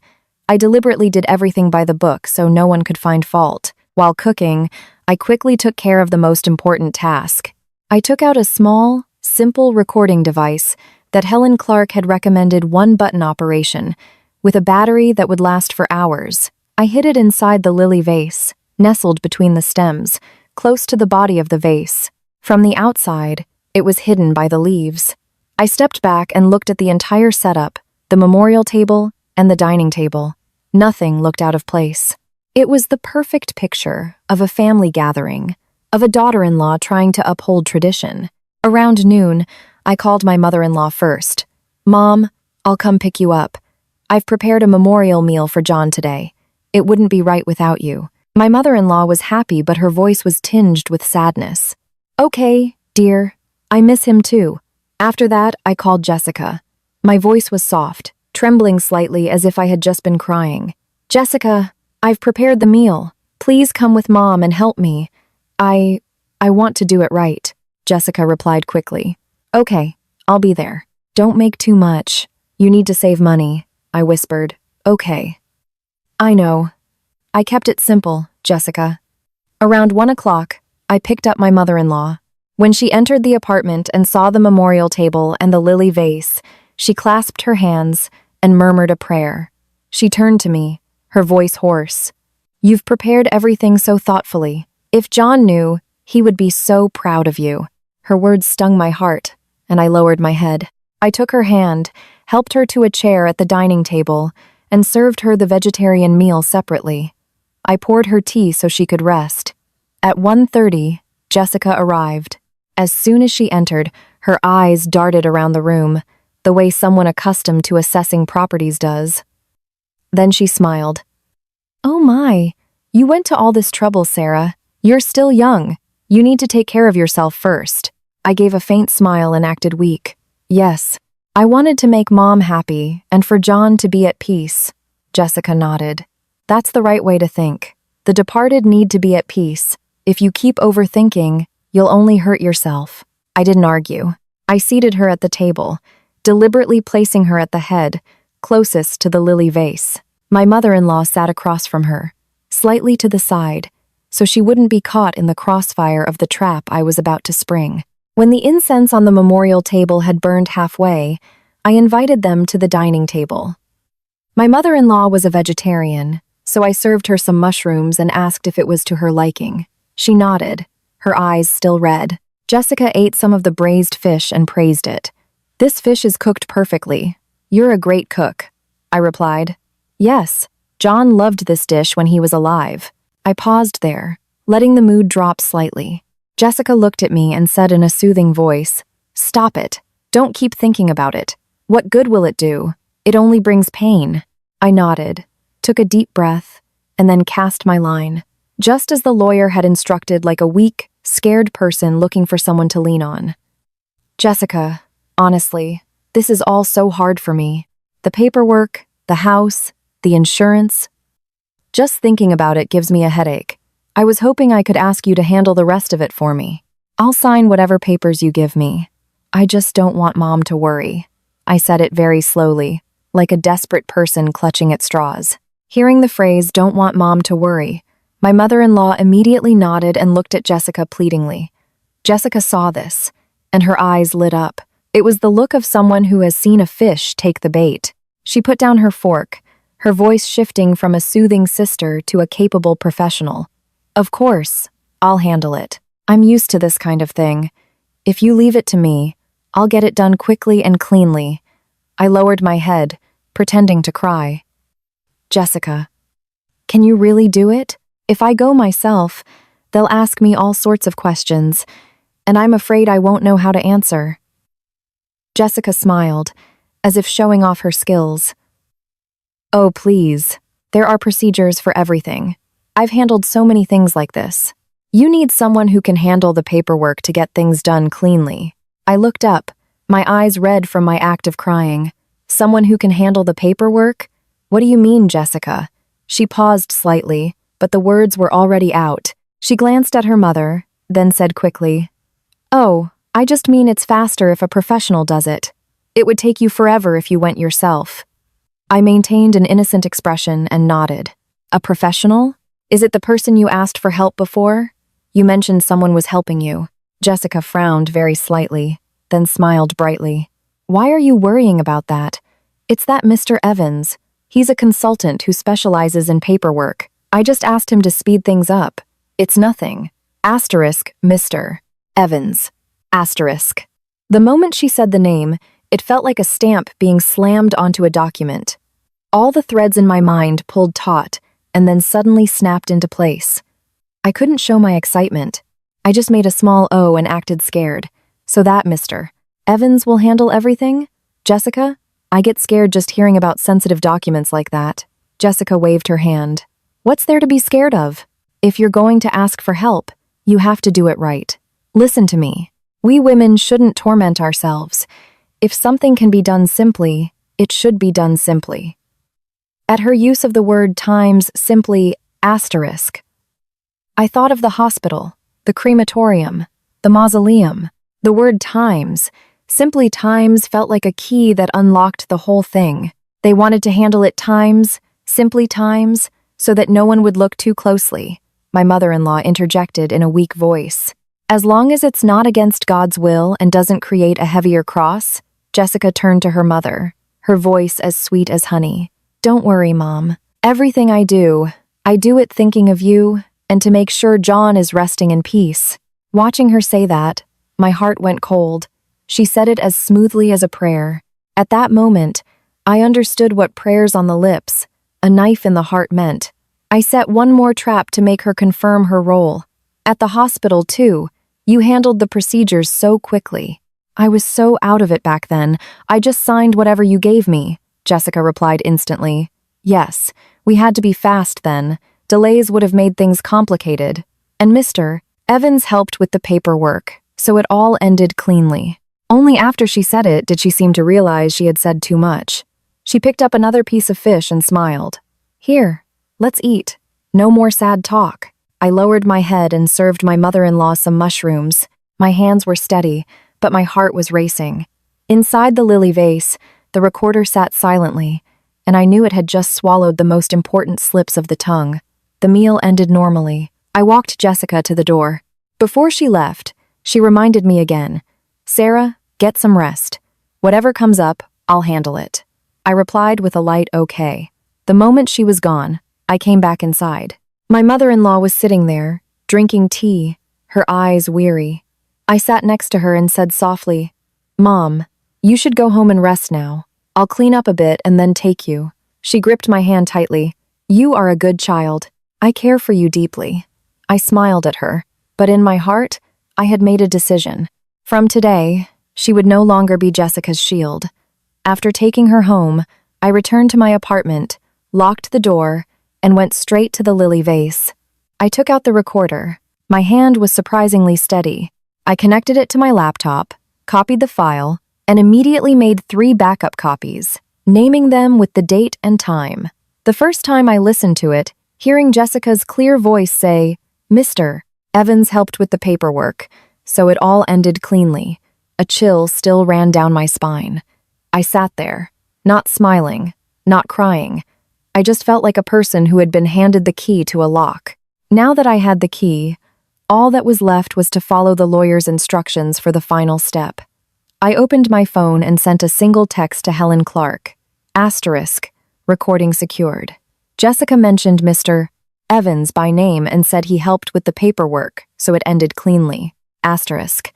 I deliberately did everything by the book so no one could find fault. While cooking, I quickly took care of the most important task. I took out a small, simple recording device that Helen Clark had recommended, one-button operation, with a battery that would last for hours. I hid it inside the lily vase, nestled between the stems, close to the body of the vase. From the outside, it was hidden by the leaves. I stepped back and looked at the entire setup, the memorial table and the dining table. Nothing looked out of place. It was the perfect picture of a family gathering, of a daughter-in-law trying to uphold tradition. Around noon, I called my mother-in-law first. "Mom, I'll come pick you up. I've prepared a memorial meal for John today. It wouldn't be right without you." My mother-in-law was happy, but her voice was tinged with sadness. Okay, dear. I miss him too. After that, I called Jessica. My voice was soft, trembling slightly as if I had just been crying. Jessica, I've prepared the meal. Please come with Mom and help me. I want to do it right, Jessica replied quickly. Okay, I'll be there. Don't make too much. You need to save money, I whispered. Okay. I know. I kept it simple, Jessica. Around 1 o'clock, I picked up my mother-in-law. When she entered the apartment and saw the memorial table and the lily vase, she clasped her hands and murmured a prayer. She turned to me, her voice hoarse. You've prepared everything so thoughtfully. If John knew, he would be so proud of you. Her words stung my heart, and I lowered my head. I took her hand, helped her to a chair at the dining table, and served her the vegetarian meal separately. I poured her tea so she could rest. At 1:30, Jessica arrived. As soon as she entered, her eyes darted around the room, the way someone accustomed to assessing properties does. Then she smiled. Oh my, you went to all this trouble, Sarah. You're still young. You need to take care of yourself first. I gave a faint smile and acted weak. Yes, I wanted to make Mom happy and for John to be at peace. Jessica nodded. That's the right way to think. The departed need to be at peace. If you keep overthinking, you'll only hurt yourself. I didn't argue. I seated her at the table, deliberately placing her at the head, closest to the lily vase. My mother-in-law sat across from her, slightly to the side, so she wouldn't be caught in the crossfire of the trap I was about to spring. When the incense on the memorial table had burned halfway, I invited them to the dining table. My mother-in-law was a vegetarian, so I served her some mushrooms and asked if it was to her liking. She nodded, her eyes still red. Jessica ate some of the braised fish and praised it. This fish is cooked perfectly. You're a great cook, I replied. Yes, John loved this dish when he was alive. I paused there, letting the mood drop slightly. Jessica looked at me and said in a soothing voice, Stop it. Don't keep thinking about it. What good will it do? It only brings pain. I nodded, took a deep breath, and then cast my line, just as the lawyer had instructed, like a weak, scared person looking for someone to lean on. Jessica, honestly, this is all so hard for me. The paperwork, the house, the insurance. Just thinking about it gives me a headache. I was hoping I could ask you to handle the rest of it for me. I'll sign whatever papers you give me. I just don't want Mom to worry. I said it very slowly, like a desperate person clutching at straws. Hearing the phrase, don't want Mom to worry, my mother-in-law immediately nodded and looked at Jessica pleadingly. Jessica saw this, and her eyes lit up. It was the look of someone who has seen a fish take the bait. She put down her fork, her voice shifting from a soothing sister to a capable professional. Of course, I'll handle it. I'm used to this kind of thing. If you leave it to me, I'll get it done quickly and cleanly. I lowered my head, pretending to cry. Jessica, can you really do it? If I go myself, they'll ask me all sorts of questions, and I'm afraid I won't know how to answer. Jessica smiled, as if showing off her skills. Oh, please. There are procedures for everything. I've handled so many things like this. You need someone who can handle the paperwork to get things done cleanly. I looked up, my eyes red from my act of crying. Someone who can handle the paperwork? What do you mean, Jessica? She paused slightly, but the words were already out. She glanced at her mother, then said quickly, Oh, I just mean it's faster if a professional does it. It would take you forever if you went yourself. I maintained an innocent expression and nodded. A professional? Is it the person you asked for help before? You mentioned someone was helping you. Jessica frowned very slightly, then smiled brightly. Why are you worrying about that? It's that Mr. Evans. He's a consultant who specializes in paperwork. I just asked him to speed things up. It's nothing. Asterisk, Mr. Evans. Asterisk. The moment she said the name, it felt like a stamp being slammed onto a document. All the threads in my mind pulled taut and then suddenly snapped into place. I couldn't show my excitement. I just made a small O and acted scared. So that Mr. Evans will handle everything? Jessica? I get scared just hearing about sensitive documents like that. Jessica waved her hand. What's there to be scared of? If you're going to ask for help, you have to do it right. Listen to me. We women shouldn't torment ourselves. If something can be done simply, it should be done simply. At her use of the word times simply asterisk, I thought of the hospital, the crematorium, the mausoleum. The word times, simply times, felt like a key that unlocked the whole thing. They wanted to handle it times, simply times, so that no one would look too closely. My mother-in-law interjected in a weak voice. As long as it's not against God's will and doesn't create a heavier cross, Jessica turned to her mother, her voice as sweet as honey. Don't worry, Mom. Everything I do it thinking of you and to make sure John is resting in peace. Watching her say that, my heart went cold. She said it as smoothly as a prayer. At that moment, I understood what prayers on the lips, a knife in the heart meant. I set one more trap to make her confirm her role. At the hospital, too, you handled the procedures so quickly. I was so out of it back then, I just signed whatever you gave me, Jessica replied instantly. Yes, we had to be fast then. Delays would have made things complicated. And Mr. Evans helped with the paperwork, so it all ended cleanly. Only after she said it did she seem to realize she had said too much. She picked up another piece of fish and smiled. Here, let's eat. No more sad talk. I lowered my head and served my mother-in-law some mushrooms. My hands were steady, but my heart was racing. Inside the lily vase, the recorder sat silently, and I knew it had just swallowed the most important slips of the tongue. The meal ended normally. I walked Jessica to the door. Before she left, she reminded me again, Sarah, get some rest. Whatever comes up, I'll handle it. I replied with a light okay. The moment she was gone, I came back inside. My mother-in-law was sitting there, drinking tea, her eyes weary. I sat next to her and said softly, Mom, you should go home and rest now. I'll clean up a bit and then take you. She gripped my hand tightly. You are a good child. I care for you deeply. I smiled at her, but in my heart, I had made a decision. From today, she would no longer be Jessica's shield. After taking her home, I returned to my apartment, locked the door, and went straight to the lily vase. I took out the recorder. My hand was surprisingly steady. I connected it to my laptop, copied the file, and immediately made 3 backup copies, naming them with the date and time. The first time I listened to it, hearing Jessica's clear voice say, Mr. Evans helped with the paperwork, so it all ended cleanly. A chill still ran down my spine. I sat there, not smiling, not crying. I just felt like a person who had been handed the key to a lock. Now that I had the key, all that was left was to follow the lawyer's instructions for the final step. I opened my phone and sent a single text to Helen Clark. Asterisk, recording secured. Jessica mentioned Mr. Evans by name and said he helped with the paperwork, so it ended cleanly. Asterisk.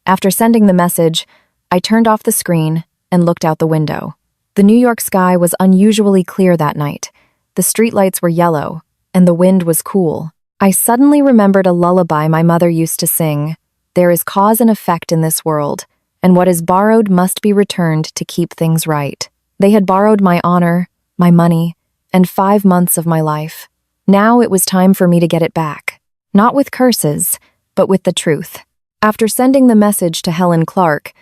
After sending the message, I turned off the screen and looked out the window. The New York sky was unusually clear that night. The streetlights were yellow, and the wind was cool. I suddenly remembered a lullaby my mother used to sing. There is cause and effect in this world, and what is borrowed must be returned to keep things right. They had borrowed my honor, my money, and 5 months of my life. Now it was time for me to get it back. Not with curses, but with the truth. After sending the message to Helen Clark,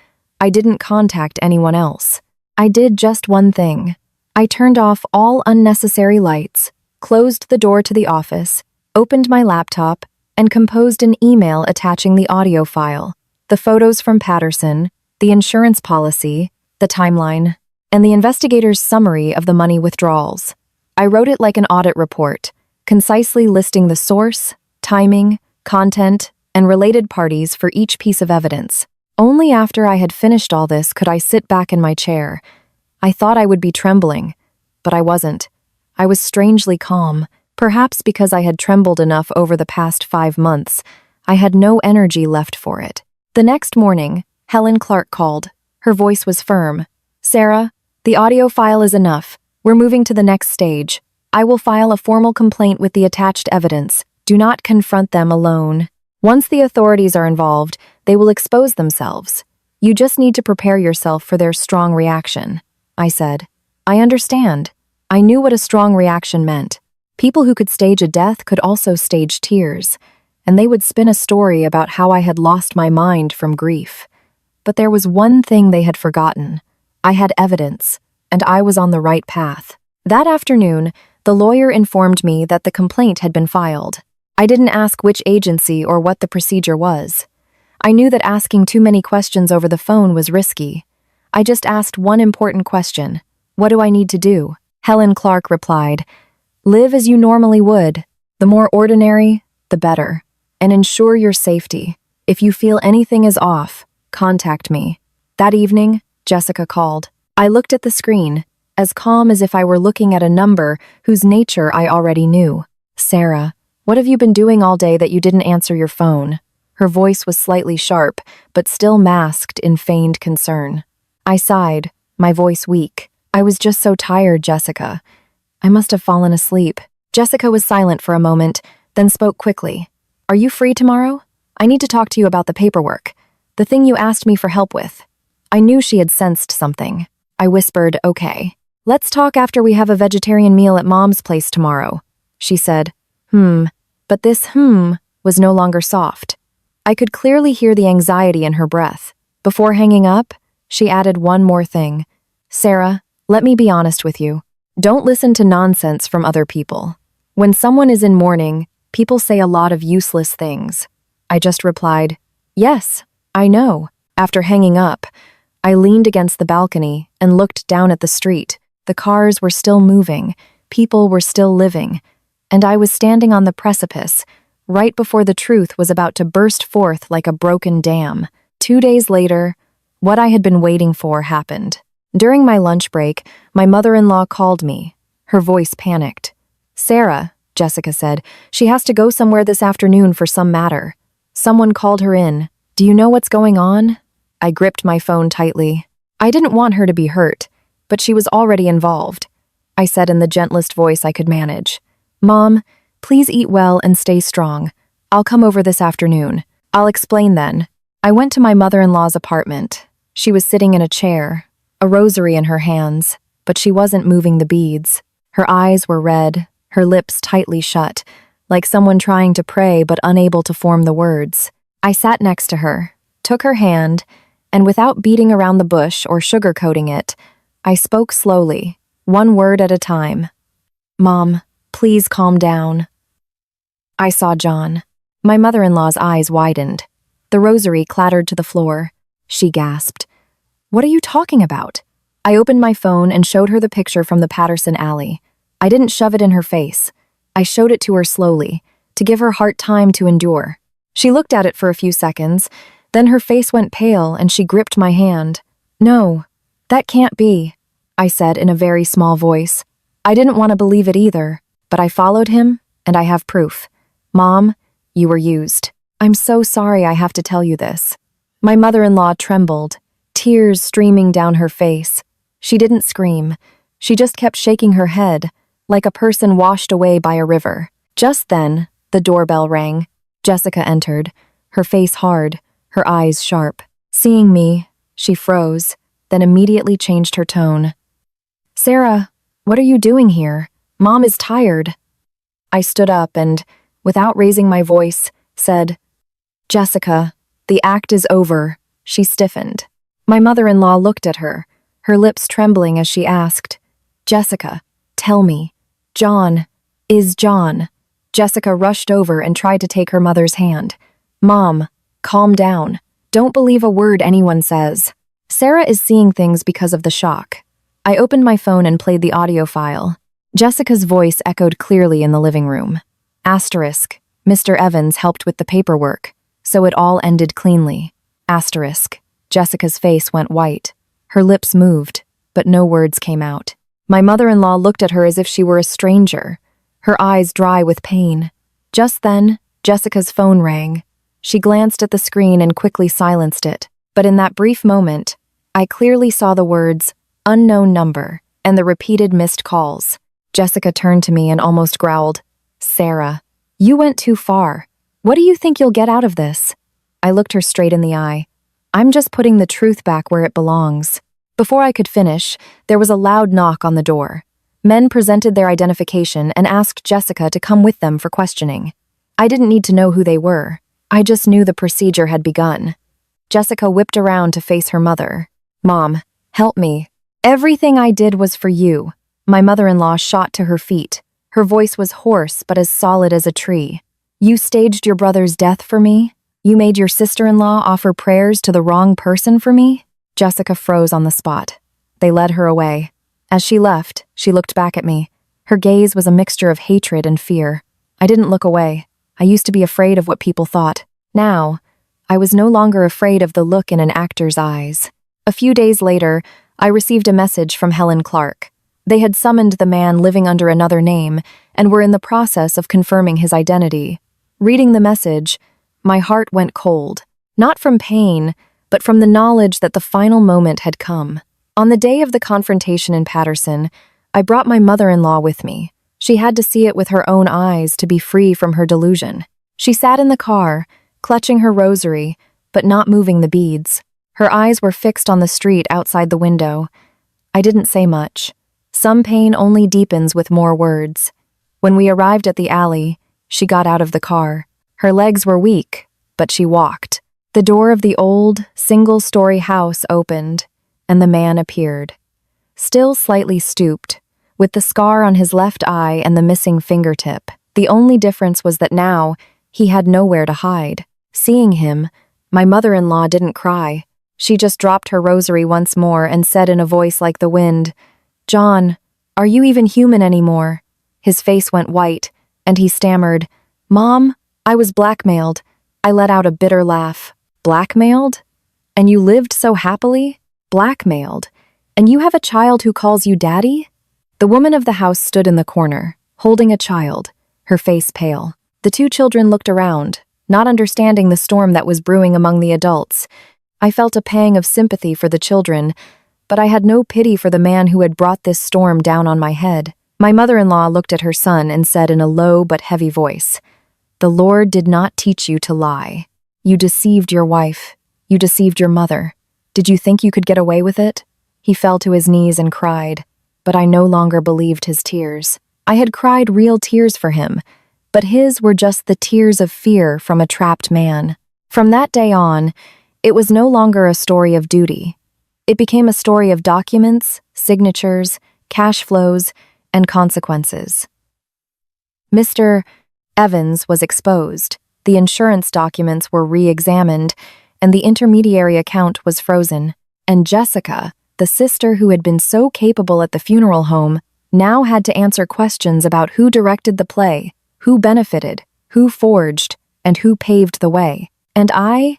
I didn't contact anyone else. I did just one thing. I turned off all unnecessary lights, closed the door to the office, opened my laptop, and composed an email attaching the audio file, the photos from Patterson, the insurance policy, the timeline, and the investigator's summary of the money withdrawals. I wrote it like an audit report, concisely listing the source, timing, content, and related parties for each piece of evidence. Only after I had finished all this could I sit back in my chair. I thought I would be trembling, but I wasn't. I was strangely calm, perhaps because I had trembled enough over the past 5 months. I had no energy left for it. The next morning, Helen Clark called. Her voice was firm. Sarah, the audio file is enough. We're moving to the next stage. I will file a formal complaint with the attached evidence. Do not confront them alone. Once the authorities are involved, they will expose themselves. You just need to prepare yourself for their strong reaction. I said. I understand. I knew what a strong reaction meant. People who could stage a death could also stage tears, and they would spin a story about how I had lost my mind from grief. But there was one thing they had forgotten. I had evidence, and I was on the right path. That afternoon, the lawyer informed me that the complaint had been filed. I didn't ask which agency or what the procedure was. I knew that asking too many questions over the phone was risky. I just asked one important question. What do I need to do? Helen Clark replied, live as you normally would. The more ordinary, the better. And ensure your safety. If you feel anything is off, contact me. That evening, Jessica called. I looked at the screen, as calm as if I were looking at a number whose nature I already knew. Sarah, what have you been doing all day that you didn't answer your phone? Her voice was slightly sharp, but still masked in feigned concern. I sighed, my voice weak. I was just so tired, Jessica. I must have fallen asleep. Jessica was silent for a moment, then spoke quickly. Are you free tomorrow? I need to talk to you about the paperwork. The thing you asked me for help with. I knew she had sensed something. I whispered, okay. Let's talk after we have a vegetarian meal at Mom's place tomorrow. She said, but this was no longer soft. I could clearly hear the anxiety in her breath. Before hanging up, she added one more thing. Sarah, let me be honest with you. Don't listen to nonsense from other people. When someone is in mourning, people say a lot of useless things. I just replied, yes, I know. After hanging up, I leaned against the balcony and looked down at the street. The cars were still moving, people were still living, and I was standing on the precipice, right before the truth was about to burst forth like a broken dam. 2 days later, what I had been waiting for happened. During my lunch break, my mother-in-law called me. Her voice panicked. Sarah, Jessica said, she has to go somewhere this afternoon for some matter. Someone called her in. Do you know what's going on? I gripped my phone tightly. I didn't want her to be hurt, but she was already involved. I said in the gentlest voice I could manage. Mom, please eat well and stay strong. I'll come over this afternoon. I'll explain then. I went to my mother-in-law's apartment. She was sitting in a chair, a rosary in her hands, but she wasn't moving the beads. Her eyes were red, her lips tightly shut, like someone trying to pray but unable to form the words. I sat next to her, took her hand, and without beating around the bush or sugarcoating it, I spoke slowly, one word at a time. Mom, please calm down. I saw John. My mother-in-law's eyes widened. The rosary clattered to the floor. She gasped. What are you talking about? I opened my phone and showed her the picture from the Patterson alley. I didn't shove it in her face. I showed it to her slowly, to give her heart time to endure. She looked at it for a few seconds, then her face went pale and she gripped my hand. No, that can't be, I said in a very small voice. I didn't want to believe it either, but I followed him, and I have proof. Mom, you were used. I'm so sorry I have to tell you this. My mother-in-law trembled, tears streaming down her face. She didn't scream. She just kept shaking her head, like a person washed away by a river. Just then, the doorbell rang. Jessica entered, her face hard, her eyes sharp. Seeing me, she froze, then immediately changed her tone. Sarah, what are you doing here? Mom is tired. I stood up and, without raising my voice, said, Jessica, the act is over. She stiffened. My mother-in-law looked at her, her lips trembling as she asked, Jessica, tell me, John, is John? Jessica rushed over and tried to take her mother's hand. Mom, calm down. Don't believe a word anyone says. Sarah is seeing things because of the shock. I opened my phone and played the audio file. Jessica's voice echoed clearly in the living room. Asterisk, Mr. Evans helped with the paperwork, so it all ended cleanly. Asterisk, Jessica's face went white. Her lips moved, but no words came out. My mother-in-law looked at her as if she were a stranger, her eyes dry with pain. Just then, Jessica's phone rang. She glanced at the screen and quickly silenced it. But in that brief moment, I clearly saw the words, unknown number, and the repeated missed calls. Jessica turned to me and almost growled, Sarah, you went too far. What do you think you'll get out of this? I looked her straight in the eye. I'm just putting the truth back where it belongs. Before I could finish, there was a loud knock on the door. Men presented their identification and asked Jessica to come with them for questioning. I didn't need to know who they were. I just knew the procedure had begun. Jessica whipped around to face her mother. "Mom, help me. Everything I did was for you." My mother-in-law shot to her feet. Her voice was hoarse but as solid as a tree. "You staged your brother's death for me? You made your sister-in-law offer prayers to the wrong person for me?" Jessica froze on the spot. They led her away. As she left, she looked back at me. Her gaze was a mixture of hatred and fear. I didn't look away. I used to be afraid of what people thought. Now, I was no longer afraid of the look in an actor's eyes. A few days later, I received a message from Helen Clark. They had summoned the man living under another name and were in the process of confirming his identity. Reading the message, my heart went cold, not from pain, but from the knowledge that the final moment had come. On the day of the confrontation in Patterson, I brought my mother-in-law with me. She had to see it with her own eyes to be free from her delusion. She sat in the car, clutching her rosary, but not moving the beads. Her eyes were fixed on the street outside the window. I didn't say much. Some pain only deepens with more words. When we arrived at the alley, she got out of the car. Her legs were weak, but she walked. The door of the old, single-story house opened, and the man appeared. Still slightly stooped, with the scar on his left eye and the missing fingertip. The only difference was that now, he had nowhere to hide. Seeing him, my mother-in-law didn't cry. She just dropped her rosary once more and said in a voice like the wind, "John, are you even human anymore?" His face went white, and he stammered, "Mom, I was blackmailed." I let out a bitter laugh. "Blackmailed? And you lived so happily? Blackmailed? And you have a child who calls you daddy?" The woman of the house stood in the corner, holding a child, her face pale. The two children looked around, not understanding the storm that was brewing among the adults. I felt a pang of sympathy for the children, but I had no pity for the man who had brought this storm down on my head. My mother-in-law looked at her son and said in a low but heavy voice, "The Lord did not teach you to lie. You deceived your wife. You deceived your mother. Did you think you could get away with it?" He fell to his knees and cried, but I no longer believed his tears. I had cried real tears for him, but his were just the tears of fear from a trapped man. From that day on, it was no longer a story of duty. It became a story of documents, signatures, cash flows, and consequences. Mr. Evans was exposed, the insurance documents were re-examined, and the intermediary account was frozen. And Jessica, the sister who had been so capable at the funeral home, now had to answer questions about who directed the play, who benefited, who forged, and who paved the way. And I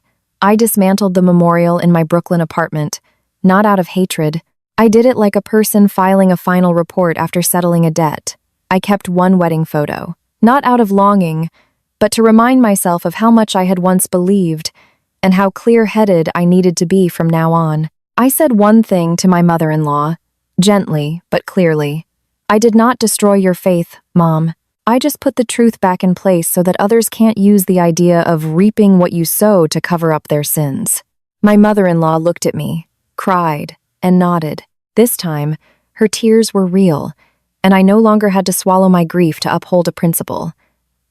dismantled the memorial in my Brooklyn apartment, not out of hatred. I did it like a person filing a final report after settling a debt. I kept one wedding photo, not out of longing, but to remind myself of how much I had once believed and how clear-headed I needed to be from now on. I said one thing to my mother-in-law, gently but clearly. "I did not destroy your faith, Mom. I just put the truth back in place so that others can't use the idea of reaping what you sow to cover up their sins." My mother-in-law looked at me, cried, and nodded. This time, her tears were real, and I no longer had to swallow my grief to uphold a principle.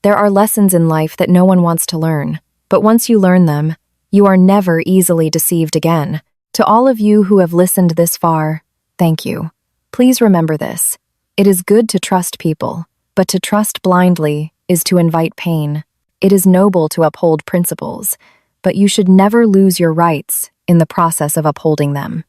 There are lessons in life that no one wants to learn, but once you learn them, you are never easily deceived again. To all of you who have listened this far, thank you. Please remember this. It is good to trust people, but to trust blindly is to invite pain. It is noble to uphold principles, but you should never lose your rights in the process of upholding them.